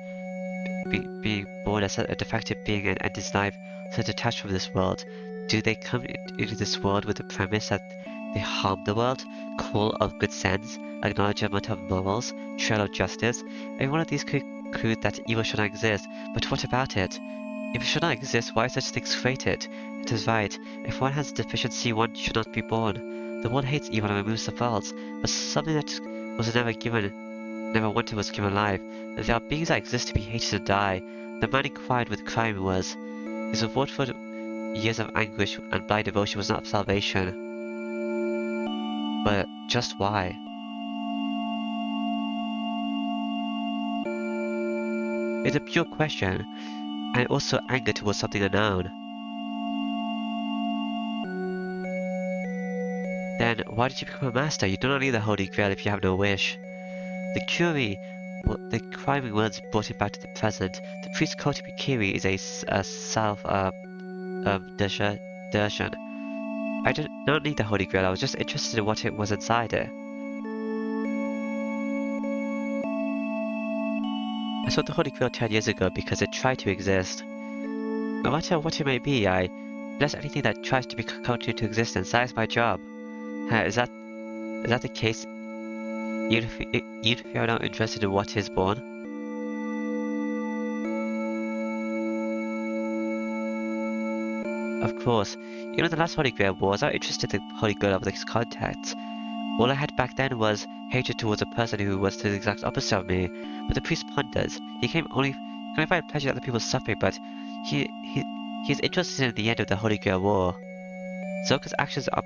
being born as a defective being and end his life so detached from this world? Do they come into this world with the premise that they harm the world, call of good sense, acknowledgement of morals, trail of justice? Every one of these could conclude that evil should not exist, but what about it? If it should not exist, why are such things created? It is right. If one has a deficiency, one should not be born. The world hates evil and removes the faults, but something that was never wanted was given life. There are beings that exist to be hated and die. The man inquired what crime was. His reward for years of anguish and blind devotion was not salvation. But just why? It's a pure question, and also anger towards something unknown. Then why did you become a master? You do not need the Holy Grail if you have no wish. The crime words brought him back to the present. The priest Kotimi Kiri is a self-delusion. I don't need the Holy Grail, I was just interested in what it was inside it. I sought the Holy Grail 10 years ago because it tried to exist. No matter what it may be, I bless anything that tries to come into existence. That is my job. Is that the case? Even if you are not interested in what is born? Of course, even in the last Holy Grail War, I was not interested in the Holy Grail of its contents. All I had back then was hatred towards a person who was the exact opposite of me. But the priest ponders. He can only find pleasure in other people's suffering, but he is interested in the end of the Holy Grail War. Zoka's actions are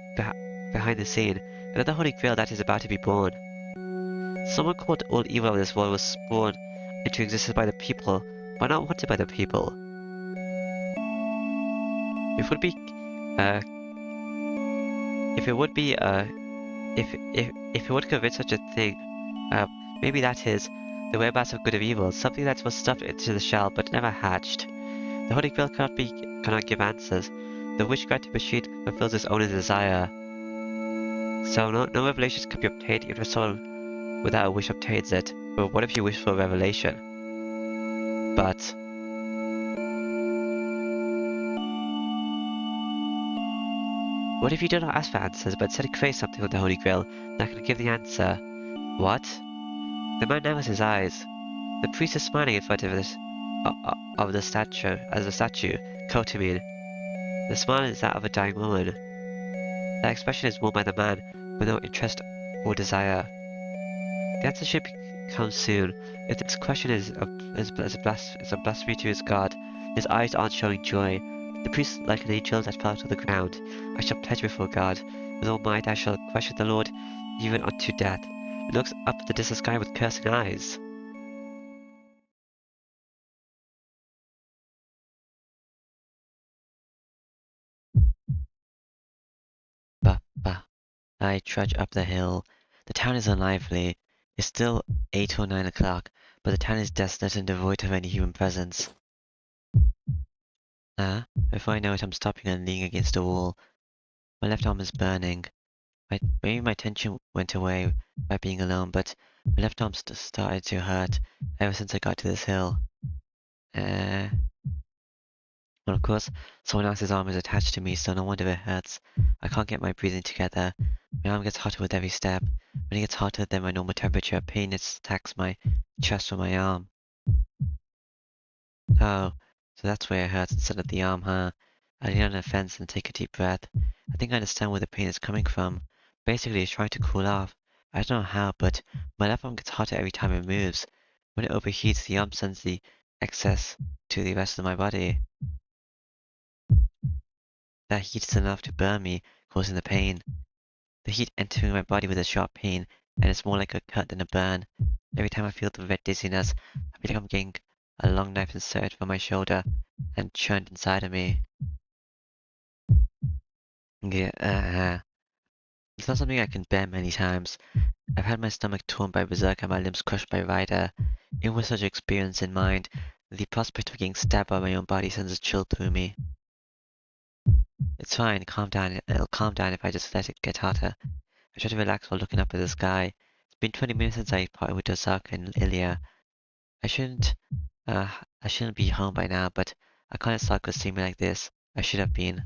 behind the scene, another Holy Grail that is about to be born. Someone called all evil of this world was spawned into existence by the people, but not wanted by the people. If it would convince such a thing, maybe that is the whereabouts of good or evil, something that was stuffed into the shell but never hatched. The Holy Grail cannot give answers. The wish-granting machine fulfills its own desire. So no revelations can be obtained even if someone without a wish obtains it. But what if you wish for a revelation? But what if you do not ask for answers, but instead create something with the Holy Grail that can give the answer? What? The man narrows his eyes. The priest is smiling in front of the statue, Kotamin. The smile is that of a dying woman. That expression is worn by the man, with no interest or desire. The answer should come soon. If this question is a blasphemy to his God, his eyes aren't showing joy. The priest like an angel that fell to the ground. I shall pledge before God. With all might I shall question the Lord, even unto death. He looks up at the distant sky with cursing eyes. Bah, bah. I trudge up the hill. The town is unlively. It's still 8 or 9 o'clock, but the town is desolate and devoid of any human presence. Before I know it, I'm stopping and leaning against a wall. My left arm is burning. Maybe my tension went away by being alone, but my left arm started to hurt ever since I got to this hill. Uh, well, of course, someone else's arm is attached to me, so no wonder it hurts. I can't get my breathing together. My arm gets hotter with every step. When it gets hotter than my normal temperature, pain attacks my chest or my arm. Oh, so that's where it hurts instead of the arm, huh? I lean on a fence and take a deep breath. I think I understand where the pain is coming from. Basically, it's trying to cool off. I don't know how, but my left arm gets hotter every time it moves. When it overheats, the arm sends the excess to the rest of my body. That heat is enough to burn me, causing the pain. The heat entering my body with a sharp pain, and it's more like a cut than a burn. Every time I feel the red dizziness, I feel like I'm getting a long knife inserted from my shoulder and churned inside of me. Yeah, it's not something I can bear many times. I've had my stomach torn by Berserk and my limbs crushed by Ryder. Even with such experience in mind, the prospect of getting stabbed by my own body sends a chill through me. It's fine, calm down. It'll calm down if I just let it get hotter. I try to relax while looking up at the sky. It's been 20 minutes since I parted with Osaka and Illya. I shouldn't, I shouldn't be home by now, but I can't let Sakura see me like this. I should have been.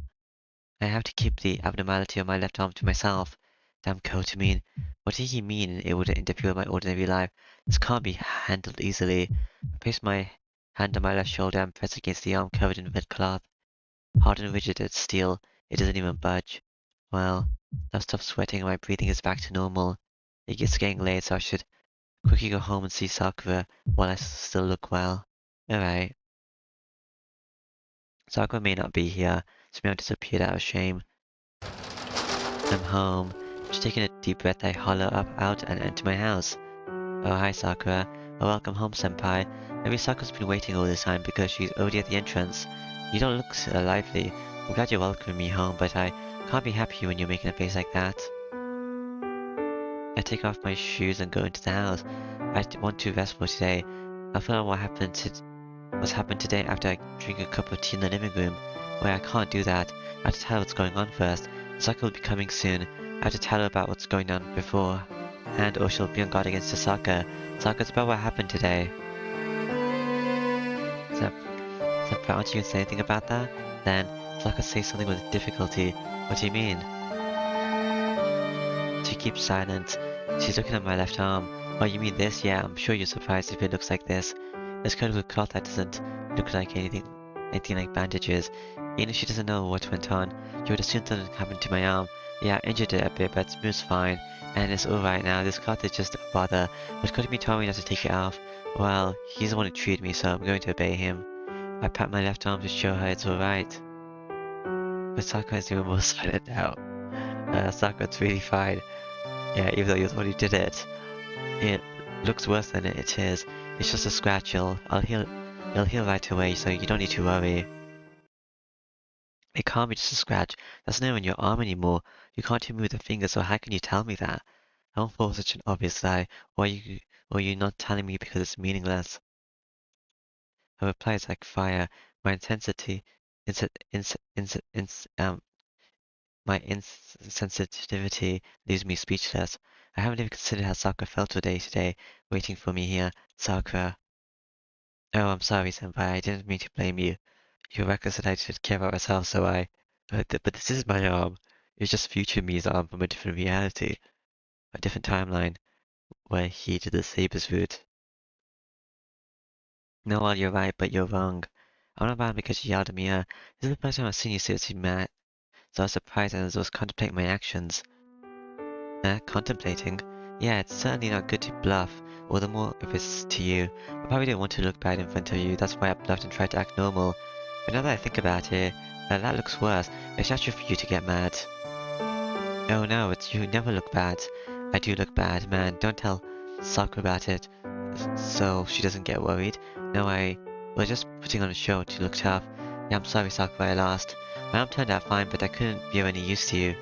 I have to keep the abnormality of my left arm to myself. Damn Kotamine. What did he mean it would interfere with my ordinary life? This can't be handled easily. I place my hand on my left shoulder and press against the arm covered in red cloth. Hard and rigid as steel, it doesn't even budge. Well, I've stopped sweating and my breathing is back to normal. It's getting late, so I should quickly go home and see Sakura while I still look well. Alright. Sakura may not be here. She may have disappeared out of shame. I'm home. Just taking a deep breath, I hollow up out and enter my house. Oh, hi, Sakura. Oh, welcome home, senpai. Maybe Sakura's been waiting all this time because she's already at the entrance. You don't look so lively. I'm glad you're welcoming me home, but I can't be happy when you're making a face like that. I take off my shoes and go into the house. I want to rest for today. I'll find out what's happened today after I drink a cup of tea in the living room. Wait, I can't do that. I have to tell her what's going on first. Sakura will be coming soon. I have to tell her about what's going on before. And or she'll be on guard against Osaka. Sakura's about what happened today. Senpai, aren't you going to say anything about that? Then, Sakura says something with difficulty. What do you mean? She keeps silent. She's looking at my left arm. Oh, you mean this? Yeah, I'm sure you're surprised if it looks like this. It's covered with cloth that doesn't look like anything like bandages. Even if she doesn't know what went on, you would assume something happened to my arm. Yeah, I injured it a bit, but it moves fine. And it's alright now. This cloth is just a bother. But Kotami told me not to take it off. Well, he's the one who treated me, so I'm going to obey him. I pat my left arm to show her it's alright. But Sakura is even more silent now. Sakura's really fine. Yeah, even though you're the one who did it. It looks worse than it is. It's just a scratch. It'll heal right away, so you don't need to worry. It can't be just a scratch. That's not even your arm anymore. You can't even move the finger, so how can you tell me that? I don't fall such an obvious lie. Or are you not telling me because it's meaningless? Her reply is like fire. My intensity, ins, ins, ins, ins, my insensitivity leaves me speechless. I haven't even considered how Sakura felt today, waiting for me here. Sakura. Oh, I'm sorry, senpai. I didn't mean to blame you. Your record said I should care about myself, so I... but this is my arm. It's just future me's arm from a different reality. A different timeline, where he did the Saber's route. No, well, you're right, but you're wrong. I'm not mad because you yelled at me. This is the first time I've seen you seriously mad. So I was surprised and I was contemplating my actions. Contemplating? Yeah, it's certainly not good to bluff, all the more if it's to you. I probably didn't want to look bad in front of you, that's why I bluffed and tried to act normal. But now that I think about it, that looks worse. It's natural for you to get mad. Oh no, you never look bad. I do look bad, man. Don't tell Sakura about it, so she doesn't get worried. No, I was just putting on a show to look tough. Yeah, I'm sorry, Sakura, I lost. My arm turned out fine, but I couldn't be of any use to you.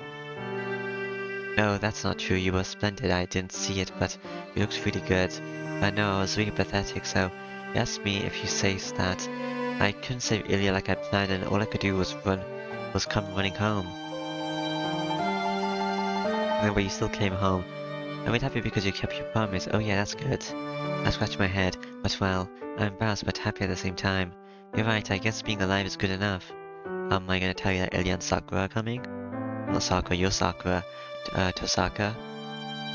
No, that's not true. You were splendid. I didn't see it, but you looked really good. No, I was really pathetic, so you asked me if you say that. I couldn't save Illya like I planned, and all I could do was come running home. But you still came home. I'm really happy because you kept your promise. Oh yeah, that's good. I scratched my head, but well, I'm embarrassed but happy at the same time. You're right, I guess being alive is good enough. Am I gonna tell you that Illya and Sakura are coming? Not Sakura, you're Sakura. Tosaka?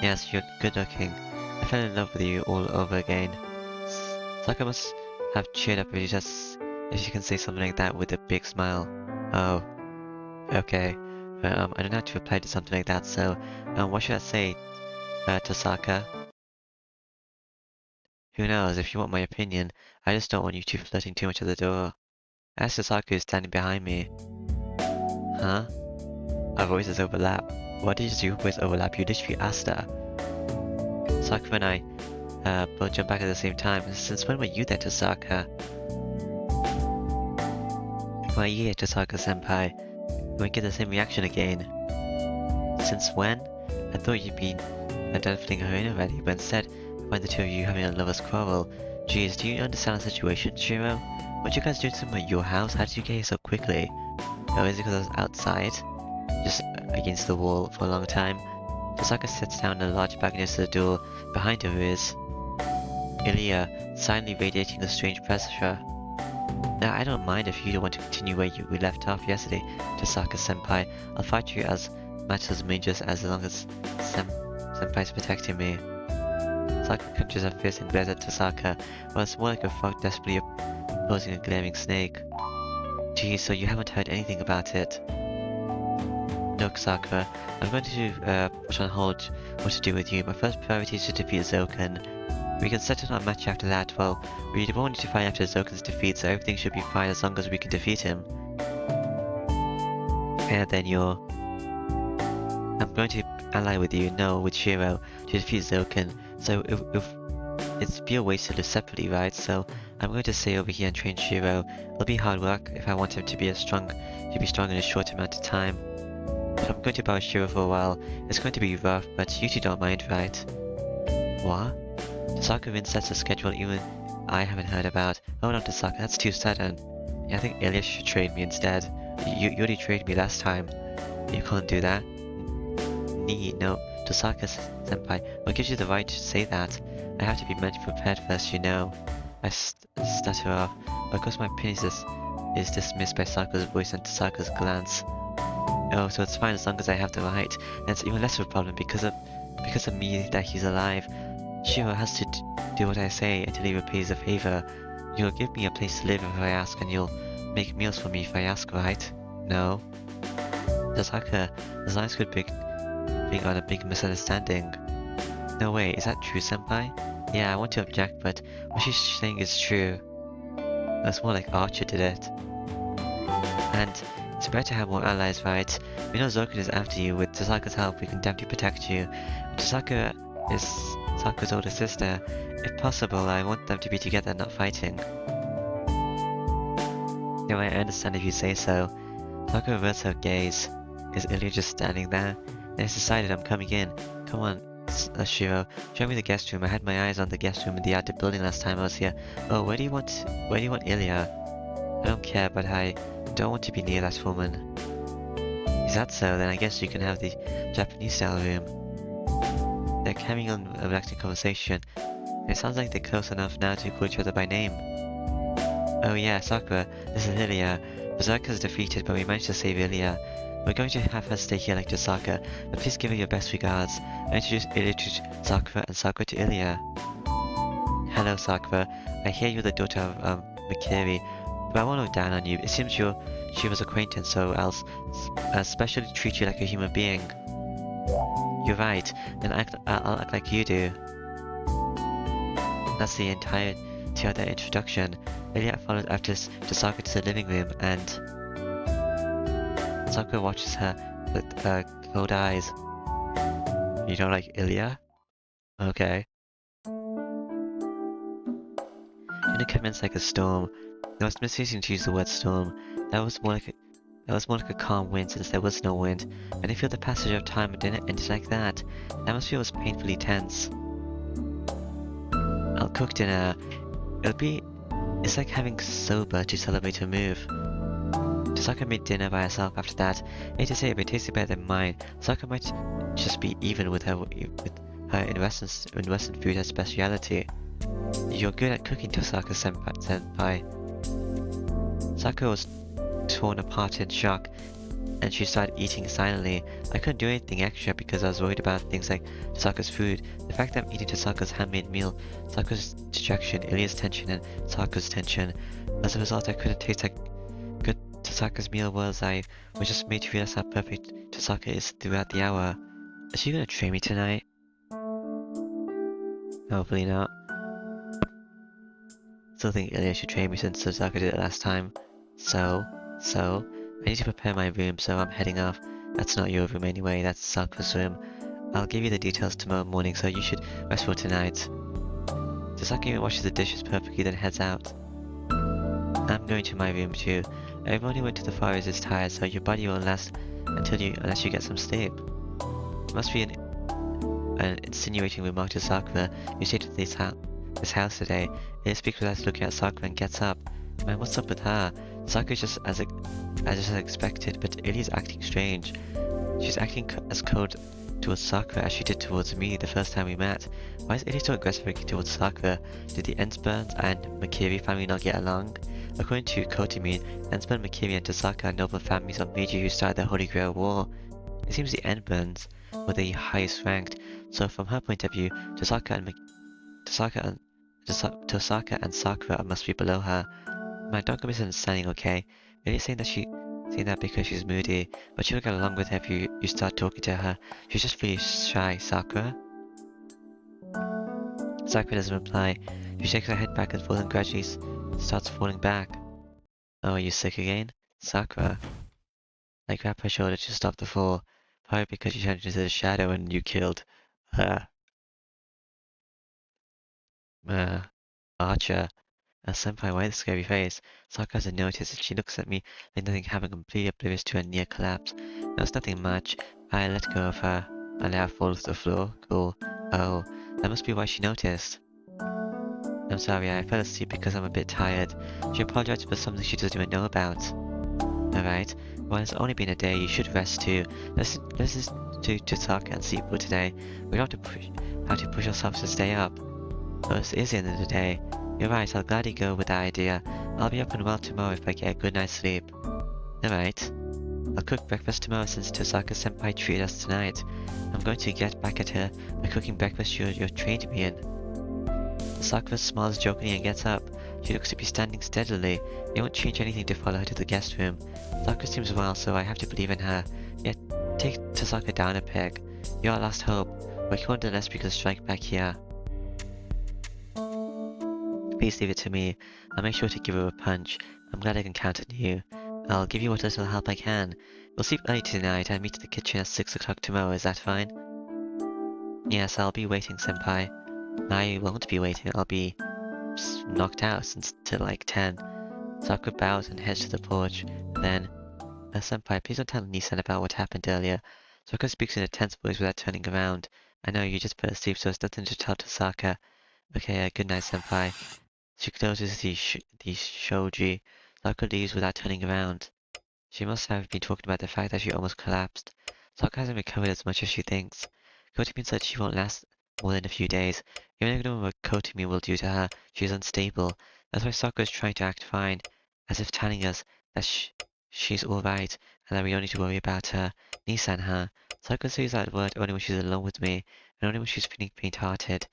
Yes, you're good looking. I fell in love with you all over again. Sakura must have cheered up if you can say something like that with a big smile. Oh, okay. I don't have to reply to something like that, so, what should I say, Tosaka? Who knows, if you want my opinion, I just don't want you two flirting too much at the door. As Tosaka is standing behind me. Huh? Our voices overlap. Why did your voice overlap? You literally asked her. Sakura and I, both jumped back at the same time. Since when were you there, Tosaka? Why, yeah, Tosaka-senpai. We get the same reaction again. Since when? I thought you'd been done filling her in already, but instead, I find the two of you having a lover's quarrel. Jeez, do you understand the situation, Shiro? What you guys doing somewhere at your house? How did you get here so quickly? Oh, is it because I was outside? Just against the wall for a long time. Tosaka sits down in a large bag next to the door. Behind her is Illya, silently radiating a strange pressure. Now, I don't mind if you don't want to continue where we left off yesterday, Tosaka-senpai. I'll fight you as much as Majors as long as Senpai's protecting me. Sakura conjures her fist and glares at Tosaka, while it's more like a frog desperately opposing a glaring snake. Gee, so you haven't heard anything about it? Look, Sakura, I'm going to put on hold what to do with you. My first priority is to defeat Zoken. We can settle our match after that. Well, we won't need to fight after Zoken's defeat, so everything should be fine as long as we can defeat him. And then I'm going to ally with you, no, with Shiro, to defeat Zoken. So if it's be a waste to live separately, right? So I'm going to stay over here and train Shiro. It'll be hard work if I want him to be strong in a short amount of time. But I'm going to borrow Shiro for a while. It's going to be rough, but you two don't mind, right? What? Tosaka even sets a schedule even I haven't heard about. Oh no, Tosaka, that's too sudden. Yeah, I think Illya should trade me instead. You already traded me last time. You can't do that. No, Tosaka-senpai, what gives you the right to say that? I have to be mentally prepared first, you know. I stutter off. Of course my opinion is dismissed by Sakura's voice and Tosaka's glance. Oh, so it's fine as long as I have the right. And it's even less of a problem because of me that he's alive. Shiro has to do what I say until he repays the favor. You'll give me a place to live if I ask, and you'll make meals for me if I ask, right? No. Tosaka, the lines could be on a big misunderstanding. No way, is that true, senpai? Yeah, I want to object, but what she's saying is true. That's more like Archer did it. And it's better to have more allies, right? We know Zoken is after you. With Tosaka's help, we can definitely protect you. Tosaka is Sakura's older sister. If possible, I want them to be together, not fighting. No, I understand if you say so. Sakura averts her gaze. Is Illya just standing there? Then it's decided I'm coming in. Come on, Shiro. Show me the guest room. I had my eyes on the guest room in the outdoor building last time I was here. Oh, where do you want Illya? I don't care, but I don't want to be near that woman. Is that so? Then I guess you can have the Japanese-style room. They're carrying on a relaxing conversation. It sounds like they're close enough now to call each other by name. Oh yeah, Sakura, this is Illya. Berserker's defeated, but we managed to save Illya. We're going to have her stay here like Tosaka, but please give her your best regards. I introduce Illya to Sakura and Sakura to Illya. Hello, Sakura. I hear you're the daughter of, Mikiri, But I won't look down on you. It seems she was acquaintance, so I'll especially treat you like a human being. You're right, and I'll act like you do. That's the entirety of their introduction. Illya follows after Sakura to the living room, and Sakura watches her with cold eyes. You don't like Illya? Okay. Dinner commenced like a storm. It was misleading to use the word storm. That was more like a calm wind since there was no wind. And I feel the passage of time and dinner ended like that. The atmosphere was painfully tense. I'll cook dinner. It's like having soba to celebrate a move. Saka made dinner by herself after that. I hate to say it, but it tasted better than mine. Saka might just be even with her in Western food as speciality. You're good at cooking, Tosaka senpai. Saka was torn apart in shock, and she started eating silently. I couldn't do anything extra because I was worried about things like Tosaka's food. The fact that I'm eating Tosaka's handmade meal, Saka's dejection, Ilya's tension, and Saka's tension. As a result, I couldn't taste like good Tosaka's meal was. I was just made to realize how perfect Tosaka is throughout the hour. Is she gonna train me tonight? Hopefully not. Still think Illya should train me since Tosaka did it last time. So, I need to prepare my room, so I'm heading off. That's not your room anyway, that's Sakura's room. I'll give you the details tomorrow morning, so you should rest for tonight. Tosaka even washes the dishes perfectly, then heads out. I'm going to my room too. Everyone who went to the forest is tired, so your body won't last unless you get some sleep. It must be an insinuating remark to Sakura. You stayed at this house today. Ilya speaks without looking at Sakura and gets up. Man, what's up with her? Sakura's just as expected, but Ilya's acting strange. She's acting as cold towards Sakura as she did towards me the first time we met. Why is Ilya so aggressive towards Sakura? Did the Ensburns and Makiri family not get along? According to Kotomi, Ensburn, Makiri, and Tosaka are noble families of Meiji who started the Holy Grail War. It seems the Ensburns were the highest ranked, so from her point of view, Tosaka and Sakura must be below her. My dog is misunderstanding, okay? Ilya's saying that because she's moody, but she'll get along with her if you start talking to her. She's just really shy, Sakura. Sakura doesn't reply. She shakes her head back and forth and gradually starts falling back. Oh, are you sick again? Sakura. I grab her shoulder to stop the fall, probably because she turned into the shadow and you killed her. Archer. Senpai, why the scary face? Sakura hasn't noticed, and she looks at me like nothing happened, completely oblivious to her near collapse. No, it's nothing much. I let go of her. I let her fall to the floor. Cool. Oh, that must be why she noticed. I'm sorry, I fell asleep because I'm a bit tired. She apologized for something she doesn't even know about. Alright, well it's only been a day, you should rest too. Let's to Sakura and sleep for today. We don't have to push ourselves to stay up. But it is the end of the day. You're right, I'll gladly go with that idea. I'll be up and well tomorrow if I get a good night's sleep. Alright. I'll cook breakfast tomorrow since Tosaka-senpai treated us tonight. I'm going to get back at her by cooking breakfast you're trained me in. Sakura smiles jokingly and gets up. She looks to be standing steadily. It won't change anything to follow her to the guest room. Sakura seems well, so I have to believe in her. Yet, take Tosaka down a peg. You're our last hope. We're killed unless we can strike back here. Please leave it to me. I'll make sure to give her a punch. I'm glad I can count on you. I'll give you what little help I can. We'll sleep early tonight and meet at the kitchen at 6 o'clock tomorrow, is that fine? Yes, I'll be waiting, senpai. I won't be waiting, I'll be knocked out till like 10. Sakura bows and heads to the porch. Then, senpai, please don't tell Nissan about what happened earlier. Sakura speaks in a tense voice without turning around. I know you just fell asleep, so it's nothing to tell Tosaka. Okay, good night, senpai. She closes the shoji. Sakura leaves without turning around. She must have been talking about the fact that she almost collapsed. Sakura hasn't recovered as much as she thinks. Kotomi said she won't last more than a few days. Even ignoring what Kotomi will do to her, she is unstable. That's why Sakura is trying to act fine, as if telling us that she's alright, and that we don't need to worry about her. Nissan, huh? Sakura says that word only when she's alone with me, and only when she's feeling faint-hearted.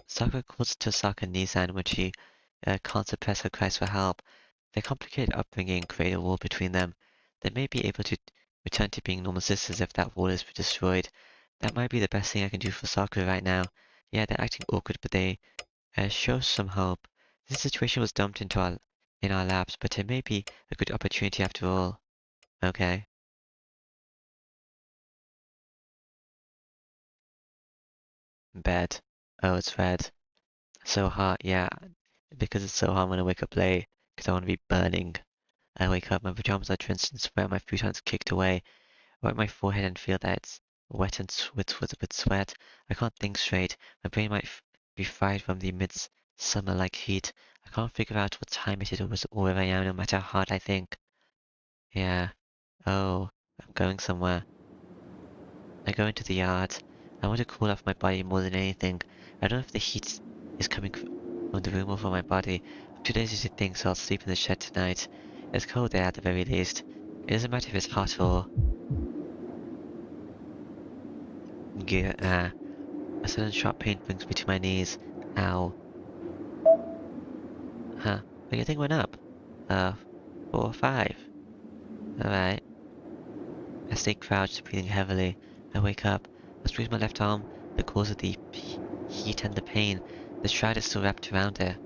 Sakura calls Tosaka Nissan when she can't suppress her cries for help. Their complicated upbringing create a wall between them. They may be able to return to being normal sisters if that wall is destroyed. That might be the best thing I can do for Sakura right now. Yeah, they're acting awkward, but they show some hope. This situation was dumped in our laps, but it may be a good opportunity after all. Okay. Bed. Oh, it's red. So hot, yeah. Because it's so hot, I'm gonna wake up late. Because I want to be burning. I wake up, my pajamas are drenched in sweat, my futon's kicked away. I wipe my forehead and feel that it's wet and with sweat. I can't think straight. My brain might be fried from the midsummer-like heat. I can't figure out what time it is or where I am, no matter how hard I think. Yeah. Oh, I'm going somewhere. I go into the yard. I want to cool off my body more than anything. I don't know if the heat is coming from the room or from my body. I'm too lazy to think, so I'll sleep in the shed tonight. It's cold there at the very least. It doesn't matter if it's hot or... Yeah, a sudden sharp pain brings me to my knees. Ow. Huh. But your thing went up. 4 or 5. Alright. I stay crouched, breathing heavily. I wake up. I squeeze my left arm. The cause of the heat and the pain. The shroud is still wrapped around it.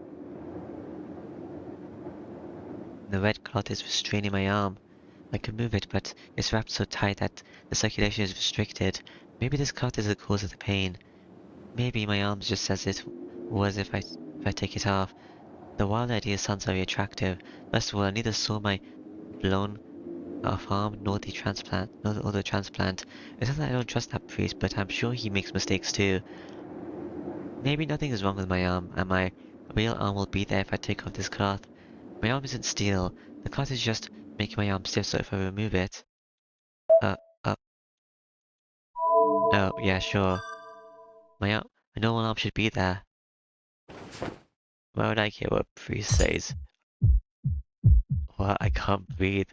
The red cloth is restraining my arm. I can move it, but it's wrapped so tight that the circulation is restricted. Maybe this cloth is the cause of the pain. Maybe my arm is just as it was if I take it off. The wild idea sounds very attractive. First of all, I neither saw my blown off arm nor the transplant. It's not that I don't trust that priest, but I'm sure he makes mistakes too. Maybe nothing is wrong with my arm, and my real arm will be there if I take off this cloth. My arm isn't steel. The cloth is just making my arm stiff, so if I remove it... Uh, uh, oh, yeah, sure. My normal arm should be there. Why would I care what priest says? What? I can't breathe.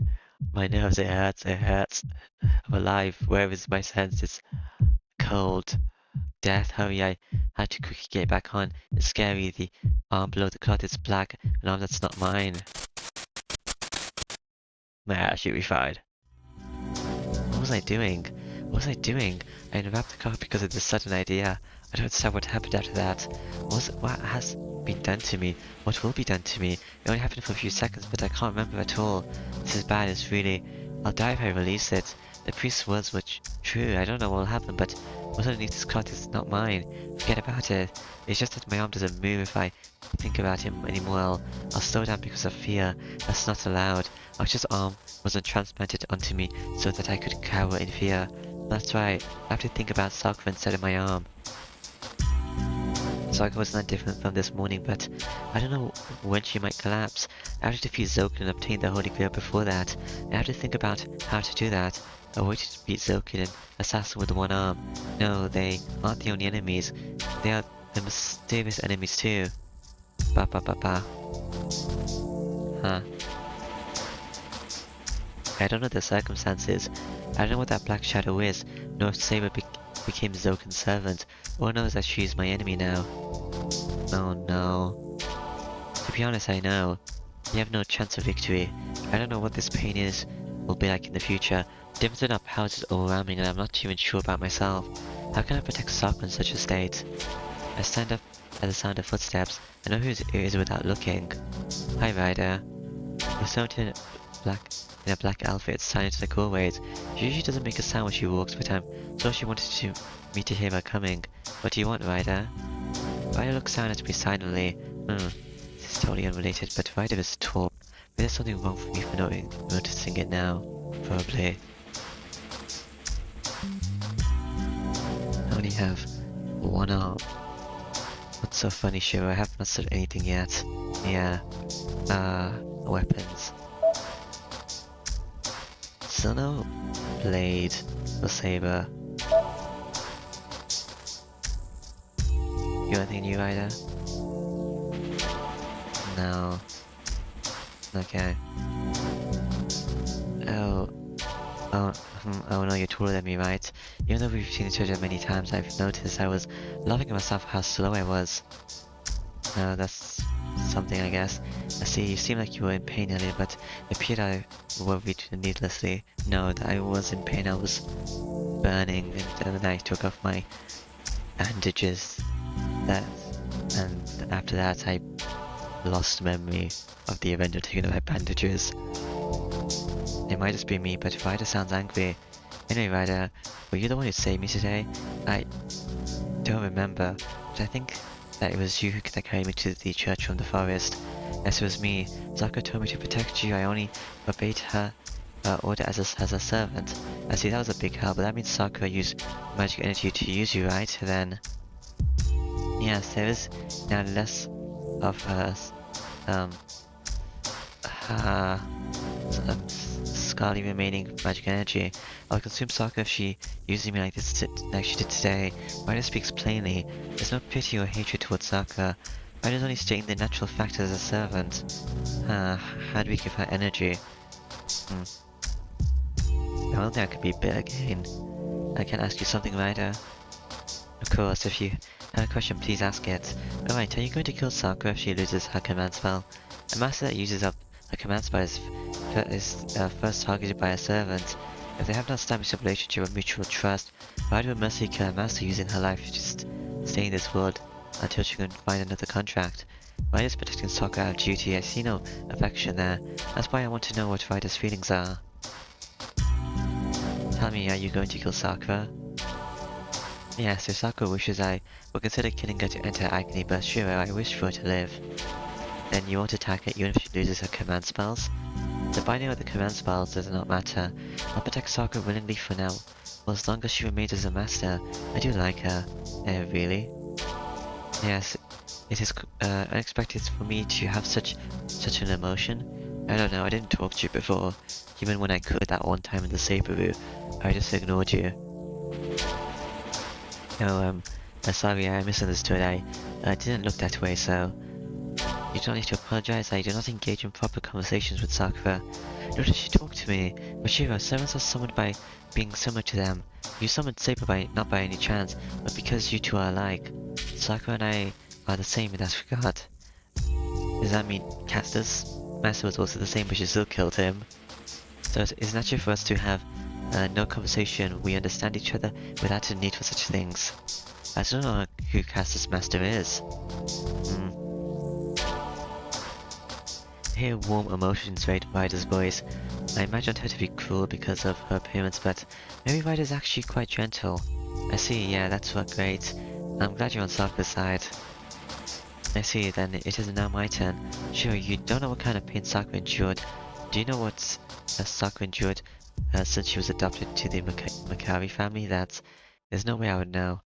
My nerves, it hurts, it hurts. I'm alive. Where is my sense? It's cold. Death, hurry, I had to quickly get back on. It's scary. The arm below the cloth is black, an arm that's not mine. Nah, she'll be fine. What was I doing? What was I doing? I unwrapped the cloth because of this sudden idea. I don't understand what happened after that. What has been done to me? What will be done to me? It only happened for a few seconds, but I can't remember at all. This is bad, it's really... I'll die if I release it. The priest's words were true. I don't know what will happen, but what's underneath this cloth is not mine. Forget about it. It's just that my arm doesn't move if I think about him anymore. I'll slow down because of fear. That's not allowed. Archer's arm wasn't transplanted onto me so that I could cower in fear. That's right. I have to think about Sakura instead of my arm. Sakura was not different from this morning, but I don't know when she might collapse. I have to defeat Zokin and obtain the Holy Grail before that. I have to think about how to do that. A way to beat Zokin and Assassin with one arm. No, they aren't the only enemies. They are the mysterious enemies too. Ba ba ba ba. Huh. I don't know the circumstances. I don't know what that black shadow is, nor if Saber became Zokin's servant. All knows that she's my enemy now. Oh no. To be honest, I know. You have no chance of victory. I don't know what this pain will be like in the future. Dimming up houses overwhelming and I'm not even sure about myself. How can I protect Sakura in such a state? I stand up at the sound of footsteps. I know who it is without looking. Hi, Ryder. You're so in a black outfit, standing to the doorways. She usually doesn't make a sound when she walks, but I'm sure she wanted me to hear her coming. What do you want, Ryder? Ryder looks down at me silently. This is totally unrelated, but Ryder is tall. Maybe there's something wrong for me for noticing it now. Probably. I only have one arm. What's so funny, Shiro? I haven't mastered anything yet. Yeah. Weapons. So no blade or saber. You got anything new, Ryder? No. Okay. Oh no, you're taller than me, right? Even though we've seen each other many times, I've noticed I was laughing at myself how slow I was. No, that's something, I guess. I see, you seem like you were in pain earlier, but it appeared I worried needlessly. No, that I was in pain, I was burning, and then I took off my bandages. That, and after that I lost memory of the event of taking off my bandages. It might just be me, but Ryder sounds angry. Anyway, Ryder, were you the one who saved me today? I don't remember, but I think that it was you that carried me to the church from the forest. Yes, it was me. Sakura told me to protect you. I only obeyed her order as a servant. I see, that was a big help, but that means Sakura used magic energy to use you, right? Then, yes, there is now less of her, um, her, scarly remaining magic energy. I'll consume Sakura if she uses me like this, like she did today. Ryder speaks plainly. There's no pity or hatred towards Sakura. Ryder's only stating the natural fact as a servant. How do we give her energy? I don't think I could be bit again. I can ask you something, Ryder. Of course, if you have a question, please ask it. Alright, are you going to kill Sakura if she loses her command spell? A master that uses up a command spell is first targeted by a servant. If they have not established a relationship of mutual trust, Ryder will mercilessly kill a master using her life to just stay in this world until she can find another contract. Ryder is protecting Sakura out of duty. I see no affection there. That's why I want to know what Ryder's feelings are. Tell me, are you going to kill Sakura? Yes, if Sakura wishes, I will consider killing her to enter agony, but sure, I wish for her to live. Then you won't attack her even if she loses her command spells? The binding of the command spells does not matter. I'll protect Sakura willingly for now. Well, as long as she remains as a master, I do like her. Really? Yes, it is unexpected for me to have such an emotion. I don't know, I didn't talk to you before. Even when I could that one time in the saber room, I just ignored you. No, sorry, I misunderstood. I didn't look that way, so... You don't need to apologize. I do not engage in proper conversations with Sakura. Nor does she talk to me. Mashiro, servants are summoned by being similar to them. You summoned Saber not by any chance, but because you two are alike. Sakura and I are the same in that regard. Does that mean Castus? Master was also the same, but she still killed him. So it is natural for us to have no conversation. We understand each other without a need for such things. I don't know who Castus' master is. I hear warm emotions in Ryder's voice. I imagined her to be cruel because of her appearance, but maybe Ryder's actually quite gentle. I see, yeah, that's great. I'm glad you're on Sakura's side. I see, then it is now my turn. Sure, you don't know what kind of pain Sakura endured. Do you know what Sakura endured since she was adopted to the Makari family? There's no way I would know.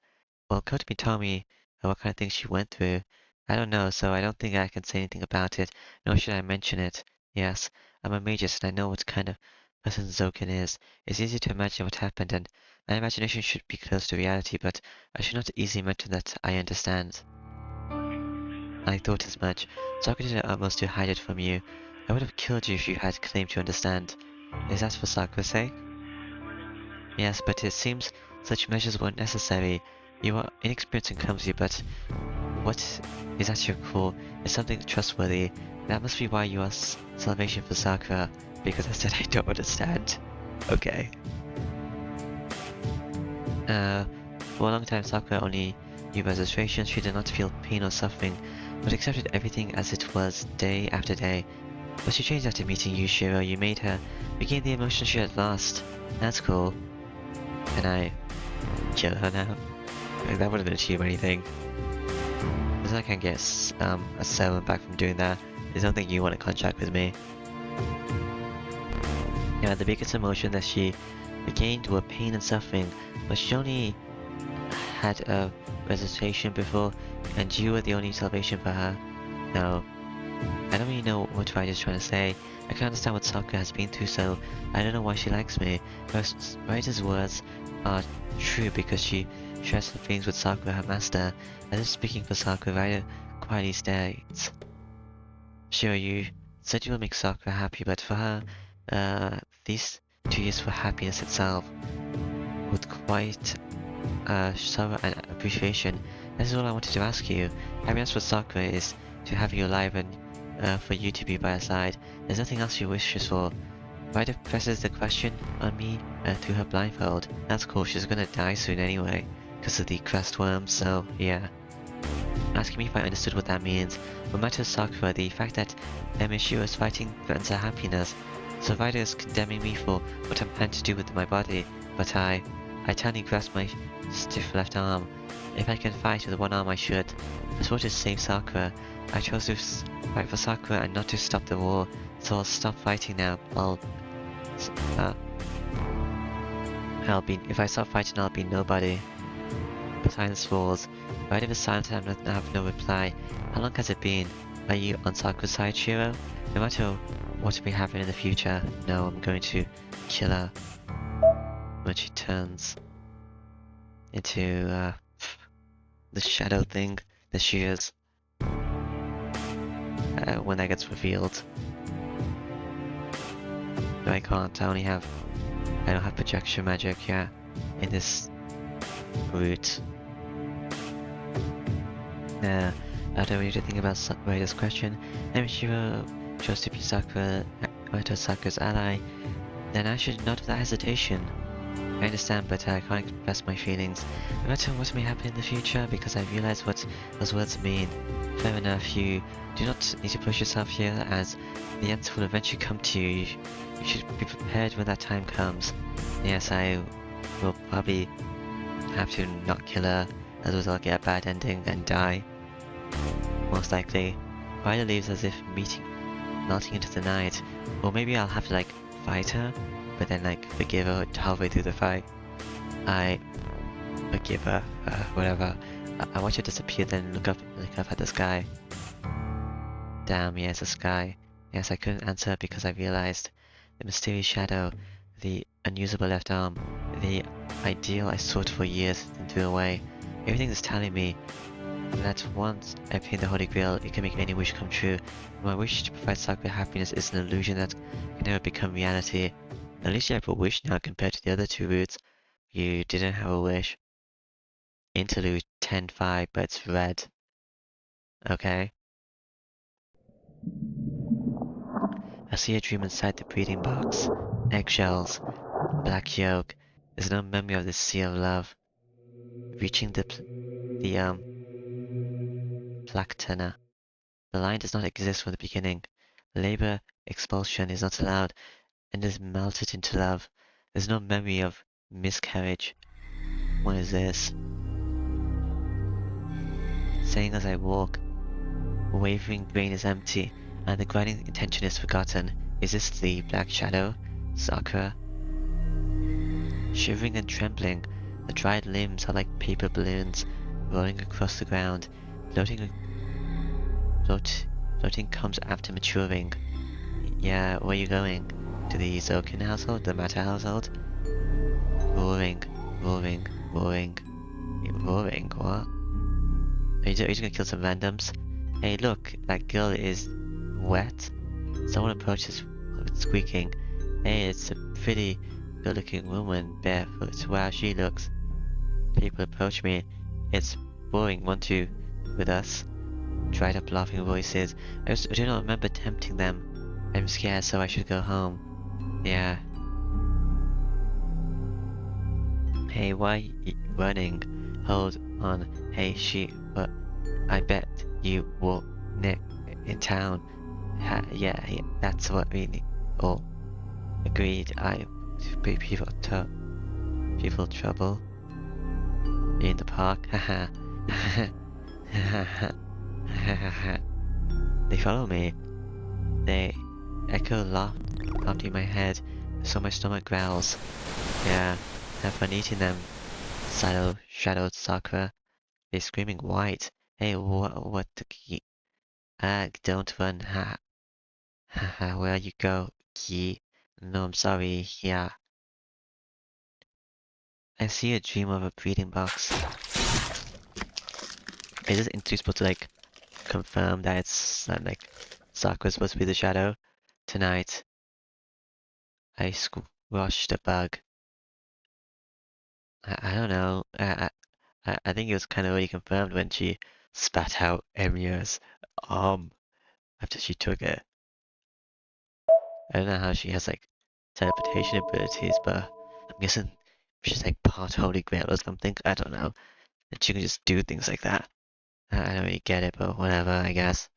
Well, Kotomi told me what kind of things she went through. I don't know, so I don't think I can say anything about it, nor should I mention it. Yes, I'm a magus and I know what kind of person Zoken is. It's easy to imagine what happened, and my imagination should be close to reality, but I should not easily mention that I understand. I thought as much. Sakura did her utmost to hide it from you. I would have killed you if you had claimed to understand. Is that for Sakura's sake? Yes, but it seems such measures weren't necessary. You are inexperienced and clumsy, but what is at your core is something trustworthy. That must be why you are salvation for Sakura, because I said I don't understand. Okay. For a long time Sakura only knew registration. She did not feel pain or suffering, but accepted everything as it was day after day. But she changed after meeting you, Shiro. You made her regain the emotion she had lost. That's cool. Can I kill her now? That wouldn't achieve anything. As I can get a servant back from doing that, there's nothing you want to contract with me. Yeah, the biggest emotion that she regained were pain and suffering, but she only had a recitation before, and you were the only salvation for her. No. I don't really know what Ryder's trying to say. I can understand what Sakura has been through, so I don't know why she likes me. Ryder's words are true because she shares some feelings with Sakura, her master. As if speaking for Sakura, Ryder quietly states, Sure, you said you will make Sakura happy, but for her, these 2 years for happiness itself. With quite sorrow and appreciation. That is all I wanted to ask you. Happiness for Sakura is to have you alive and for you to be by her side. There's nothing else she wishes for. Ryder presses the question on me through her blindfold. That's cool, she's gonna die soon anyway, because of the crust worm, so yeah. Asking me if I understood what that means. No matter Sakura, the fact that Emishi is fighting threatens her happiness. So Ryder is condemning me for what I'm planning to do with my body, but I tightly grasp my stiff left arm. If I can fight with one arm, I should. I swore to save Sakura. I chose to fight for Sakura and not to stop the war, so I'll stop fighting now. If I stop fighting, I'll be nobody. The silence falls. Right is silent and I have no reply. How long has it been? Are you on Sakura's side, Shiro? No matter what may happen in the future, no, I'm going to kill her. When she turns into, the shadow thing that she is. When that gets revealed. No, I can't. I don't have projection magic, yeah, in this route. I don't really think about Raider's question. Shiro chose to be Sakura's ally. Then I should nod without hesitation. I understand, but I can't express my feelings. No matter what may happen in the future, because I realize what those words mean. Fair enough, you do not need to push yourself here, as the answer will eventually come to you. You should be prepared when that time comes. Yes, I will probably have to not kill her, otherwise I'll get a bad ending and die. Most likely. Ryder leaves as if melting into the night. Or maybe I'll have to like fight her, but then like forgive her halfway through the fight. I forgive her, whatever. I watch her disappear, then look up at the sky. Damn, yes, the sky. Yes, I couldn't answer because I realized the mysterious shadow, the unusable left arm, the ideal I sought for years and threw away. Everything is telling me that once I obtain the Holy Grail, it can make any wish come true. My wish to provide Sakura happiness is an illusion that can never become reality. At least you have a wish now compared to the other two routes. You didn't have a wish. Interlude 10-5, but it's red. Okay. I see a dream inside the breeding box. Eggshells, black yolk. There's no memory of this sea of love. Reaching the Plactana. The line does not exist from the beginning. Labor expulsion is not allowed, and is melted into love. There's no memory of miscarriage. What is this? Saying as I walk, the wavering brain is empty, and the grinding intention is forgotten. Is this the black shadow? Sakura? Shivering and trembling, the dried limbs are like paper balloons, rolling across the ground. Floating comes after maturing. Yeah, where are you going? To the Zokin household? The Mata household? Roaring, roaring, roaring. Roaring, what? Are you just gonna kill some randoms? Hey look, that girl is wet. Someone approaches with squeaking. Hey, it's a pretty good looking woman, barefoot. Wow, she looks. People approach me. It's boring, want to with us? Dried up laughing voices. I do not remember tempting them. I'm scared, so I should go home. Yeah. Hey, why you running? Hold on. Hey, but I bet you will Nick in town. Yeah, that's what we need. Oh, agreed. People trouble in the park. Haha. They follow me. They echo loud in my head, so my stomach growls. Yeah, have fun eating them. Shadowed Sakura. They're screaming white. Hey, what the key? Don't run. Ha. Haha, where you go, Key? No, I'm sorry. Yeah. I see a dream of a breeding box. Is this interview supposed to like confirm that it's like Sakura's supposed to be the shadow? Tonight, I squashed a bug. I don't know. I think it was kind of already confirmed when she spat out Emiya's arm. after she took it. I don't know how she has like teleportation abilities, but I'm guessing she's like part Holy Grail or something. I don't know. And she can just do things like that. I don't really get it, but whatever, I guess.